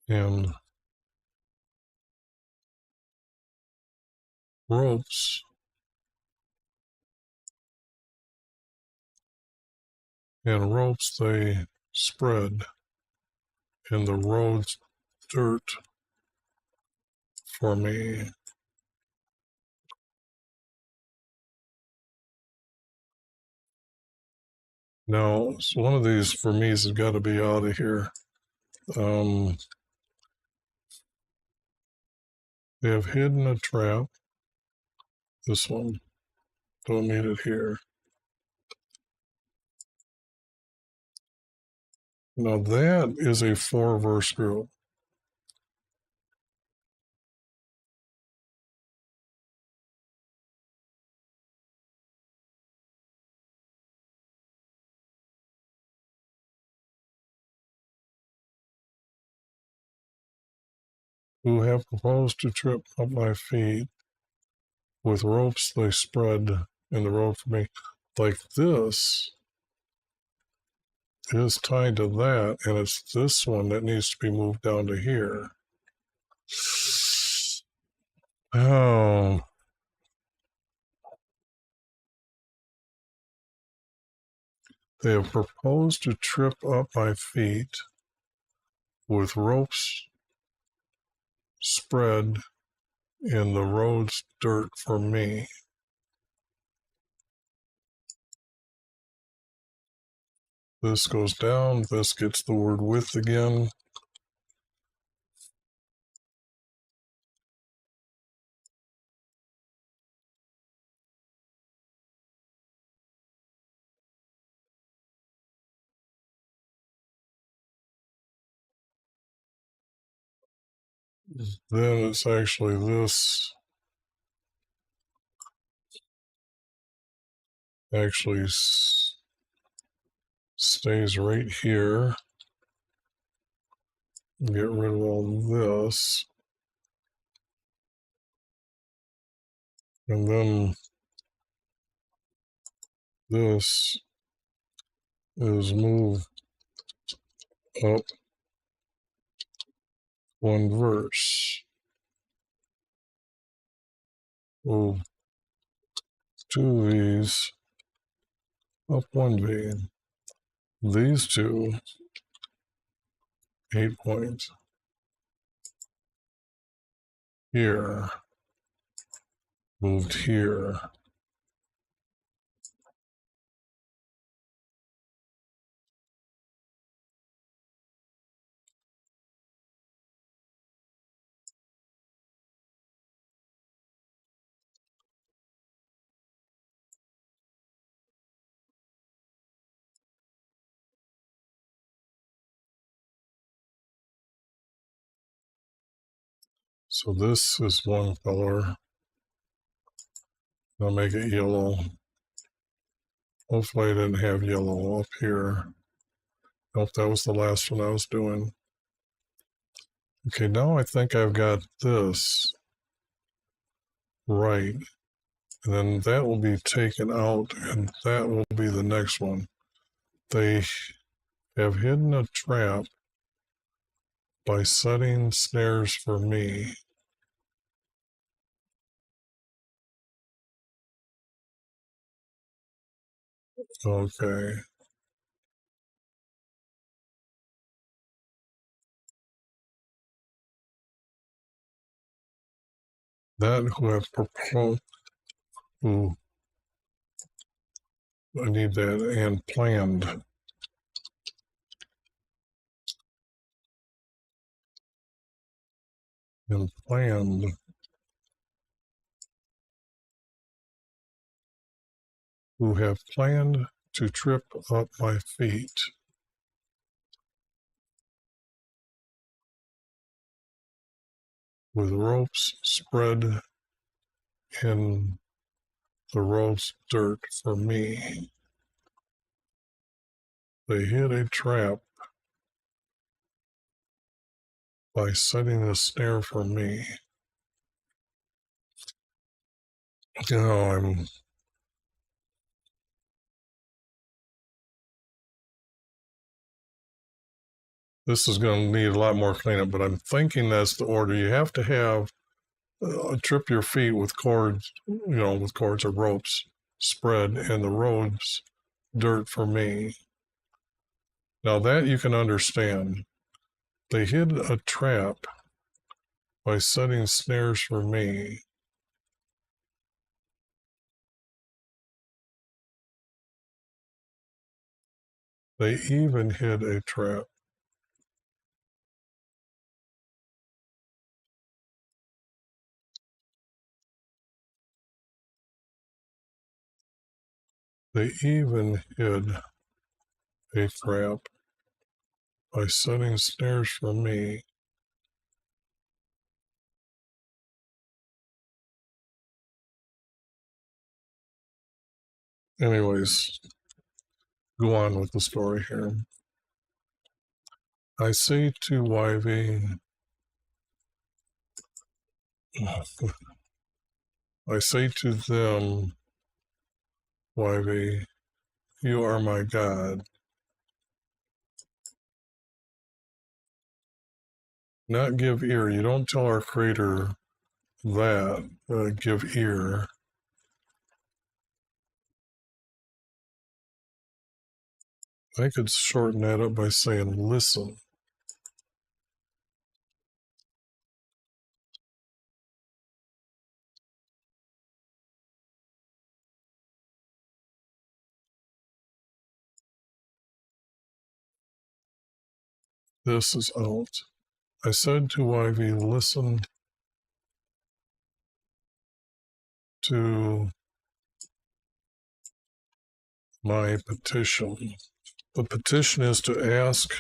And ropes they spread in the roads dirt for me. Now, so one of these for me has got to be out of here. They have hidden a trap. This one, don't need it here. Now that is a 4-verse group. Who have proposed to trip up my feet with ropes they spread in the road for me. Like this is tied to that, and it's this one that needs to be moved down to here. Oh. They have proposed to trip up my feet with ropes spread in the road's dirt for me. This goes down, this gets the word with again. Then it's actually this actually stays right here. Get rid of all this. And then this is moved up one verse. Move two of these up one V. These two, 8 points. Here, moved here. So this is one color. I'll make it yellow. Hopefully I didn't have yellow up here. Nope, that was the last one I was doing. Okay, now I think I've got this right. And then that will be taken out, and that will be the next one. They have hidden a trap by setting snares for me. Okay. That who have proposed, I need that, and planned. And planned. Who have planned to trip up my feet. With ropes spread in the road's dirt for me. They hid a trap by setting a snare for me. You know, this is going to need a lot more cleanup, but I'm thinking that's the order. You have to have trip your feet with cords, with cords or ropes spread in the road's dirt for me. Now that you can understand. They hid a trap by setting snares for me. They even hid a trap. They even hid a trap by setting snares for me. Anyways, go on with the story here. I say to Wyvie, I say to them, Wyvie, you are my God. Not give ear. You don't tell our Creator that. Give ear. I could shorten that up by saying listen. This is out. I said to YV, listen to my petition. The petition is to ask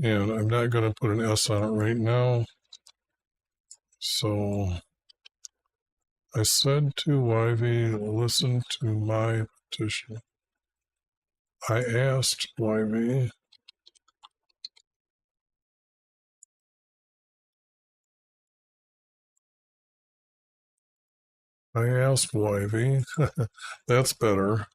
and I'm not going to put an S on it right now. So I said to YV, listen to my petition. I asked YV, that's better.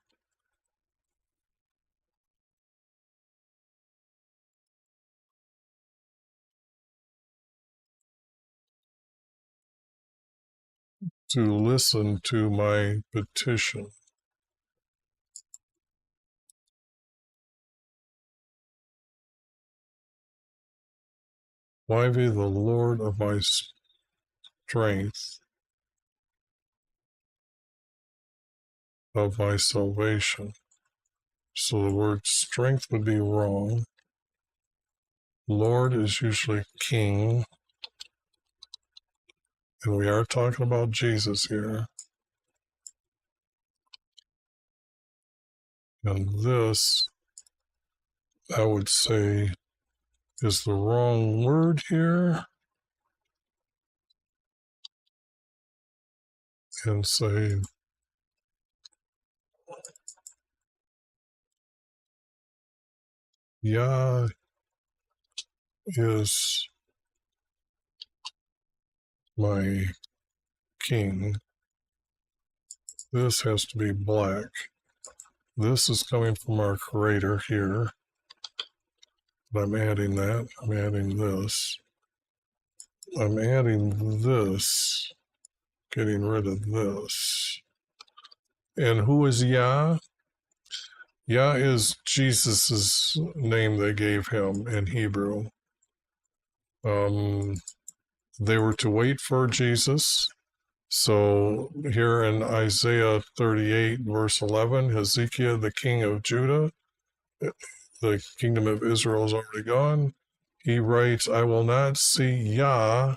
To listen to my petition. YV, the Lord of my strength, of my salvation. So the word strength would be wrong. Lord is usually king. And we are talking about Jesus here. And this, I would say, is the wrong word here. And say, Yah is my king. This has to be black. This is coming from our creator here. But I'm adding that. I'm adding this. I'm adding this. Getting rid of this. And who is Yah? Yah is Jesus's name they gave him in Hebrew. They were to wait for Jesus. So here in Isaiah 38, verse 11, Hezekiah, the king of Judah, the kingdom of Israel is already gone. He writes, I will not see Yah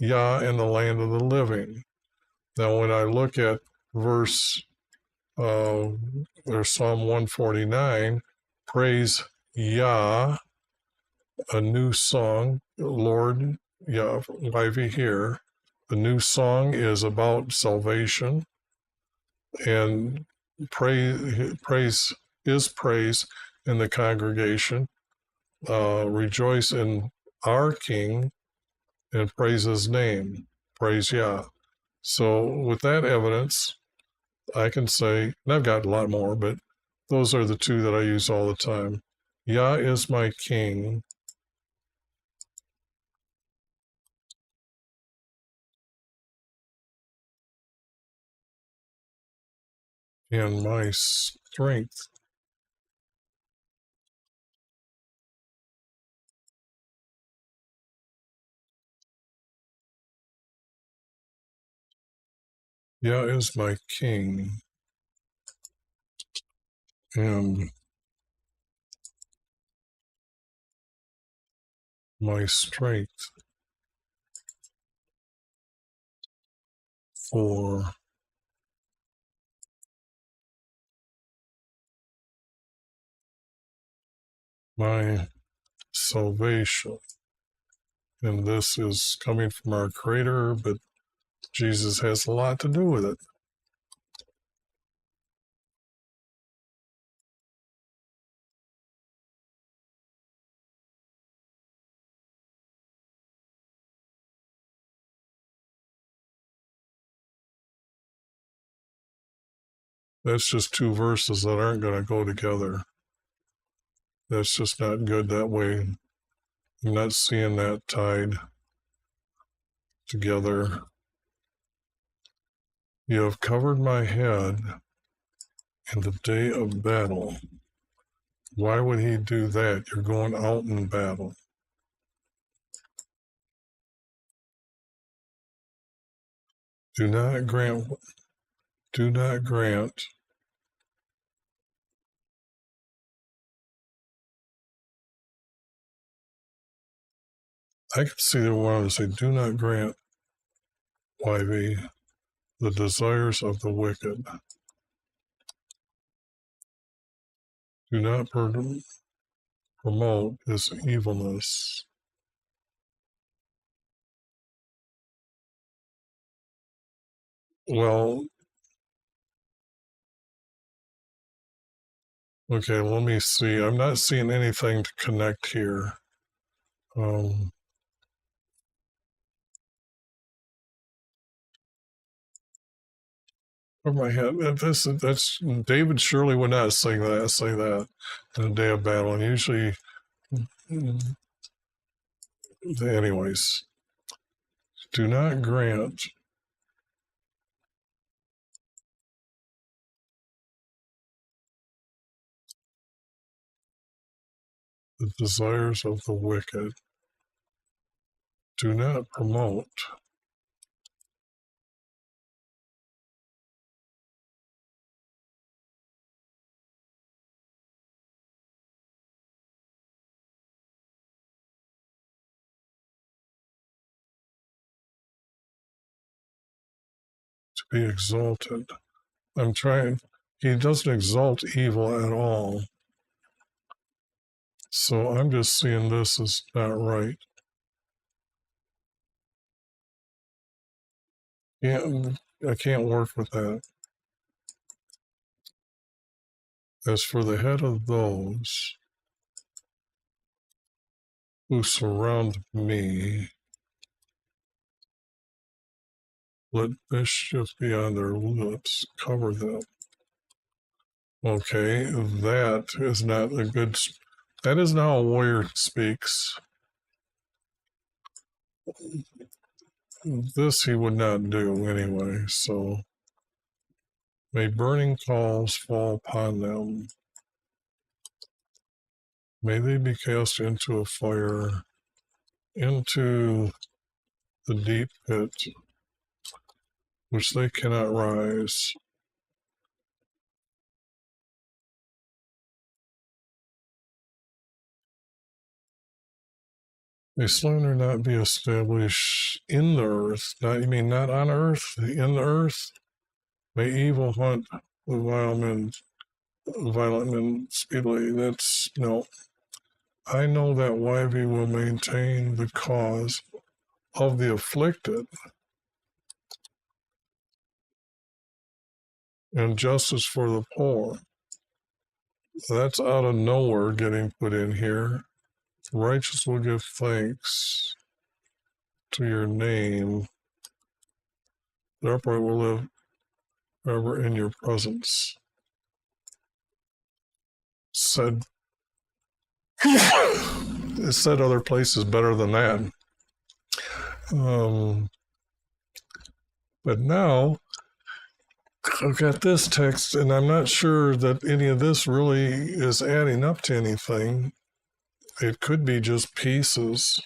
in the land of the living. Now, when I look at verse or Psalm 149, praise Yah, a new song, Lord, Yah, YV here. The new song is about salvation, and praise is praise in the congregation. Rejoice in our King and praise his name. Praise Yah. So with that evidence, I can say, and I've got a lot more, but those are the two that I use all the time. Yah is my king. And my strength. Yah is my king. And my strength for my salvation. And this is coming from our Creator, but Jesus has a lot to do with it. That's just two verses that aren't going to go together. That's just not good that way. I'm not seeing that tied together. You have covered my head in the day of battle. Why would he do that? You're going out in battle. Do not grant do not grant I could see they wanted to say, do not grant, YV, the desires of the wicked. Do not promote his evilness. Well, okay, let me see. I'm not seeing anything to connect here. In my head, that's David surely would not say that in a day of battle. And usually, anyways, do not grant the desires of the wicked. Do not promote to be exalted. I'm trying, he doesn't exalt evil at all. So I'm just seeing this as not right. I can't work with that. As for the head of those who surround me, let mischief be on their lips, cover them. Okay, that is not a good, that is not how a warrior speaks. This he would not do anyway, so may burning coals fall upon them. May they be cast into a fire, into the deep pit, which they cannot rise. May slander not be established in the earth. Not, you mean not on earth, in the earth? May evil hunt the violent men speedily. That's, no. I know that YV will maintain the cause of the afflicted and justice for the poor. That's out of nowhere getting put in here. The righteous will give thanks to your name. The upright will live forever in your presence. Said it said other places better than that. But now I've got this text, and I'm not sure that any of this really is adding up to anything. It could be just pieces.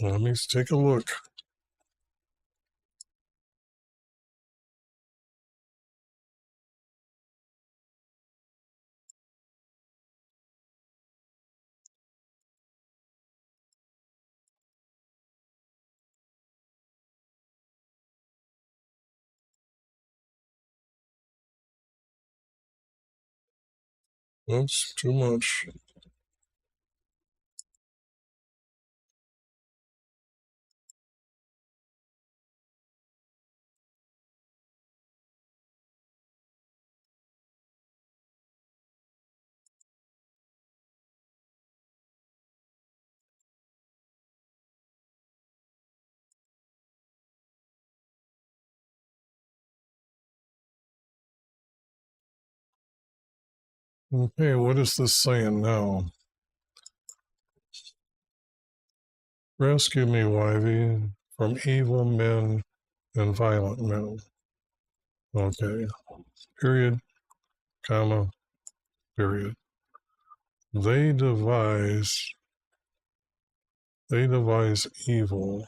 Let me take a look. Oops, too much. Okay, what is this saying now? Rescue me, YV, from evil men and violent men. Okay, period, comma, period. They devise evil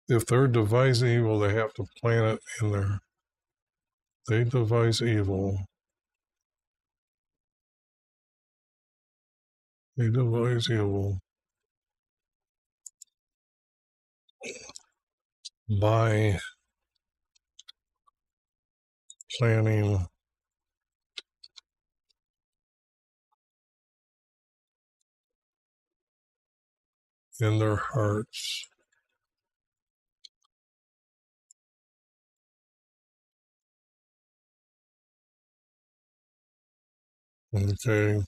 If they're devising evil, they have to plant it in there. They devise evil. They devise evil by planning in their hearts. Okay,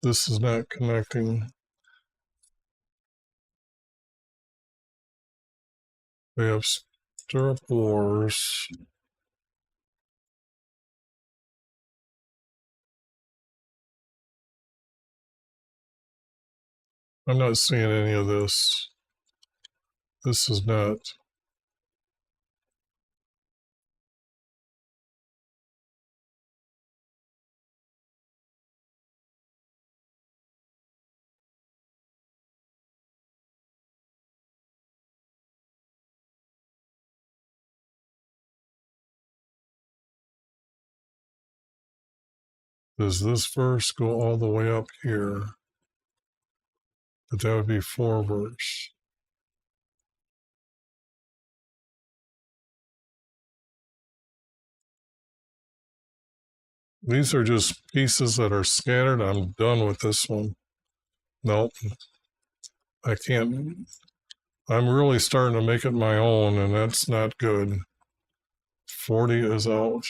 this is not connecting. They have stir up wars. I'm not seeing any of this. This is not. Does this verse go all the way up here? But that would be 4 verse. These are just pieces that are scattered. I'm done with this one. Nope. I can't. I'm really starting to make it my own, and that's not good. 40 is out.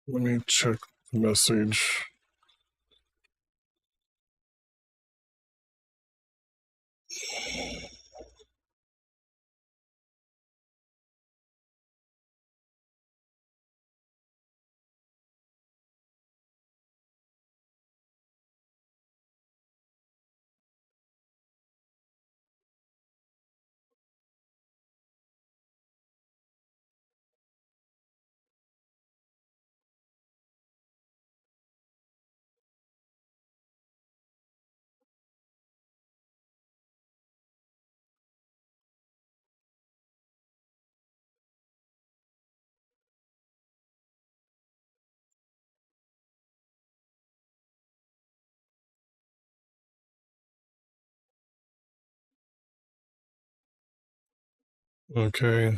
Let me check the message. Okay.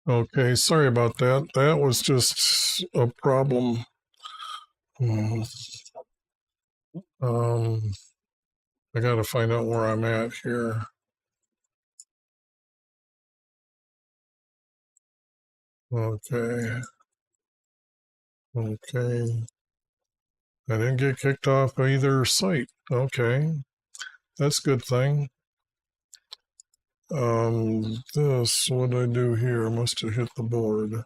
Okay, sorry about that. That was just a problem. Um, I got to find out where I'm at here. Okay. Okay. I didn't get kicked off either site. Okay. That's a good thing. What did I do here? I must have hit the board.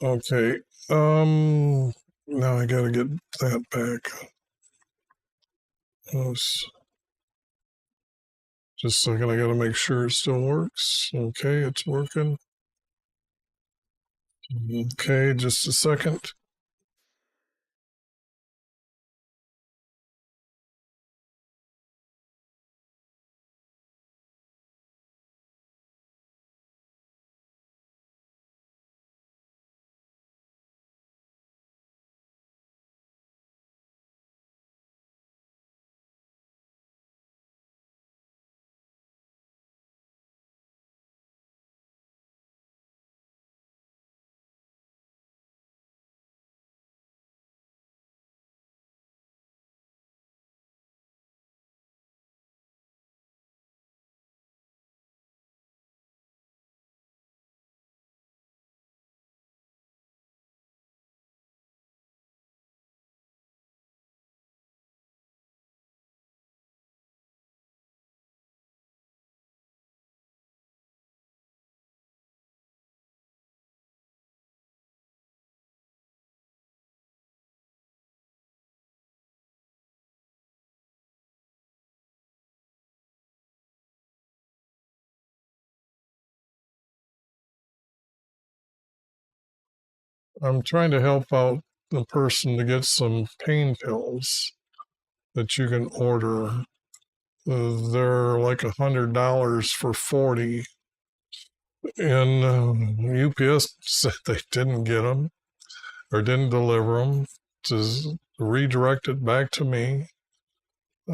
Okay. Now I gotta get that back. Just a second, I gotta make sure it still works. Okay, it's working. Okay, just a second. I'm trying to help out the person to get some pain pills that you can order. They're like $100 for 40, and UPS said they didn't get them or didn't deliver them. To redirect it back to me.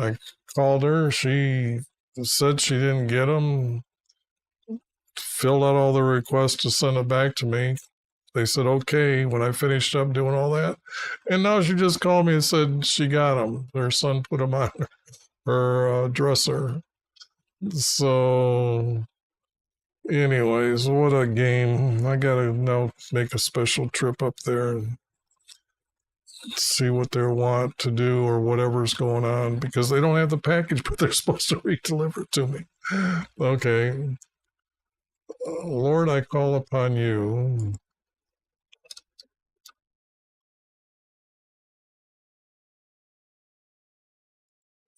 I called her. She said she didn't get them. Filled out all the requests to send it back to me. They said okay when I finished up doing all that, and now she just called me and said she got them. Her son put them on her dresser. So, anyways, what a game! I gotta now make a special trip up there and see what they want to do or whatever's going on because they don't have the package, but they're supposed to re-deliver it to me. Okay, Lord, I call upon you.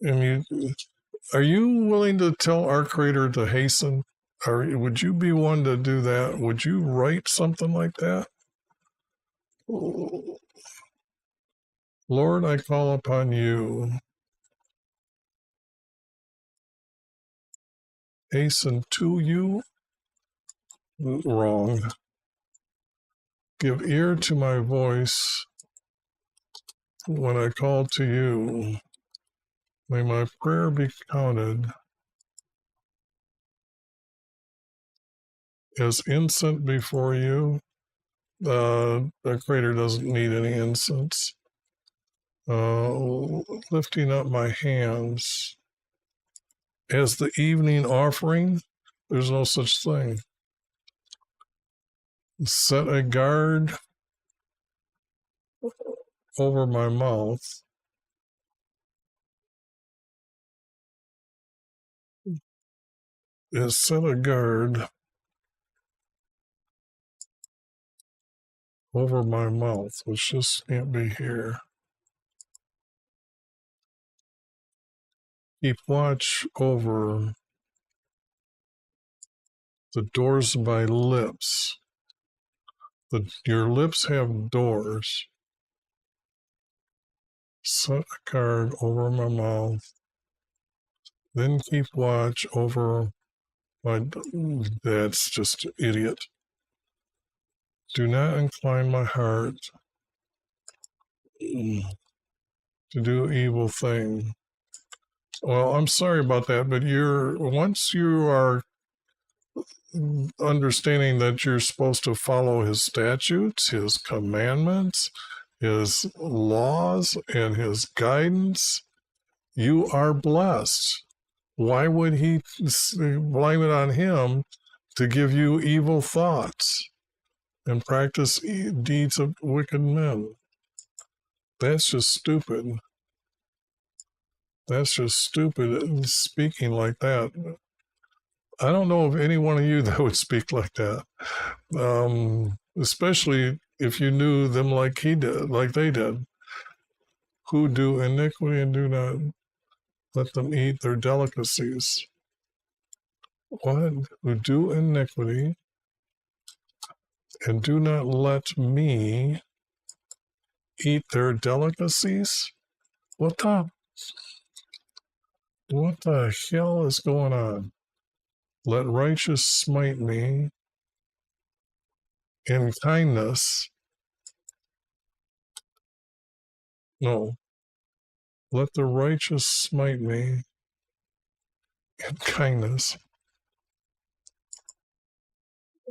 And are you willing to tell our creator to hasten? Would you be one to do that? Would you write something like that? Lord, I call upon you. Hasten to you? Wrong. Give ear to my voice when I call to you. May my prayer be counted as incense before you. The creator doesn't need any incense. Lifting up my hands as the evening offering. There's no such thing. Set a guard over my mouth. Is set a guard over my mouth, which just can't be here. Keep watch over the doors of my lips. Your lips have doors. Set a guard over my mouth. Then keep watch over my. That's just idiot. Do not incline my heart to do evil thing. Well, I'm sorry about that, but once you are understanding that you're supposed to follow his statutes, his commandments, his laws, and his guidance, you are blessed. Why would he blame it on him to give you evil thoughts and practice deeds of wicked men? That's just stupid. That's just stupid speaking like that. I don't know of any one of you that would speak like that, especially if you knew them like he did, like they did, who do iniquity and do not let them eat their delicacies. What? Who do iniquity and do not let me eat their delicacies? What the hell is going on? Let righteous smite me in kindness. No. Let the righteous smite me in kindness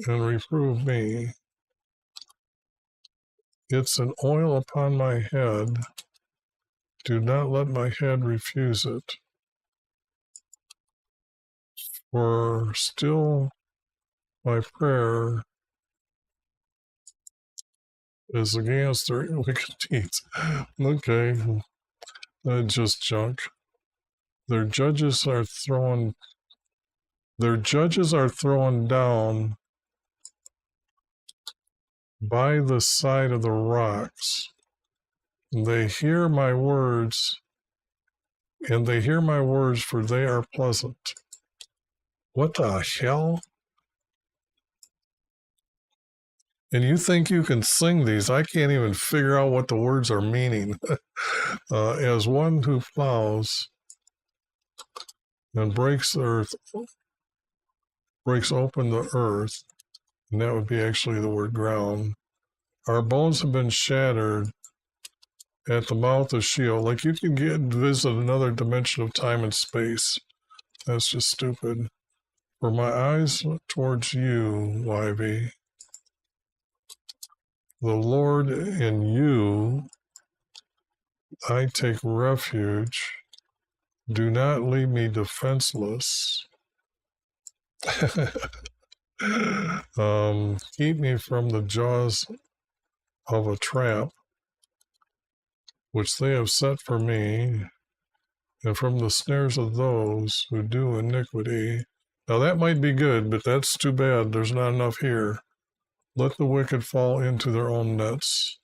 and reprove me. It's an oil upon my head. Do not let my head refuse it. For still my prayer is against their wicked deeds. Okay, that's just junk. Their judges are thrown down by the side of the rocks. They hear my words, and they hear my words, for they are pleasant. What the hell? And you think you can sing these? I can't even figure out what the words are meaning. As one who plows and breaks open the earth, and that would be actually the word ground. Our bones have been shattered at the mouth of Sheol. Like you can visit another dimension of time and space. That's just stupid. For my eyes towards you, YV. The Lord in you, I take refuge. Do not leave me defenseless. Keep me from the jaws of a trap, which they have set for me, and from the snares of those who do iniquity. Now that might be good, but that's too bad. There's not enough here. Let the wicked fall into their own nets.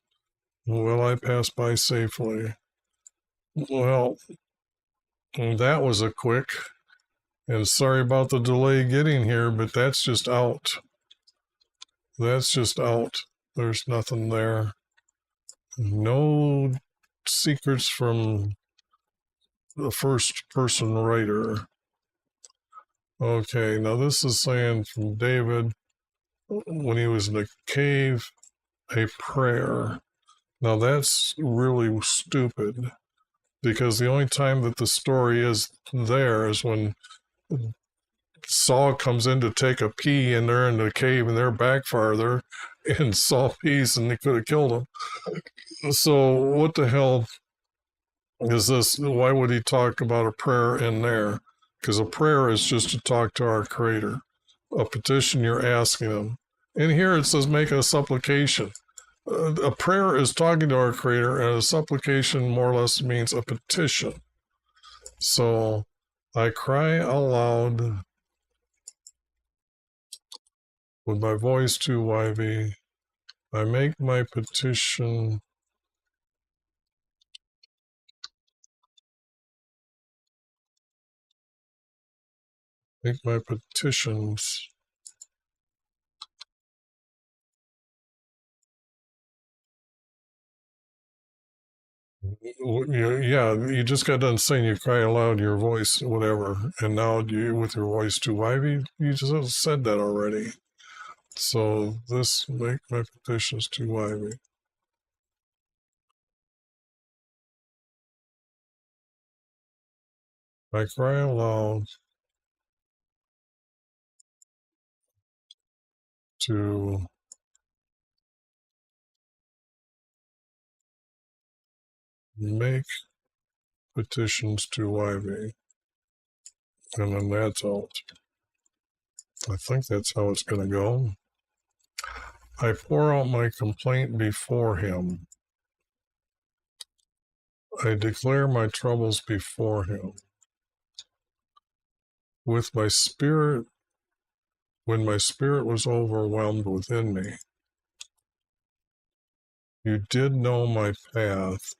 Will I pass by safely? Well, that was a quick, and sorry about the delay getting here, but that's just out. That's just out. There's nothing there. No secrets from the first person writer. Okay, now this is saying from David when he was in the cave, a prayer. Now that's really stupid because the only time that the story is there is when Saul comes in to take a pee and they're in the cave and they're back farther and Saul pees and they could have killed him. So what the hell is this? Why would he talk about a prayer in there? Because a prayer is just to talk to our Creator. A petition you're asking him. And here it says make a supplication. A prayer is talking to our Creator, and a supplication more or less means a petition. So I cry aloud with my voice to YV. I make my petition. Make my petitions. Yeah, you just got done saying you cry aloud your voice, whatever, and now you with your voice to YV, you just said that already. So this make my petitions to YV. I cry aloud to make petitions to Ivy. And then that's out. I think that's how it's going to go. I pour out my complaint before him. I declare my troubles before him. With my spirit, when my spirit was overwhelmed within me, you did know my path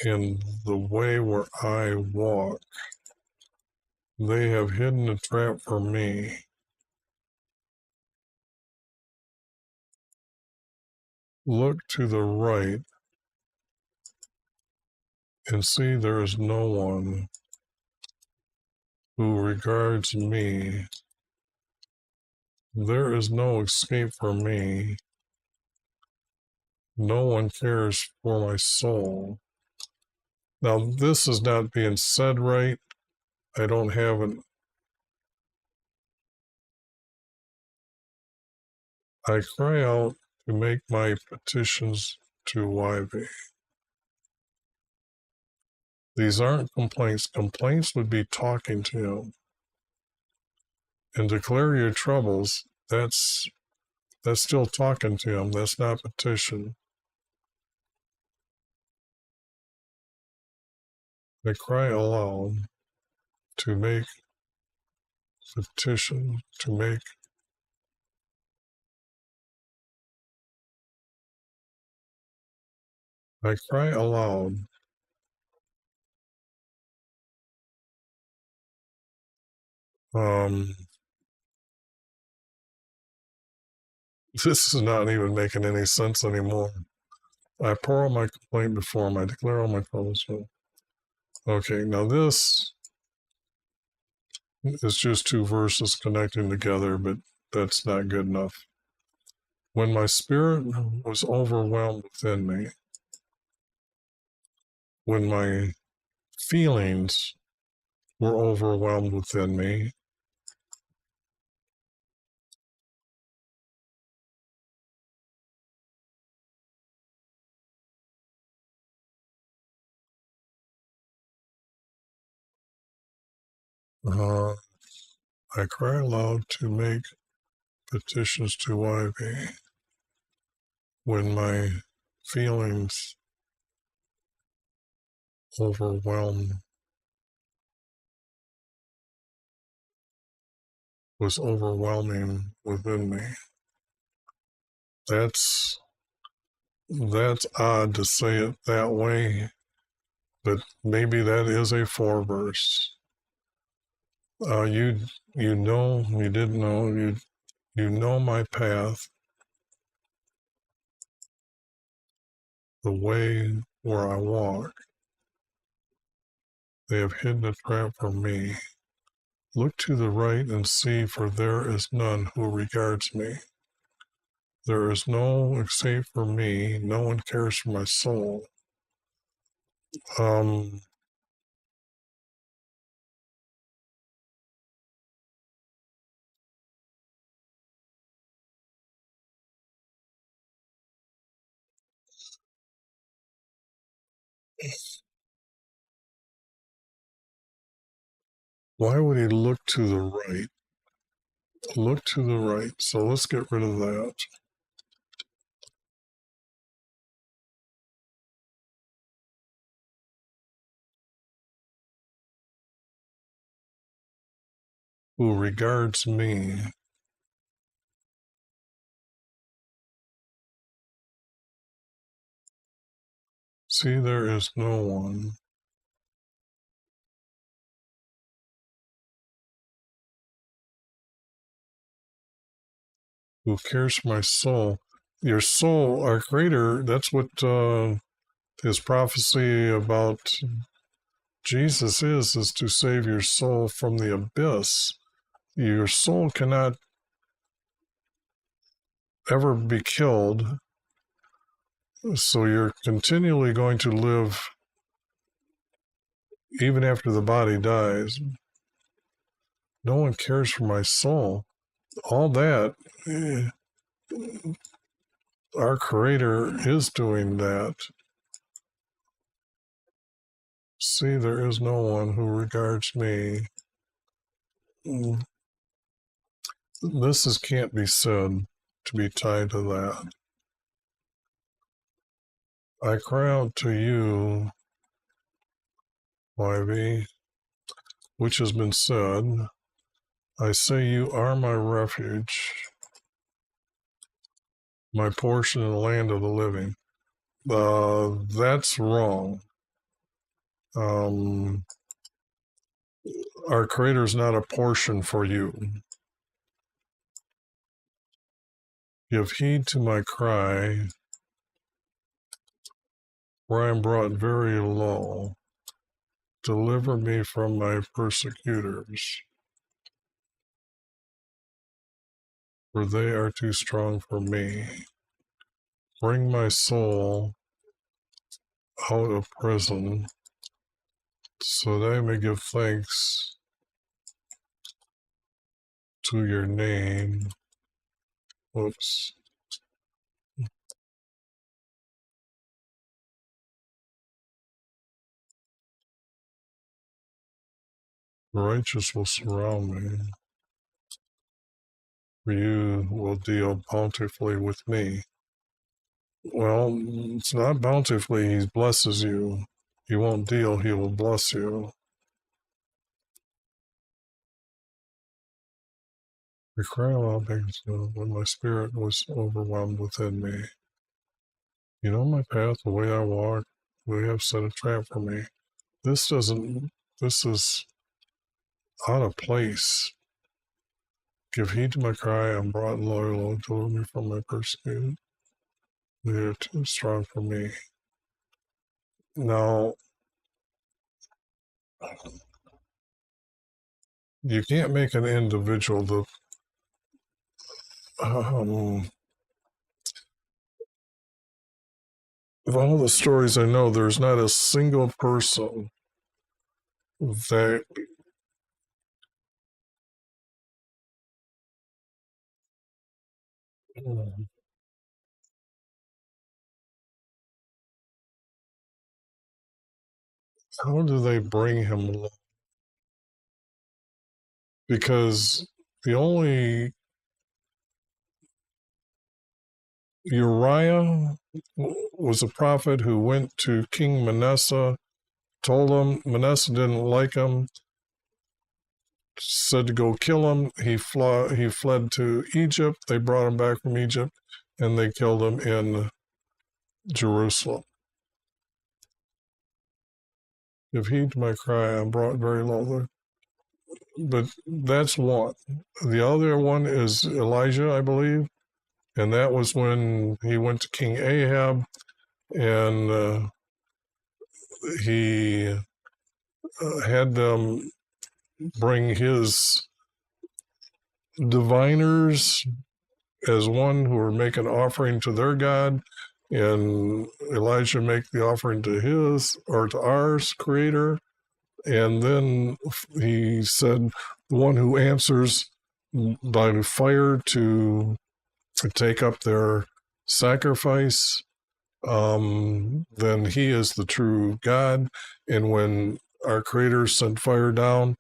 and the way where I walk. They have hidden a trap for me. Look to the right and see there is no one who regards me. There is no escape for me. No one cares for my soul. Now, this is not being said right. I don't have an. I cry out to make my petitions to Ivy. These aren't complaints. Complaints would be talking to him. And declare your troubles, that's still talking to him. That's not petition. I cry aloud to make petition, to make I cry aloud this is not even making any sense anymore. I pour out my complaint before him. I declare all my troubles. Okay, now this is just two verses connecting together, but that's not good enough. When my spirit was overwhelmed within me, when my feelings were overwhelmed within me, I cry aloud to make petitions to Ivy. When my feelings was overwhelming within me. That's odd to say it that way, but maybe that is a 4 verse. You didn't know, you know my path, the way where I walk. They have hidden a trap for me. Look to the right and see, for there is none who regards me. There is no escape for me. No one cares for my soul. Why would he look to the right? Look to the right. So let's get rid of that. Who regards me. See, there is no one. Who cares for my soul. Your soul, our Creator, that's what his prophecy about Jesus is to save your soul from the abyss. Your soul cannot ever be killed, so you're continually going to live even after the body dies. No one cares for my soul. all that, our Creator is doing that. See, there is no one who regards me. This can't be said to be tied to that. I cry out to you, Ivy, which has been said. I say you are my refuge, my portion in the land of the living. That's wrong. Our Creator is not a portion for you. Give heed to my cry, for I am brought very low. Deliver me from my persecutors, for they are too strong for me. Bring my soul out of prison, so that I may give thanks to your name. Whoops. The righteous will surround me, for you will deal bountifully with me. Well, it's not bountifully, he blesses you. He won't deal, he will bless you. I cried aloud when my spirit was overwhelmed within me. You know my path, the way I walk, they have set a trap for me. This is out of place. Give heed to my cry, I'm brought low, deliver me from my persecution. They are too strong for me. Now, you can't make an individual of all the stories I know, there's not a single person that how do they bring him along? Because the only Uriah was a prophet who went to King Manasseh, told him Manasseh didn't like him, said to go kill him. He fled to Egypt. They brought him back from Egypt, and they killed him in Jerusalem. Give heed to my cry, I'm brought very low. But that's one. The other one is Elijah, I believe, and that was when he went to King Ahab, and he had them bring his diviners as one who were making offering to their God, and Elijah make the offering to his or to ours Creator. And then he said, the one who answers by fire to take up their sacrifice, then he is the true God. And when our Creator sent fire down,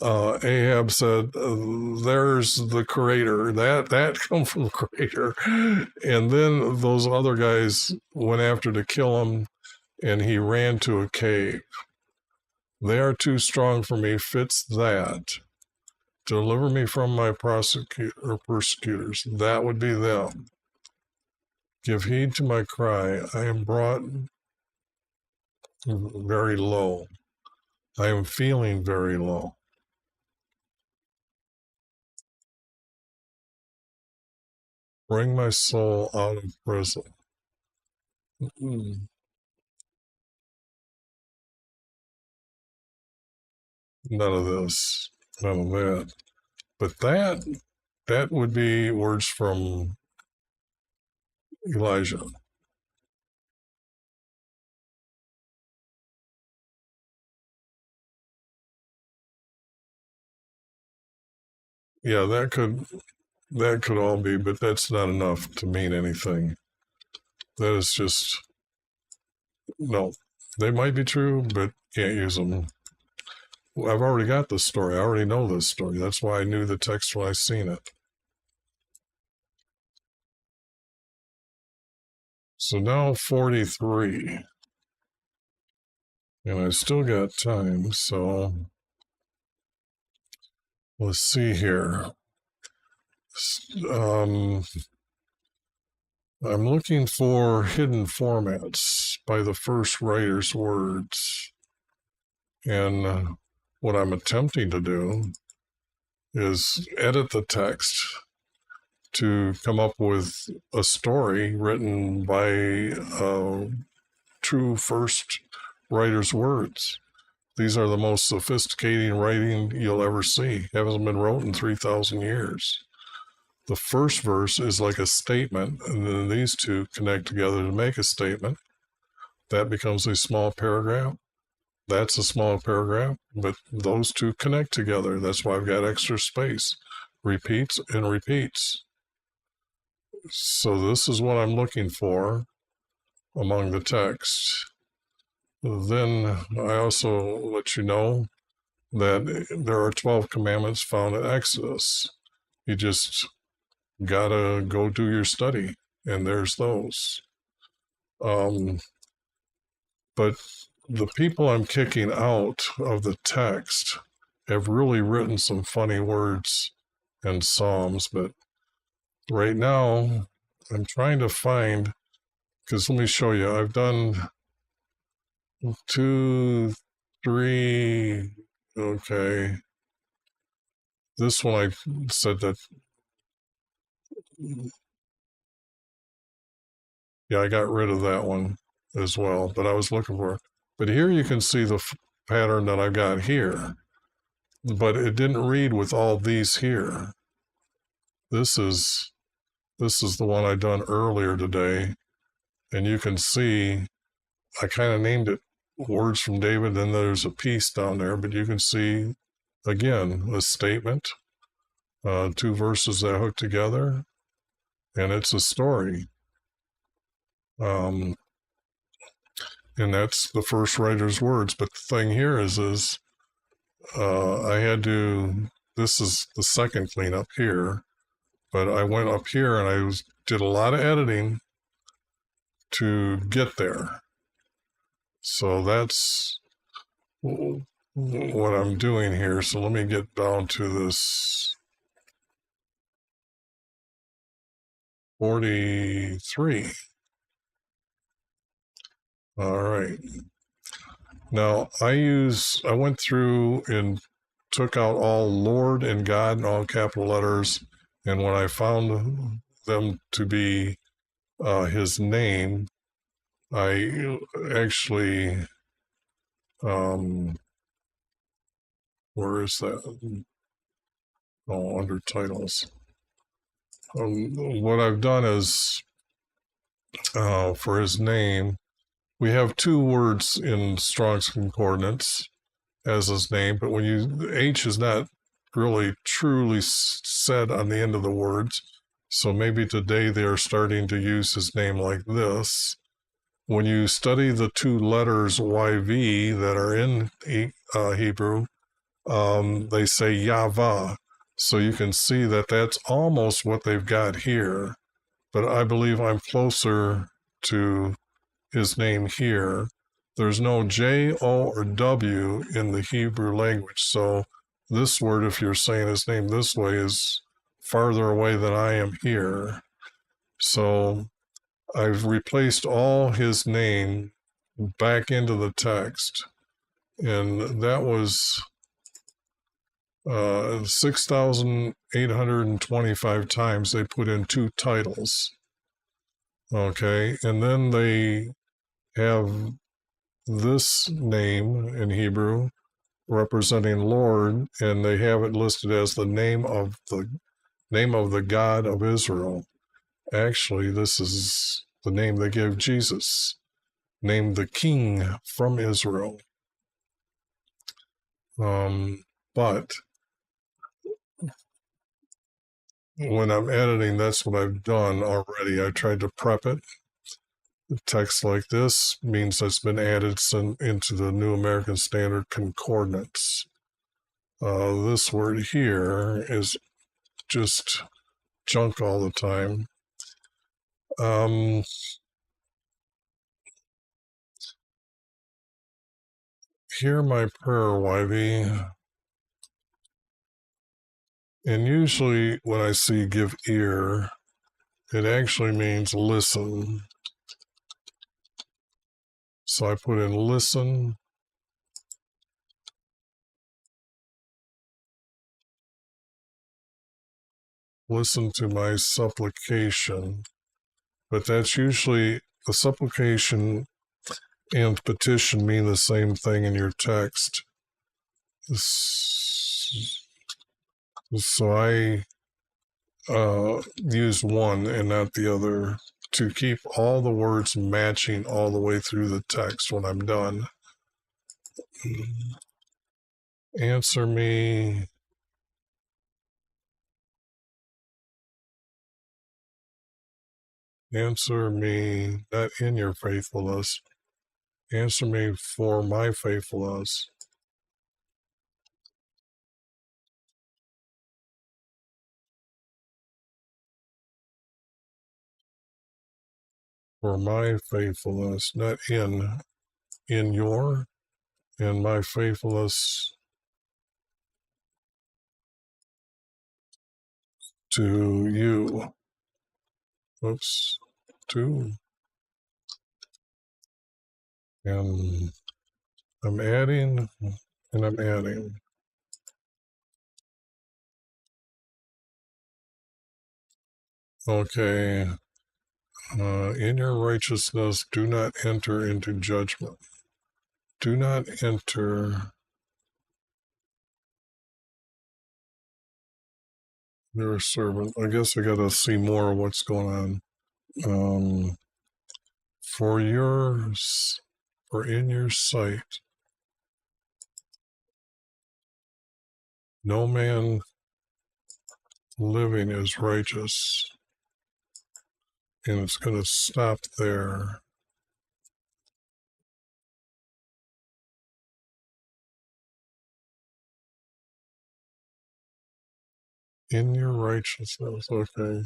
Ahab said, "There's the Creator. That come from the Creator." And then those other guys went after to kill him, and he ran to a cave. They are too strong for me. Fits that. Deliver me from my persecutors. That would be them. Give heed to my cry. I am brought very low. I am feeling very low. Bring my soul out of prison. None of this, none of that. But that would be words from Elijah. Yeah, that could that could all be, but that's not enough to mean anything. That is just, no. They might be true, but can't use them. Well, I've already got this story. I already know this story. That's why I knew the text when I seen it. So now 43. And I still got time, so let's see here. I'm looking for hidden formats by the first writer's words. And what I'm attempting to do is edit the text to come up with a story written by a true first writer's words. These are the most sophisticated writing you'll ever see. Hasn't been wrote in 3,000 years. The first verse is like a statement, and then these two connect together to make a statement. That becomes a small paragraph. That's a small paragraph, but those two connect together. That's why I've got extra space. Repeats and repeats. So this is what I'm looking for among the text. Then I also let you know that there are 12 commandments found in Exodus. You just gotta go do your study, and there's those. But the people I'm kicking out of the text have really written some funny words and psalms, but right now I'm trying to find, because let me show you, I've done 2, 3, okay. This one I said that, yeah, I got rid of that one as well, but I was looking for it. But here you can see the pattern that I got here, but it didn't read with all these here. This is the one I done earlier today, and you can see I kind of named it Words from David, then there's a piece down there, but you can see again a statement, 2 verses that hook together, and it's a story. And that's the first writer's words. But the thing here is I had to, this is the second cleanup here, but I went up here and I did a lot of editing to get there. So that's what I'm doing here. So let me get down to this 43. All right. Now I went through and took out all Lord and God in all capital letters, and when I found them to be his name, I actually, where is that? Oh, under titles. What I've done is, for his name, we have 2 words in Strong's Concordance as his name, but when H is not really truly said on the end of the words, so maybe today they are starting to use his name like this. When you study the 2 letters YV that are in Hebrew, they say Yahweh. So you can see that that's almost what they've got here, but I believe I'm closer to his name here. There's no J, O, or W in the Hebrew language, so this word, if you're saying his name this way, is farther away than I am here. So I've replaced all his name back into the text, and that was 6,825 times they put in 2 titles. Okay, and then they have this name in Hebrew representing Lord, and they have it listed as the name of the God of Israel. Actually, this is the name they gave Jesus, named the King from Israel. But when I'm editing, that's what I've done already. I tried to prep it. Text like this means it's been added into the New American Standard Concordance. This word here is just junk all the time. Hear my prayer, Wivey. And usually when I see give ear, it actually means listen. So I put in listen. Listen to my supplication. But that's usually, the supplication and petition mean the same thing in your text. So I use one and not the other to keep all the words matching all the way through the text when I'm done. Answer me. Answer me, not in your faithfulness. Answer me for my faithfulness. For my faithfulness, not in your, and my faithfulness to you. Oops, to. And I'm adding, and I'm adding. Okay. In your righteousness, do not enter into judgment. Do not enter your servant. I guess I got to see more of what's going on. For in your sight, no man living is righteous. And it's going to stop there. In your righteousness, okay.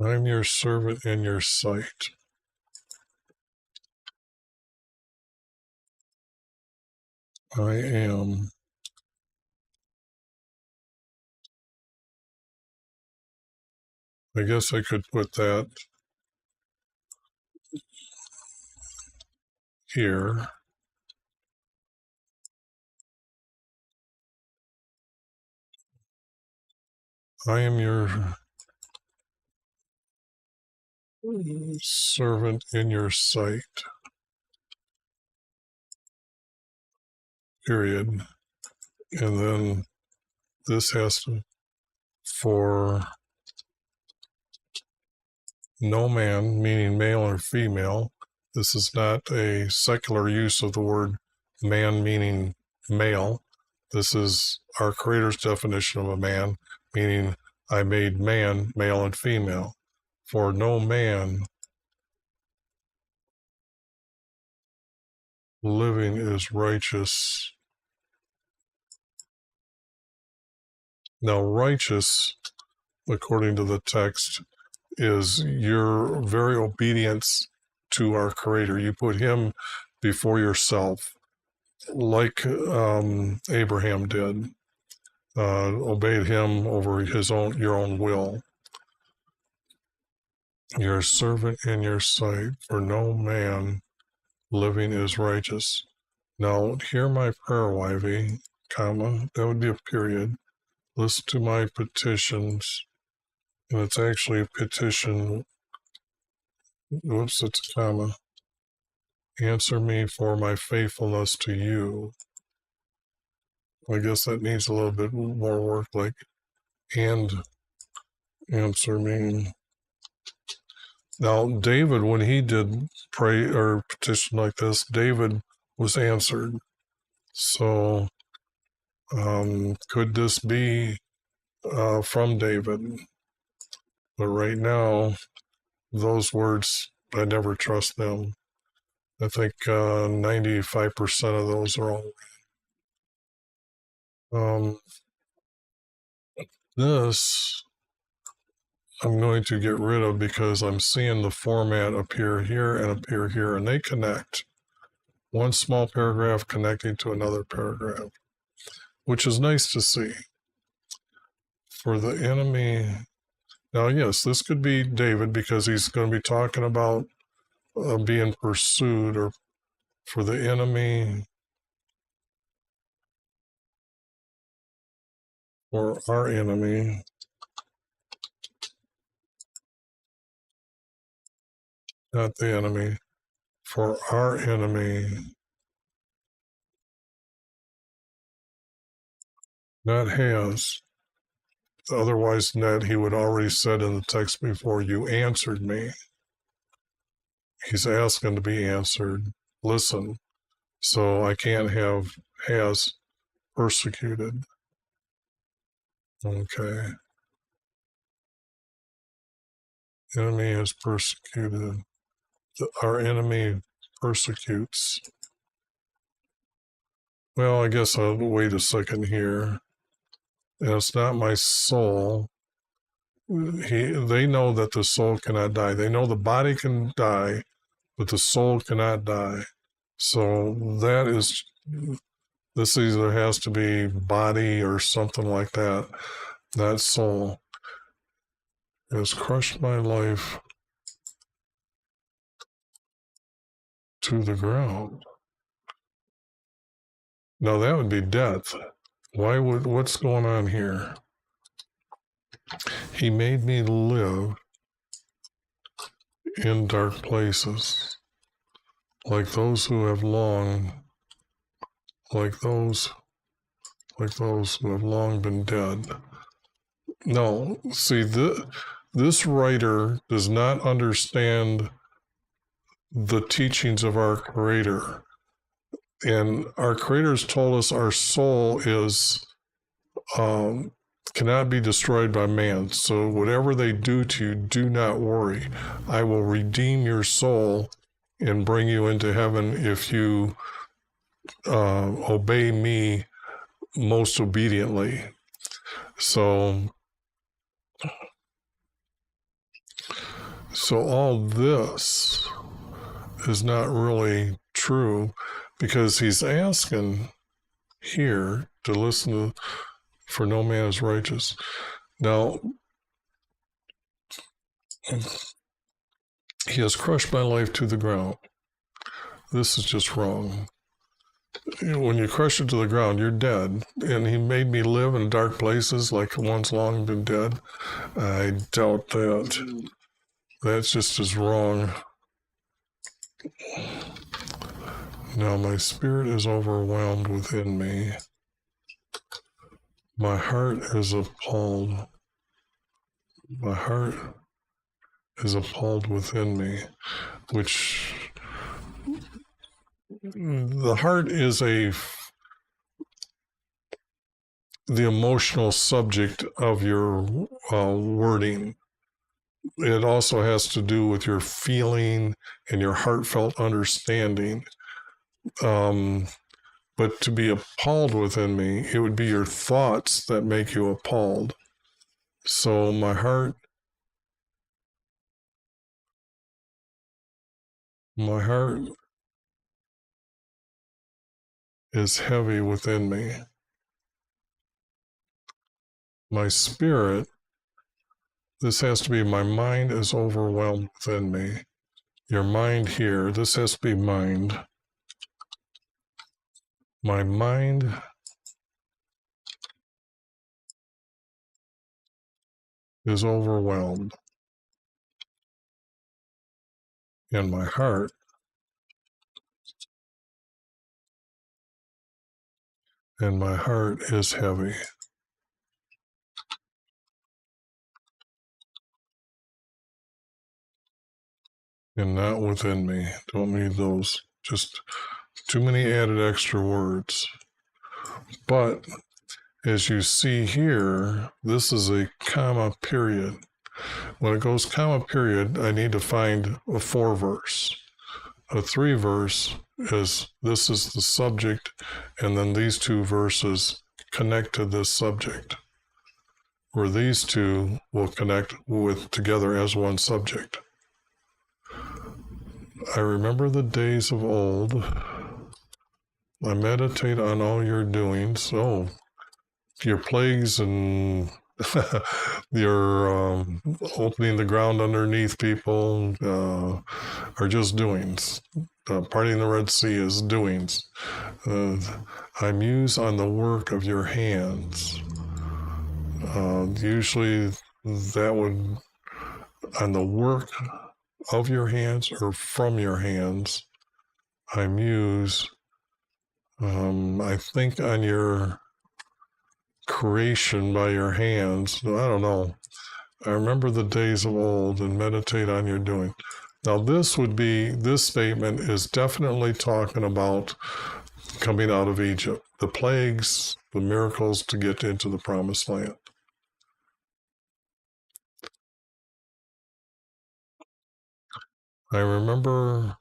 I'm your servant in your sight. I am. I guess I could put that here. I am your servant in your sight. Period. And then this has to, for no man, meaning male or female. This is not a secular use of the word man, meaning male. This is our Creator's definition of a man, meaning I made man, male and female. For no man living is righteous. Now, righteous, according to the text, is your very obedience to our Creator. You put Him before yourself, like Abraham did. Obeyed Him over your own will. You're a servant in your sight, for no man living is righteous. Now, hear my prayer, Wivey, comma, that would be a period. Listen to my petitions, and it's actually a petition. Whoops, it's a comma. Answer me for my faithfulness to you. I guess that needs a little bit more work, like, and answer me. Now, David, when he did pray or petition like this, David was answered. So, could this be from David? But right now, those words, I never trust them. I think 95% of those are all right. This I'm going to get rid of because I'm seeing the format appear here and appear here, and they connect. One small paragraph connecting to another paragraph, which is nice to see. For the enemy, now, yes, this could be David because he's going to be talking about being pursued, or for the enemy, or our enemy. Not the enemy, for our enemy, that has. Otherwise, that he would already said in the text before, you answered me. He's asking to be answered. Listen, so I can't have has persecuted. Okay. Enemy has persecuted. Our enemy persecutes. Well, I guess I'll wait a second here. And it's not my soul. They know that the soul cannot die. They know the body can die, but the soul cannot die. So this either has to be body or something like that. That soul has crushed my life to the ground. Now that would be death. What's going on here? He made me live in dark places, like those who have long, like those who have long been dead. No, see, this writer does not understand the teachings of our Creator. And our Creator's told us our soul is cannot be destroyed by man. So whatever they do to you, do not worry. I will redeem your soul and bring you into heaven if you obey me most obediently. So all this is not really true, because he's asking here to listen to, for no man is righteous. Now, he has crushed my life to the ground. This is just wrong. When you crush it to the ground, you're dead. And he made me live in dark places like one's long been dead. I doubt that. That's just as wrong. Now my spirit is overwhelmed within me. My heart is appalled. My heart is appalled within me, which the heart is the emotional subject of your wording. It also has to do with your feeling and your heartfelt understanding. But to be appalled within me, it would be your thoughts that make you appalled. So my heart is heavy within me. My spirit, this has to be my mind is overwhelmed within me. Your mind here, this has to be mind. My mind is overwhelmed. And my heart is heavy. and not within me. Don't need those. Just too many added extra words. But as you see here, this is a comma period. When it goes comma period, I need to find a 4 verse. A 3 verse is this is the subject, and then these 2 verses connect to this subject, where these 2 will connect with together as one subject. I remember the days of old. I meditate on all your doings. Oh, your plagues and your opening the ground underneath people are just doings. Parting the Red Sea is doings. I muse on the work of your hands. Usually that would, on the work of your hands or from your hands, I muse, I think on your creation by your hands. I don't know. I remember the days of old and meditate on your doing. Now this statement is definitely talking about coming out of Egypt, the plagues, the miracles to get into the promised land. I remember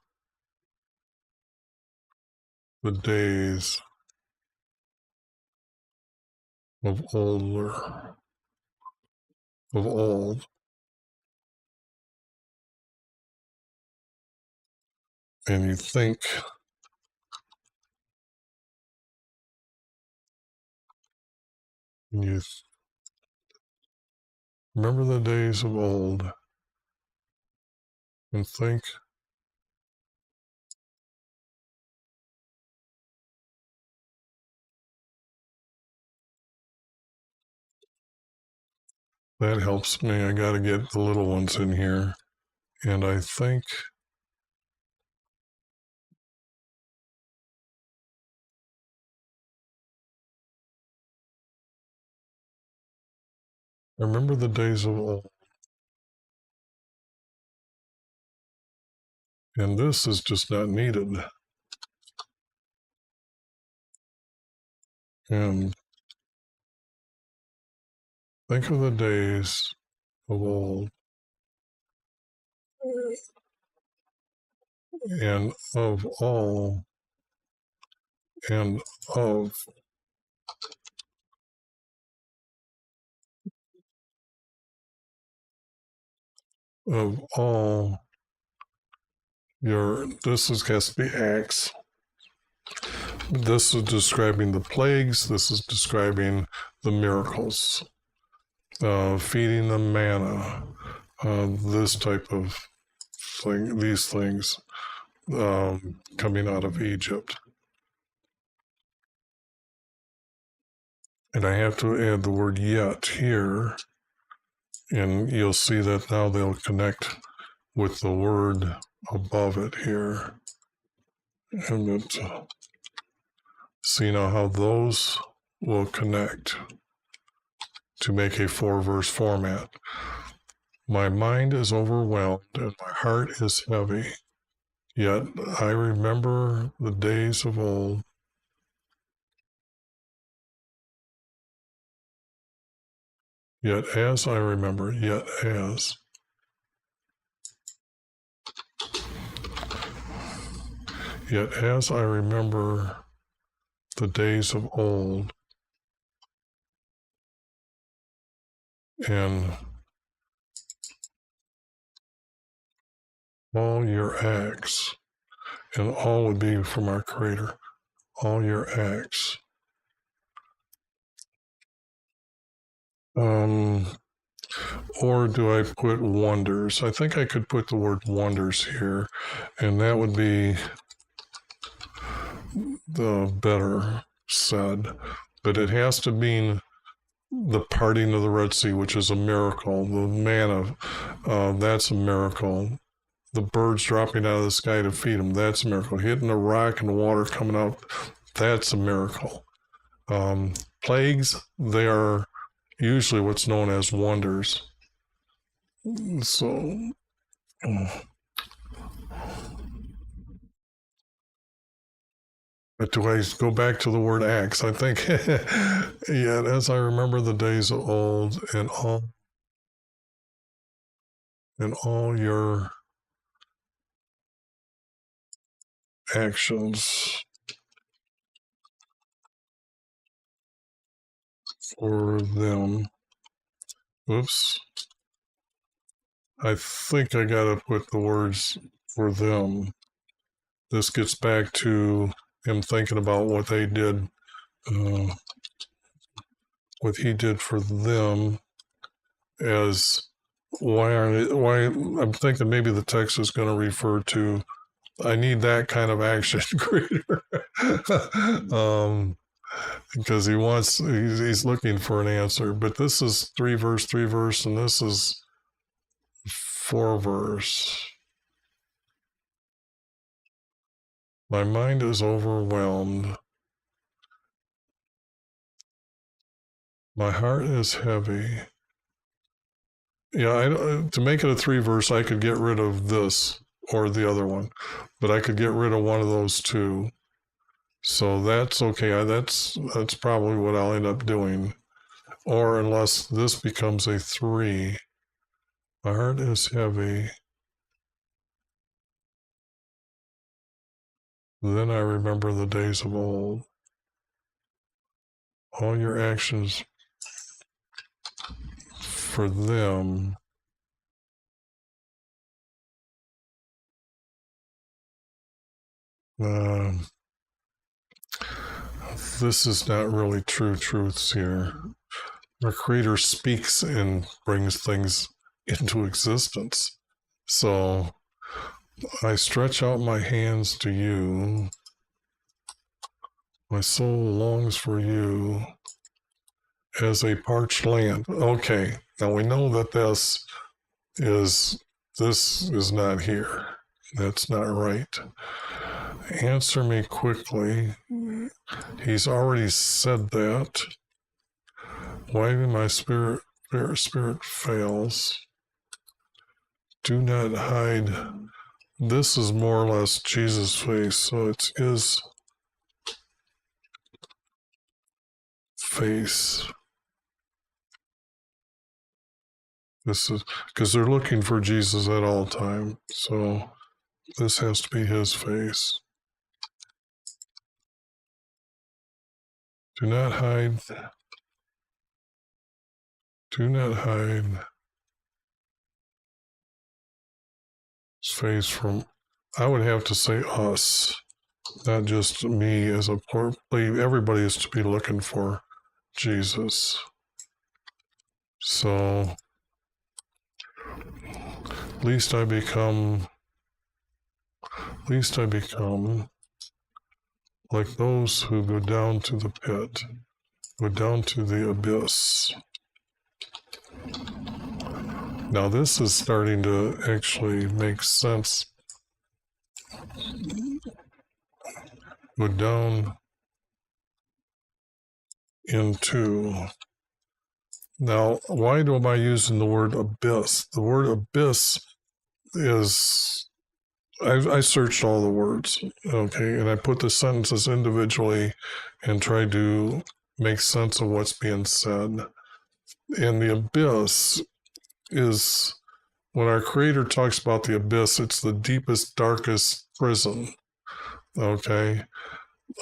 the days of old, and you think you remember the days of old and think that helps me. I got to get the little ones in here, and I think I remember the days of old. And this is just not needed. And think of the days of old and of all and of all your, this has to be acts. This is describing the plagues. This is describing the miracles, feeding the manna, this type of thing, these things coming out of Egypt. And I have to add the word yet here, and you'll see that now they'll connect with the word above it here. And it, see now how those will connect to make a 4-verse format. My mind is overwhelmed and my heart is heavy, yet I remember the days of old. Yet as I remember, yet as. Yet as I remember the days of old, and all your acts, and all would be from our Creator, all your acts. Or do I put wonders? I think I could put the word wonders here, and that would be the better said. But it has to mean the parting of the Red Sea, which is a miracle. The manna, that's a miracle. The birds dropping out of the sky to feed them, that's a miracle. Hitting a rock and the water coming out, that's a miracle. Plagues, they are usually what's known as wonders. So But do I go back to the word acts? I think, yet as I remember the days of old and all your actions for them. Oops. I think I got to put the words for them. This gets back to him thinking about what they did, what he did for them. As why I'm thinking maybe the text is going to refer to, I need that kind of action greater. Because he's looking for an answer. But this is 3 verse, and this is 4 verse. My mind is overwhelmed. My heart is heavy. Yeah, to make it a 3 verse, I could get rid of this or the other one, but I could get rid of one of those two. So that's okay. That's probably what I'll end up doing. Or unless this becomes a 3. My heart is heavy. Then I remember the days of old. All your actions for them. This is not really true truths here. Our Creator speaks and brings things into existence. So I stretch out my hands to you. My soul longs for you as a parched land. Okay, now we know that this is not here. That's not right. Answer me quickly. He's already said that. Why do my spirit fails? Do not hide. This is more or less Jesus' face, so it's his face. This is because they're looking for Jesus at all time, so this has to be his face. Do not hide. Do not hide his face from, I would have to say us, not just me as a poor, everybody is to be looking for Jesus. So, least I become like those who go down to the pit, go down to the abyss. Now this is starting to actually make sense. Go down into. Now, why am I using the word abyss? The word abyss is, I searched all the words, okay, and I put the sentences individually and tried to make sense of what's being said. And the abyss is, when our Creator talks about the abyss, it's the deepest, darkest prison, okay?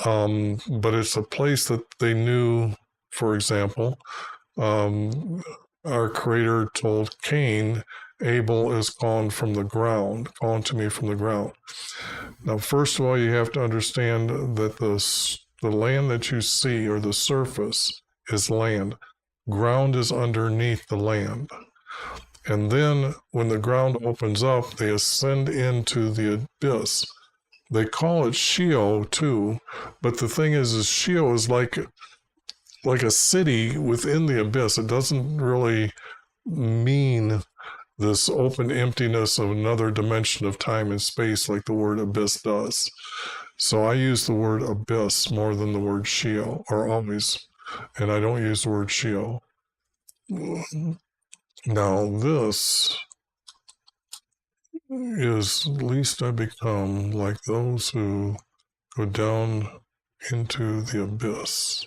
But it's a place that they knew, for example, our Creator told Cain, Abel is calling to me from the ground. Now, first of all, you have to understand that the land that you see, or the surface, is land. Ground is underneath the land. And then when the ground opens up, they ascend into the abyss. They call it Sheol too, but the thing is Sheol is like a city within the abyss. It doesn't really mean this open emptiness of another dimension of time and space like the word abyss does. So I use the word abyss more than the word Sheol, or always, and I don't use the word Sheol. Now this is, least I become like those who go down into the abyss.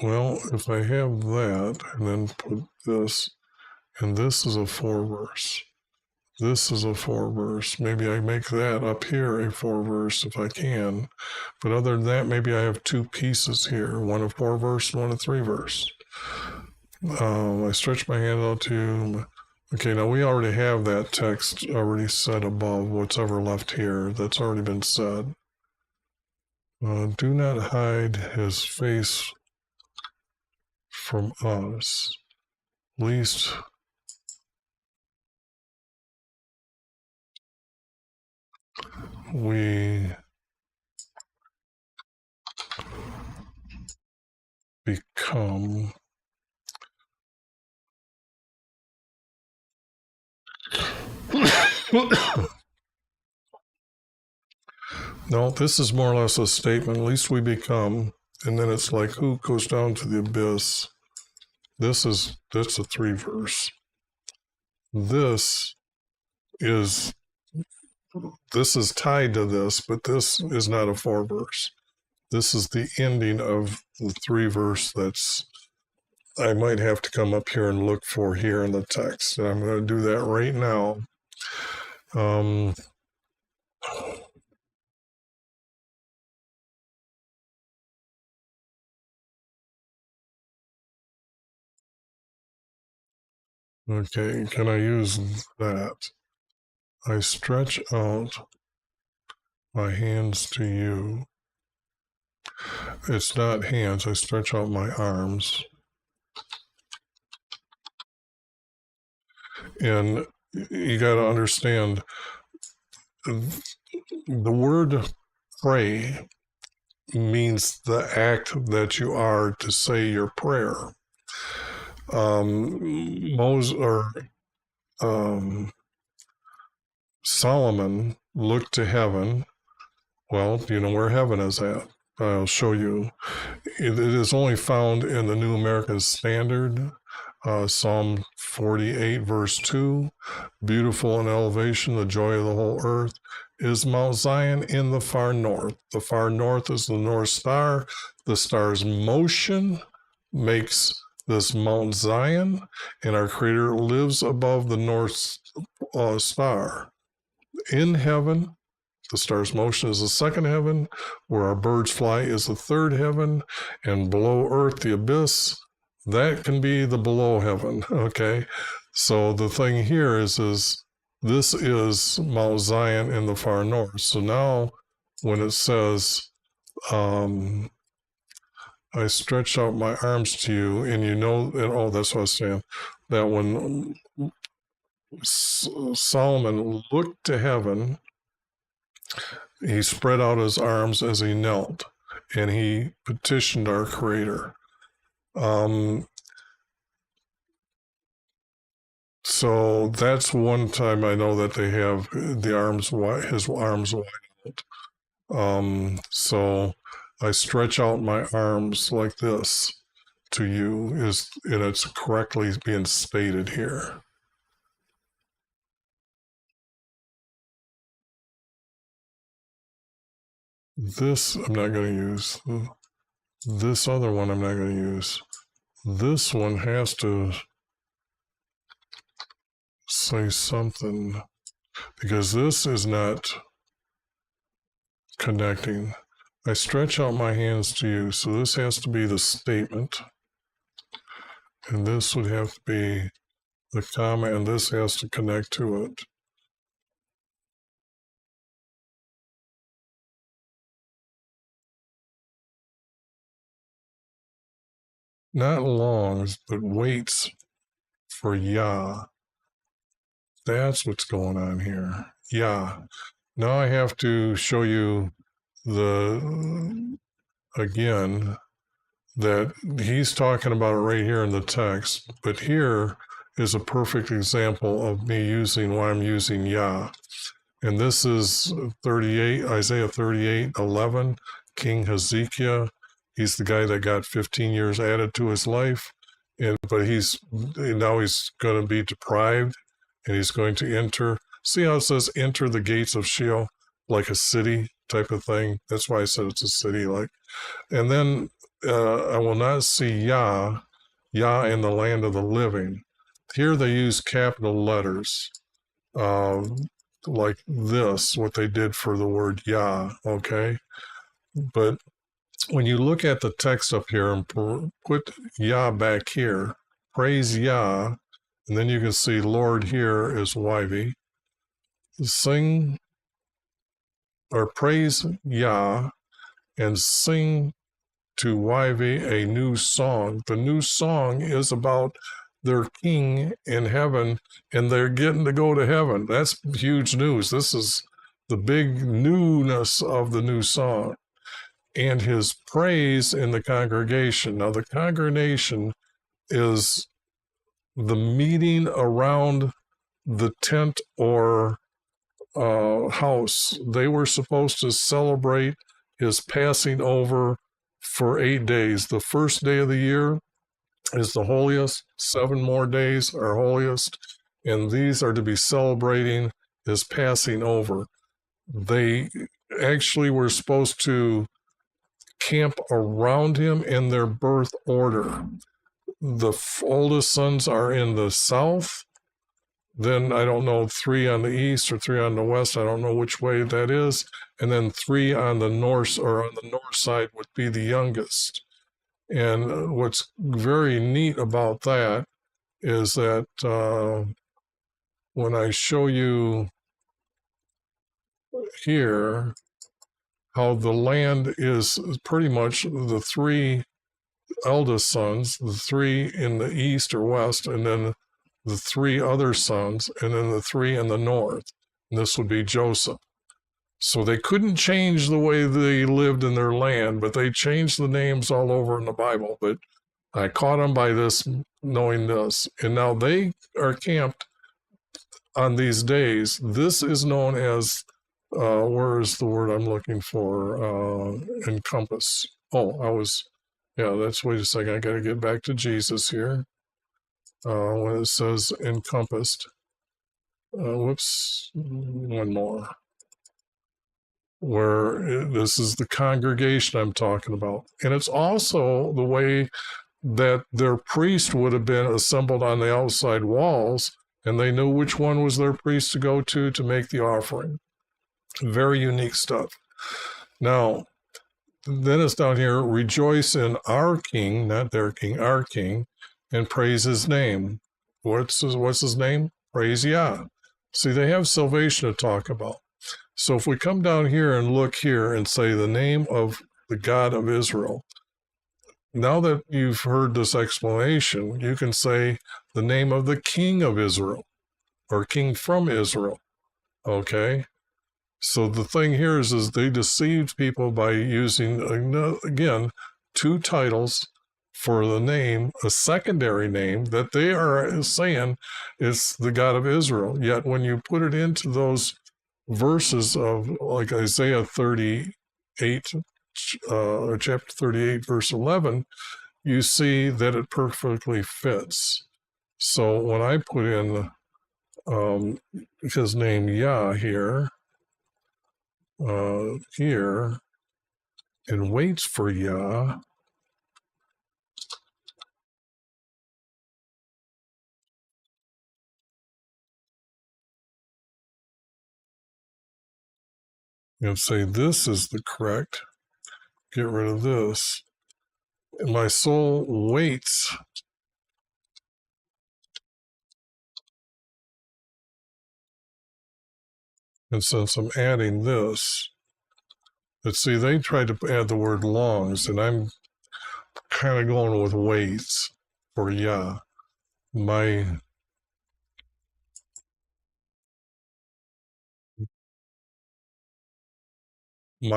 Well, if I have that and then put this, and this is a 4-verse. This is a 4-verse. Maybe I make that up here a 4-verse if I can. But other than that, maybe I have 2 pieces here, one a 4-verse and one a 3-verse. I stretch my hand out to you. Okay, now we already have that text already said above, what's ever left here. That's already been said. Do not hide his face from us, least we become no, this is more or less a statement, least we become, and then it's like who goes down to the abyss. That's a 3-verse. This is tied to this, but this is not a 4-verse. This is the ending of the 3-verse that's I might have to come up here and look for here in the text. And I'm going to do that right now. Okay, can I use that? I stretch out my hands to you. It's not hands, I stretch out my arms. And you got to understand the word pray means the act that you are to say your prayer. Solomon looked to heaven. Well, do you know where heaven is at? I'll show you. It is only found in the New American Standard, Psalm 48, verse 2. Beautiful in elevation, the joy of the whole earth is Mount Zion in the far north. The far north is the North Star. The star's motion makes this Mount Zion, and our Creator lives above the North Star. In heaven, the star's motion is the second heaven, where our birds fly is the third heaven, and below earth, the abyss, that can be the below heaven, okay? So the thing here is this is Mount Zion in the far north. So now when it says, I stretch out my arms to you, and you know, and oh, that's what I was saying, that when Solomon looked to heaven, he spread out his arms as he knelt, and he petitioned our Creator. So that's one time I know that they have the arms wide, his arms wide out. So I stretch out my arms like this to you, and it's correctly being stated here. This I'm not going to use. This other one I'm not going to use. This one has to say something, because this is not connecting. I stretch out my hands to you, so this has to be the statement, and this would have to be the comma, and this has to connect to it. Not longs, but waits for Yah. That's what's going on here. Yah. Now I have to show you again, that he's talking about it right here in the text, but here is a perfect example of me using why I'm using Yah. And this is Isaiah 38:11, King Hezekiah. He's the guy that got 15 years added to his life. but now he's going to be deprived, and he's going to enter. See how it says enter the gates of Sheol, like a city type of thing. That's why I said it's a city. And then I will not see Yah in the land of the living. Here they use capital letters, like this, what they did for the word Yah, okay? But when you look at the text up here and put Yah back here, praise Yah, and then you can see Lord here is YV. Sing or praise Yah and sing to YV a new song. The new song is about their king in heaven, and they're getting to go to heaven. That's huge news. This is the big newness of the new song. And his praise in the congregation. Now, the congregation is the meeting around the tent or house. They were supposed to celebrate his passing over for 8 days. The first day of the year is the holiest. 7 more days are holiest. And these are to be celebrating his passing over. They actually were supposed to camp around him in their birth order. The oldest sons are in the south. Then I don't know, 3 on the east or 3 on the west. I don't know which way that is. And then 3 on the north, or on the north side would be the youngest. And what's very neat about that is that when I show you here how the land is pretty much the 3 eldest sons, the 3 in the east or west, and then the 3 other sons, and then the 3 in the north. And this would be Joseph. So they couldn't change the way they lived in their land, but they changed the names all over in the Bible. But I caught them by this, knowing this. And now they are camped on these days. This is known as, where is the word I'm looking for? Encompass. Wait a second. I got to get back to Jesus here. When it says encompassed. One more. Where this is the congregation I'm talking about. And it's also the way that their priest would have been assembled on the outside walls, and they knew which one was their priest to go to make the offering. Very unique stuff. Now, then it's down here, rejoice in our King, not their King, our King, and praise his name. What's his name? Praise Yah. See, they have salvation to talk about. So if we come down here and look here and say the name of the God of Israel, now that you've heard this explanation, you can say the name of the King of Israel, or King from Israel, okay? So the thing here is they deceived people by using, again, 2 titles for the name, a secondary name that they are saying is the God of Israel. Yet when you put it into those verses of like Isaiah 38, chapter 38, verse 11, you see that it perfectly fits. So when I put in his name Yah here, and waits for Yah, and say this is the correct, get rid of this. And my soul waits. And since I'm adding this, but see, they tried to add the word longs, and I'm kind of going with waits for Yah. My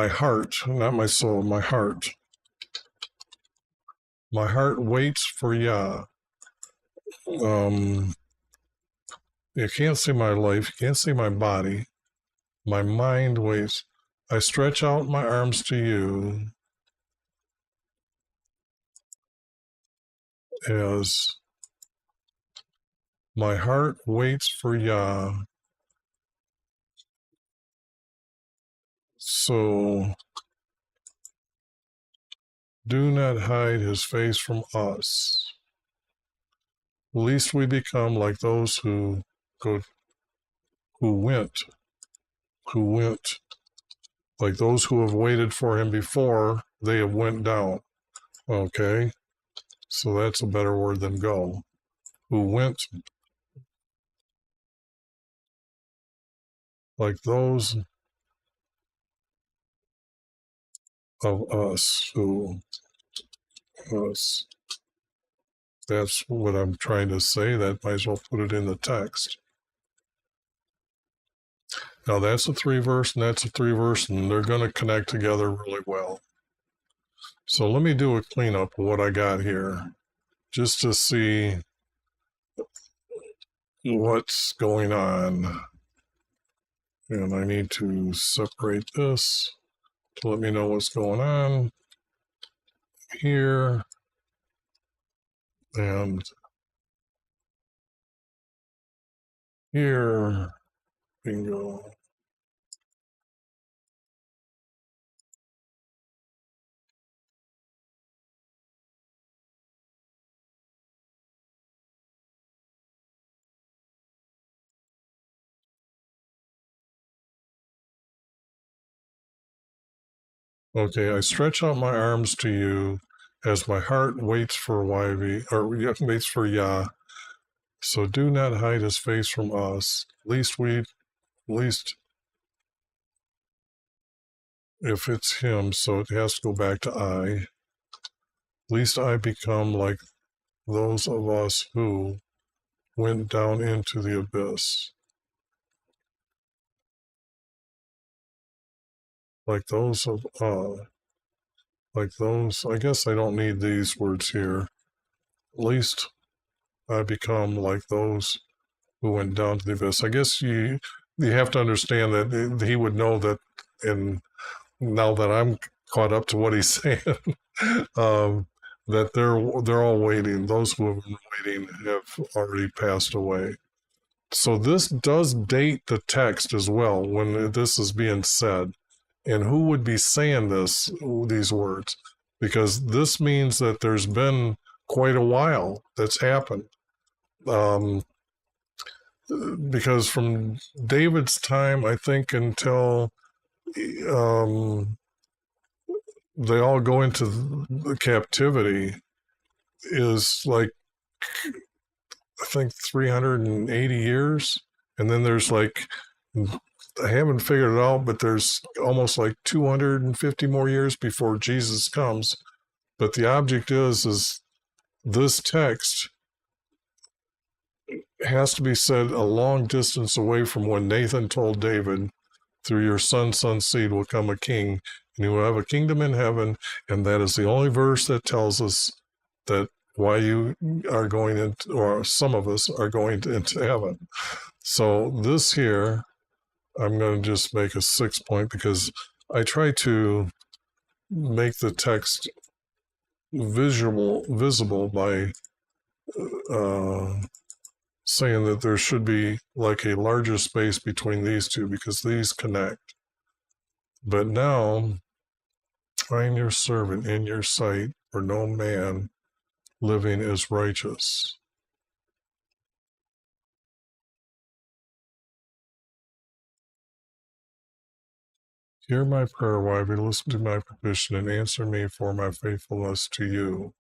heart, not my soul, my heart. My heart waits for Yah. You can't see my life, you can't see my body. My mind waits. I stretch out my arms to you, as my heart waits for Yah, so do not hide his face from us, lest we become like those who went, like those who have waited for him before they have went down. Okay, so that's a better word than go. Who went like those of us who us. That's what I'm trying to say. That might as well put it in the text. Now that's a 3-verse and that's a 3-verse, and they're going to connect together really well. So let me do a cleanup of what I got here, just to see what's going on. And I need to separate this to let me know what's going on here. And here, bingo. Okay, I stretch out my arms to you as my heart waits for waits for Yah. So do not hide his face from us, least if it's him, so it has to go back to I. Least I become like those of us who went down into the abyss. Like those, I guess I don't need these words here. Least I become like those who went down to the abyss. I guess you have to understand that he would know that, and now that I'm caught up to what he's saying, that they're all waiting. Those who have been waiting have already passed away. So this does date the text as well when this is being said. And who would be saying these words? Because this means that there's been quite a while that's happened. Because from David's time, I think, until they all go into the captivity, is like, I think, 380 years. And then there's like, I haven't figured it out, but there's almost like 250 more years before Jesus comes. But the object is this text has to be said a long distance away from when Nathan told David, through your son's seed will come a king, and you will have a kingdom in heaven. And that is the only verse that tells us that why you are going into, or some of us are going into heaven. So this here, I'm going to just make a 6 point, because I try to make the text visible by saying that there should be like a larger space between these two, because these connect. But now, I am your servant in your sight, for no man living is righteous. Hear my prayer, wife, listen to my petition, and answer me for my faithfulness to you.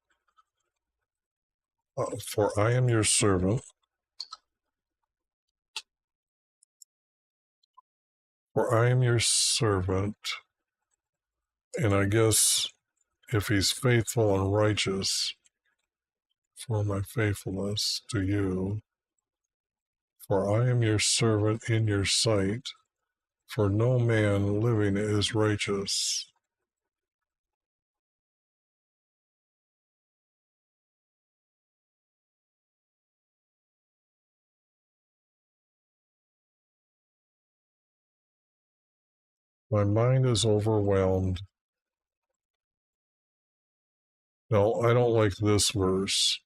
For I am your servant. For I am your servant. And I guess if he's faithful and righteous, for my faithfulness to you. For I am your servant in your sight, for no man living is righteous. My mind is overwhelmed. No, I don't like this verse.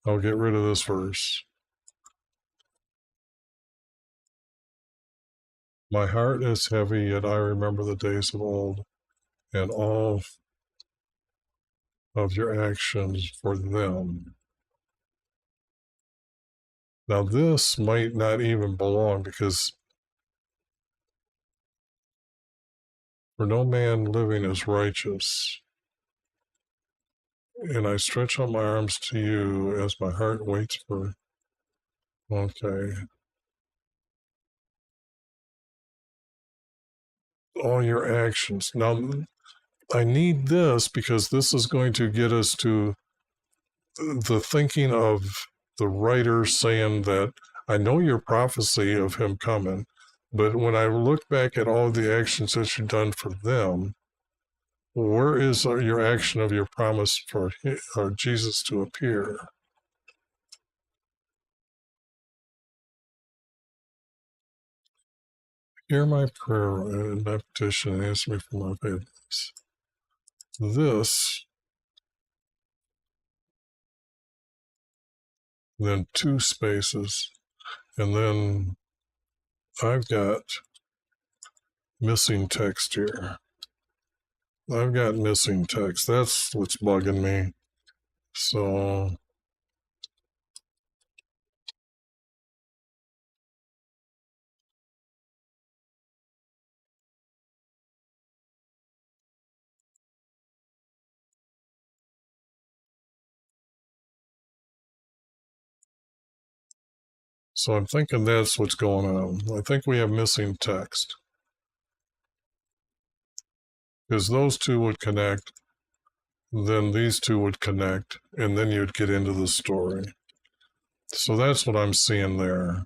I'll get rid of this verse. My heart is heavy, yet I remember the days of old and all of your actions for them. Now, this might not even belong because for no man living is righteous. And I stretch out my arms to you as my heart waits for. Okay. All your actions. Now, I need this because this is going to get us to the thinking of the writer saying that I know your prophecy of him coming, but when I look back at all the actions that you've done for them, where is your action of your promise for Jesus to appear? Hear my prayer and my petition and answer me for my faithfulness. This, then two spaces, and then I've got missing text here. I've got missing text. That's what's bugging me. So I'm thinking that's what's going on. I think we have missing text. Because those two would connect, then these two would connect, and then you'd get into the story. So that's what I'm seeing there.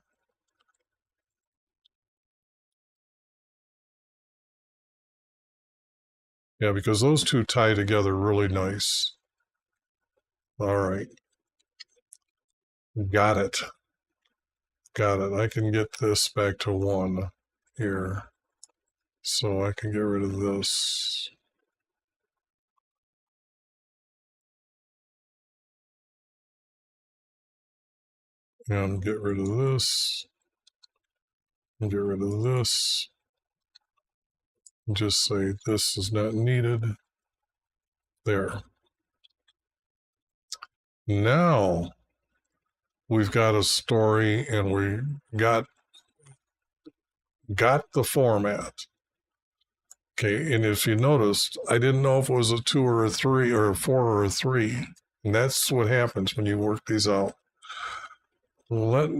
Yeah, because those two tie together really nice. All right. Got it. Got it. I can get this back to 1 here. So I can get rid of this. And get rid of this. And get rid of this. And just say this is not needed. There. Now we've got a story and we got the format. Okay, and if you noticed, I didn't know if it was a 2 or a 3 or a 4 or a 3. And that's what happens when you work these out. Let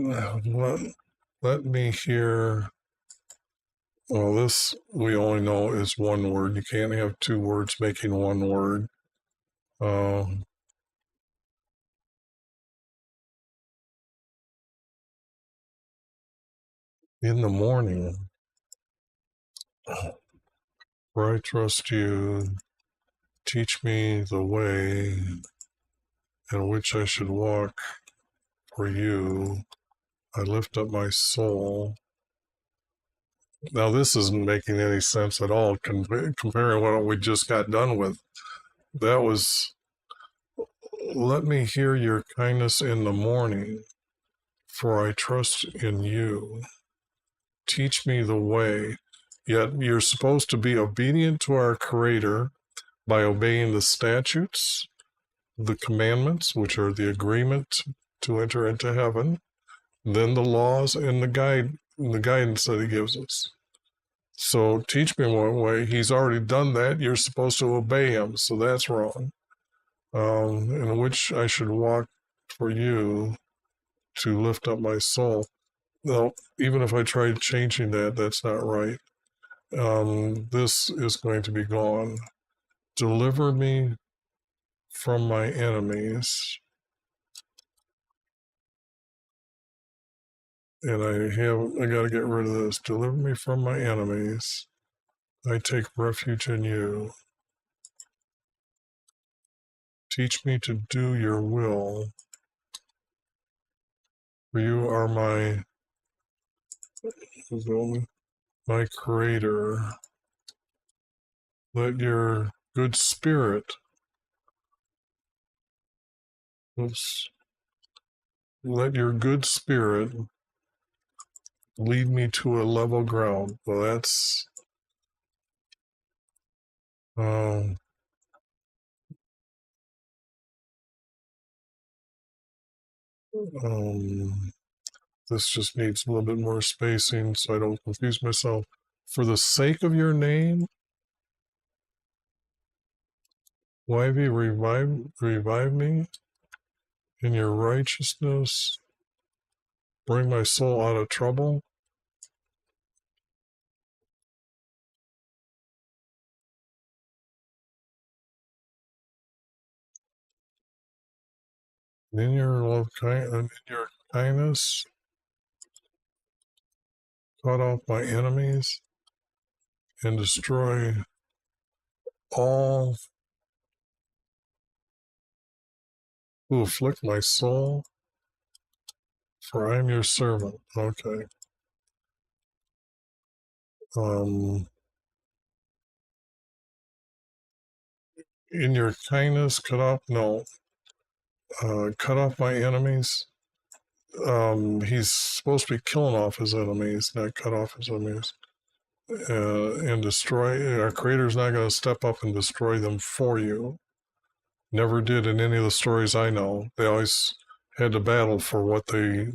me hear. Well, this we only know is one word. You can't have 2 words making 1 word. In the morning, for I trust you, teach me the way in which I should walk for you. I lift up my soul. Now, this isn't making any sense at all comparing what we just got done with. That was, let me hear your kindness in the morning, for I trust in you. Teach me the way. Yet you're supposed to be obedient to our Creator by obeying the statutes, the commandments, which are the agreement to enter into heaven, then the laws and the guidance that he gives us. So teach me one way. He's already done that. You're supposed to obey him. So that's wrong. In which I should walk for you to lift up my soul. Now, even if I tried changing that, that's not right. This is going to be gone. Deliver me from my enemies. And I got to get rid of this. Deliver me from my enemies. I take refuge in you. Teach me to do your will. For you are my Creator. Let your good spirit let your good spirit lead me to a level ground. Well, that's um, um, this just needs a little bit more spacing so I don't confuse myself. For the sake of your name, Wivey, revive me in your righteousness. Bring my soul out of trouble. In your kindness, cut off my enemies and destroy all who afflict my soul, for I am your servant. Okay. In your kindness, cut off my enemies. He's supposed to be killing off his enemies, not cut off his enemies. And destroy. Our Creator's not going to step up and destroy them for you. Never did in any of the stories I know. They always had to battle for what they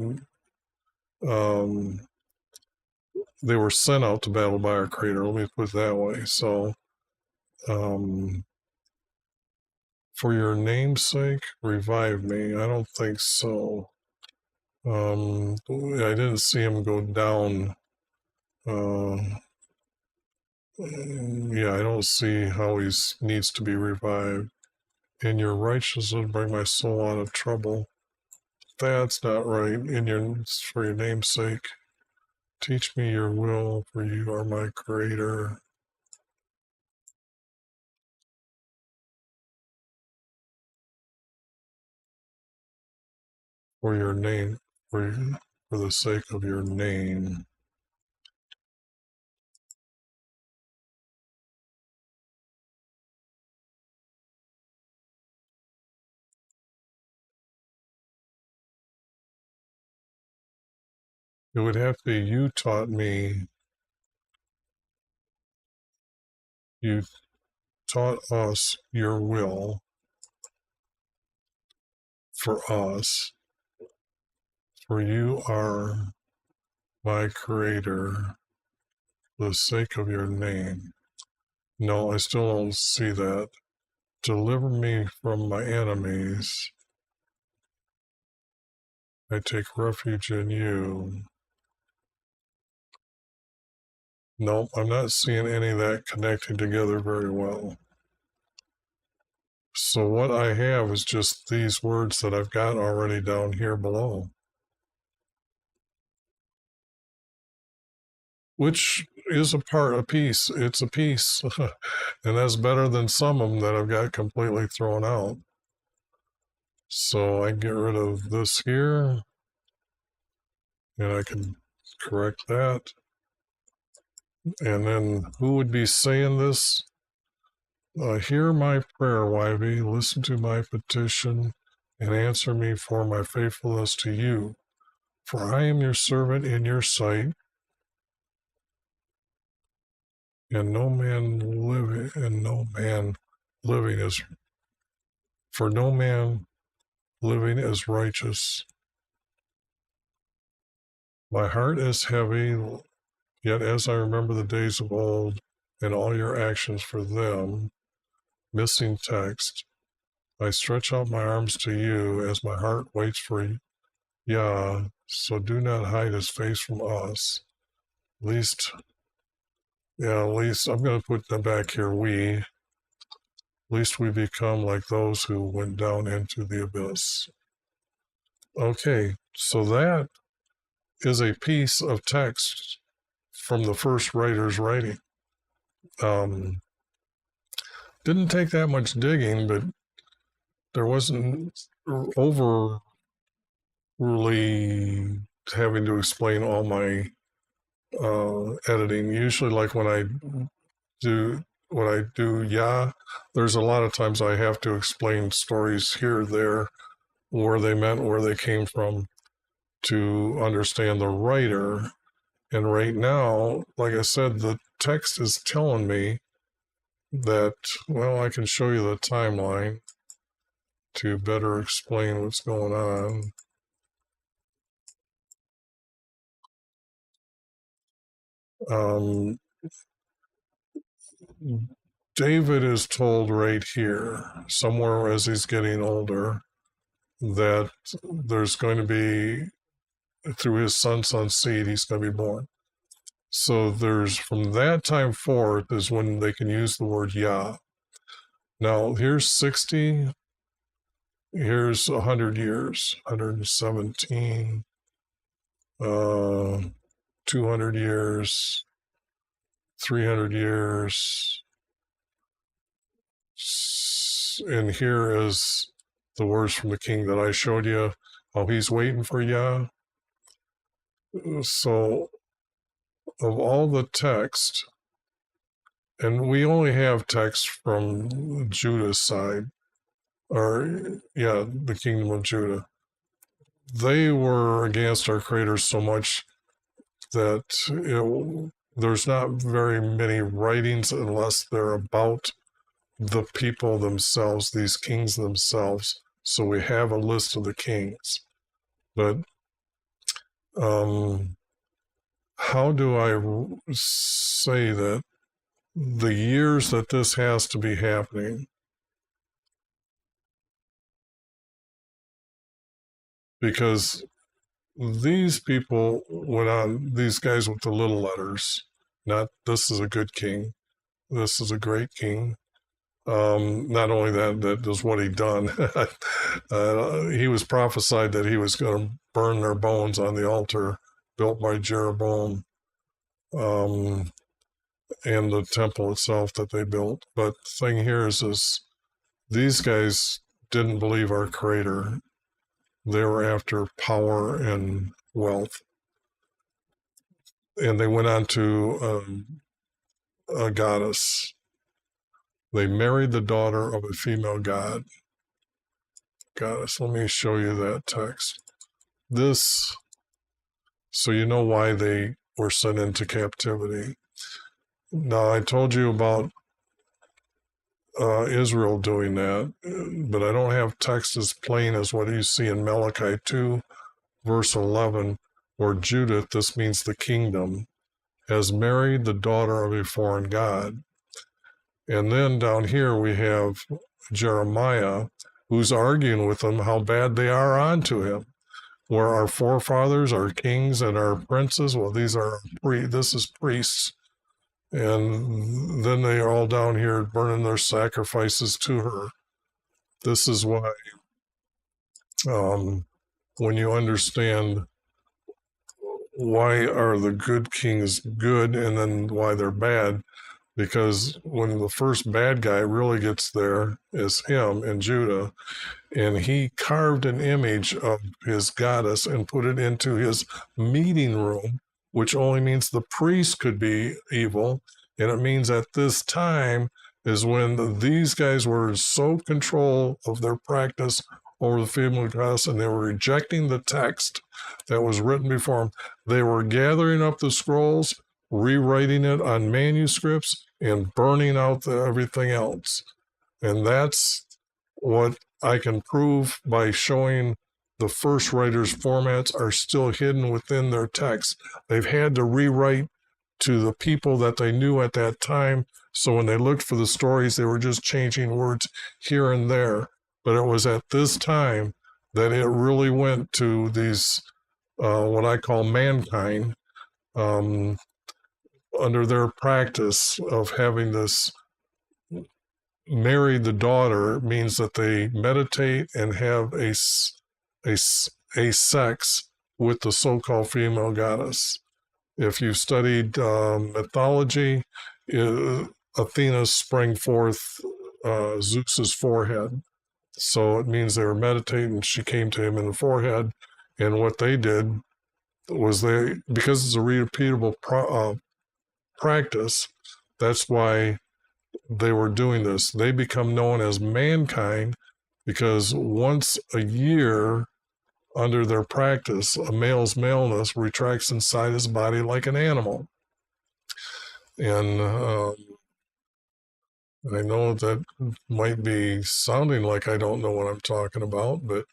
were sent out to battle by our Creator. Let me put it that way. So, for your name's sake, revive me. I don't think so. I didn't see him go down. Yeah, I don't see how he needs to be revived. In your righteousness, bring my soul out of trouble. That's not right. For your name's sake, teach me your will, for you are my Creator. For your name, for the sake of your name. It would have to be you taught me. You taught us your will for us, for you are my Creator, for the sake of your name. No, I still don't see that. Deliver me from my enemies. I take refuge in you. No, I'm not seeing any of that connecting together very well. So what I have is just these words that I've got already down here below, which is a piece. It's a piece, and that's better than some of them that I've got completely thrown out. So I get rid of this here, and I can correct that. And then who would be saying this? Hear my prayer, Wivey. Listen to my petition and answer me for my faithfulness to you. For I am your servant in your sight, and no man living is righteous. My heart is heavy, yet as I remember the days of old and all your actions for them, missing text, I stretch out my arms to you as my heart waits for Yah, so do not hide his face from us. At least I'm going to put them back here, at least we become like those who went down into the abyss. Okay, so that is a piece of text from the first writer's writing. Didn't take that much digging, but there wasn't overly having to explain all my editing. Usually, like when I do Yah, there's a lot of times I have to explain stories here, there, where they meant, where they came from. to understand the writer. And right now, like I said, the text is telling me that, well, I can show you the timeline to better explain what's going on. David is told right here, somewhere as he's getting older, that there's going to be, through his son's seed, he's going to be born. So there's, from that time forth is when they can use the word Yah. Now here's 60, here's 100 years, 117, 200 years, 300 years, and here is the words from the king that I showed you, how he's waiting for Yah. So of all the text, and we only have text from Judah's side, or yeah, the kingdom of Judah. They were against our Creator so much that there's not very many writings unless they're about the people themselves, these kings themselves. So we have a list of the kings. But how do I say that the years that this has to be happening? Because these people went on, these guys with the little letters, not this is a good king, this is a great king. Not only that is what he done. He was prophesied that he was going to burn their bones on the altar built by Jeroboam, and the temple itself that they built. But the thing here is these guys didn't believe our Creator. They were after power and wealth. And they went on to a goddess. They married the daughter of a female goddess. Let me show you that text. This, so you know why they were sent into captivity. Now, I told you about Israel doing that, but I don't have text as plain as what you see in Malachi 2, verse 11, where Judith, this means the kingdom, has married the daughter of a foreign god. And then down here we have Jeremiah, who's arguing with them how bad they are onto him. Where our forefathers, our kings, and our princes, well, this is priests. And then they are all down here burning their sacrifices to her. This is why, when you understand why are the good kings good and then why they're bad, because when the first bad guy really gets there is him in Judah, and he carved an image of his goddess and put it into his meeting room, which only means the priest could be evil. And it means at this time is when these guys were in so control of their practice over the female goddess, and they were rejecting the text that was written before them. They were gathering up the scrolls, rewriting it on manuscripts, and burning out everything else. And that's what I can prove by showing the first writers' formats are still hidden within their text. They've had to rewrite to the people that they knew at that time. So when they looked for the stories, they were just changing words here and there. But it was at this time that it really went to these, what I call mankind, under their practice of having this marry the daughter means that they meditate and have a sex with the so-called female goddess. If you've studied mythology, Athena sprang forth Zeus's forehead. So it means they were meditating, she came to him in the forehead, and what they did was because it's a repeatable practice, that's why they were doing this. They become known as mankind because once a year under their practice, a male's maleness retracts inside his body like an animal. And I know that might be sounding like I don't know what I'm talking about, but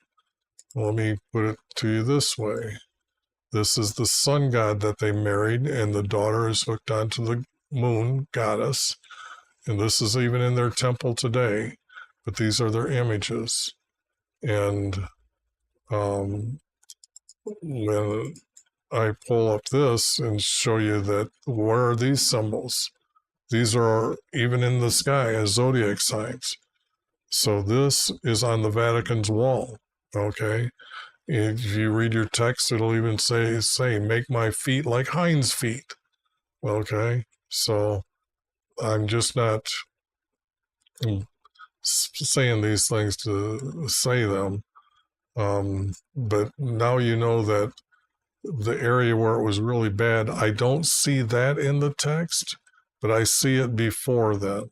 let me put it to you this way. This is the sun god that they married, and the daughter is hooked onto the moon goddess. And this is even in their temple today, but these are their images. And when I pull up this and show you that, where are these symbols? These are even in the sky as zodiac signs. So this is on the Vatican's wall, okay? If you read your text, it'll even say, make my feet like hinds' feet, okay? So I'm just not saying these things to say them, but now you know that the area where it was really bad, I don't see that in the text, but I see it before that.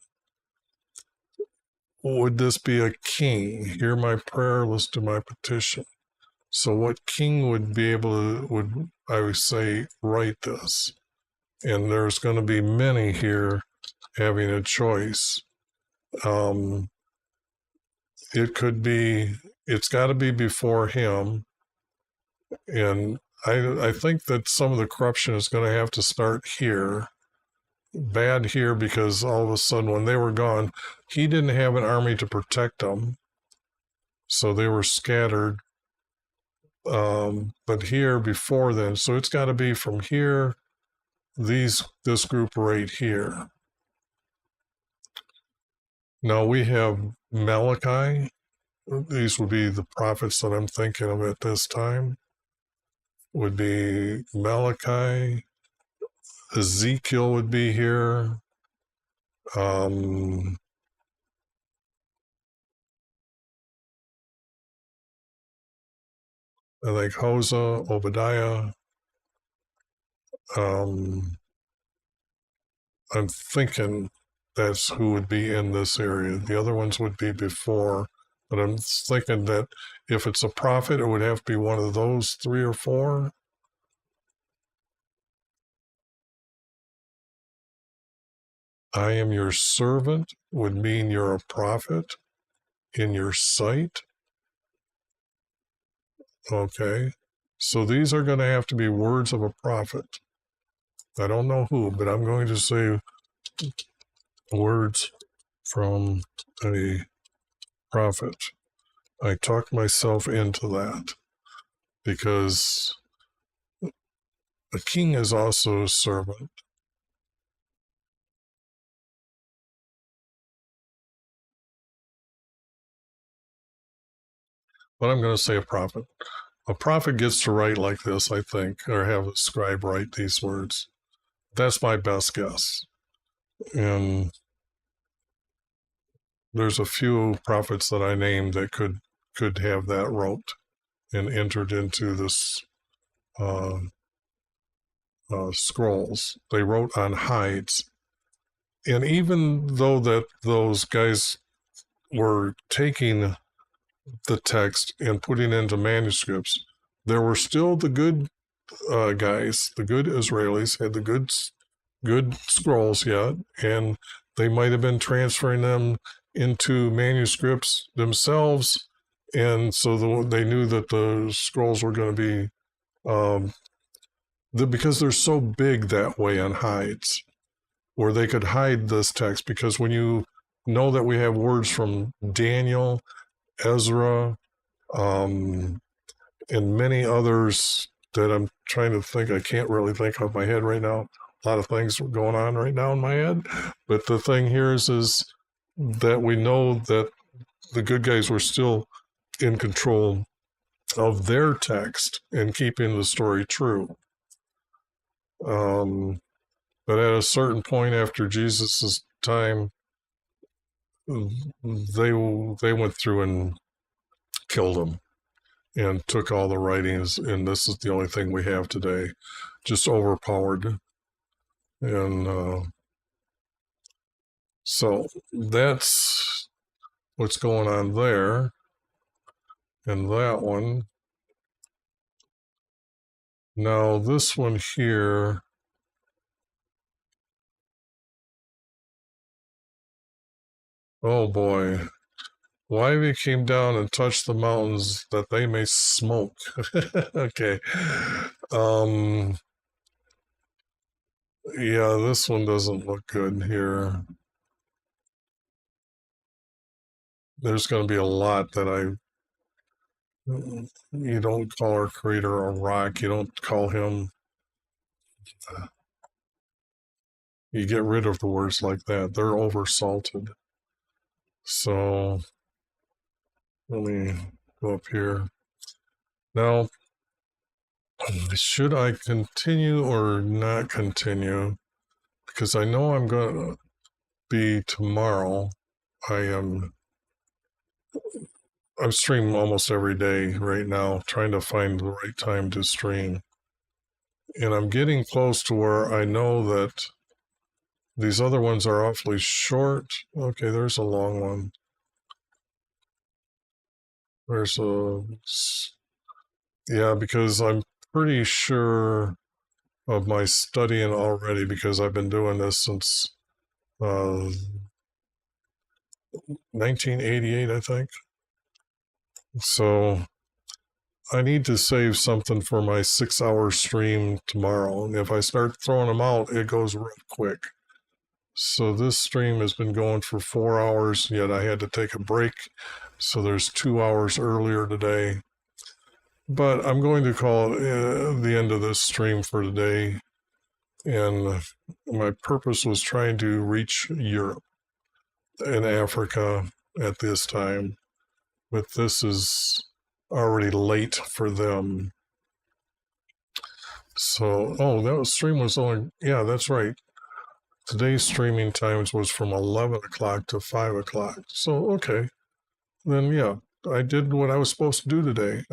Would this be a king? Hear my prayer, listen to my petition. So what king would be able to, would I would say, write this? And there's going to be many here having a choice. It could be, it's got to be before him. And I think that some of the corruption is going to have to start here. Bad here, because all of a sudden when they were gone, he didn't have an army to protect them. So they were scattered. But here before then, so it's got to be from here, this group right here. Now we have Malachi. These would be the prophets that I'm thinking of at this time. Would be Malachi. Ezekiel would be here. I think Hosea, Obadiah. I'm thinking that's who would be in this area. The other ones would be before, but I'm thinking that if it's a prophet, it would have to be one of those 3 or 4. I am your servant would mean you're a prophet in your sight. Okay. So these are going to have to be words of a prophet. I don't know who, but I'm going to say words from a prophet. I talked myself into that because a king is also a servant. But I'm going to say a prophet. A prophet gets to write like this, I think, or have a scribe write these words. That's my best guess. And there's a few prophets that I named that could have that wrote and entered into this scrolls. They wrote on hides. And even though that those guys were taking the text and putting into manuscripts, there were still the good guys, the good Israelis had the good scrolls yet, and they might have been transferring them into manuscripts themselves, and so they knew that the scrolls were going to be because they're so big that way on hides, where they could hide this text, because when you know that we have words from Daniel, Ezra, and many others that I'm trying to think, I can't really think off my head right now. A lot of things going on right now in my head. But the thing here is that we know that the good guys were still in control of their text and keeping the story true. But at a certain point after Jesus's time, they went through and killed him and took all the writings, and this is the only thing we have today, just overpowered. And so that's what's going on there. And that one, Now this one here, oh boy. Why we came down and touched the mountains that they may smoke. Okay. Um, yeah, this one doesn't look good here. There's going to be a lot that you don't call our creator a rock. You don't call him, you get rid of the words like that. They're oversalted. So let me go up here. Now, should I continue or not continue? Because I know I'm going to be tomorrow. I'm streaming almost every day right now, trying to find the right time to stream. And I'm getting close to where I know that these other ones are awfully short. Okay, there's a long one. Yeah, because I'm pretty sure of my studying already because I've been doing this since 1988, I think. So I need to save something for my 6-hour stream tomorrow. And if I start throwing them out, it goes real quick. So this stream has been going for 4 hours, yet I had to take a break. So there's 2 hours earlier today. But I'm going to call it the end of this stream for today. And my purpose was trying to reach Europe and Africa at this time. But this is already late for them. So, that stream was only, yeah, that's right. Today's streaming times was from 11 o'clock to 5 o'clock. So, okay. Then, yeah, I did what I was supposed to do today.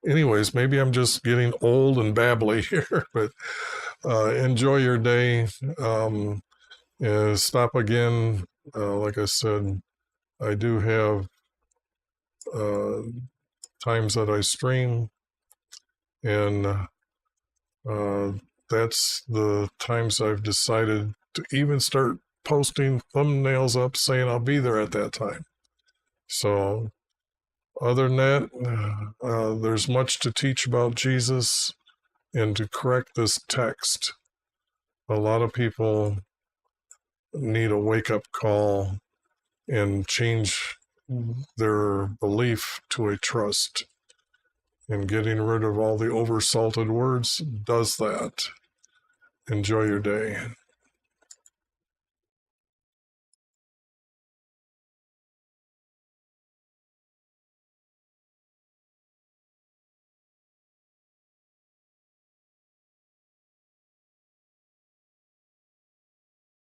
Anyways, maybe I'm just getting old and babbly here, but enjoy your day. Stop again. Like I said, I do have times that I stream, and that's the times I've decided to even start posting thumbnails up saying I'll be there at that time. So other than that, there's much to teach about Jesus and to correct this text. A lot of people need a wake-up call and change their belief to a trust. And getting rid of all the oversalted words does that. Enjoy your day.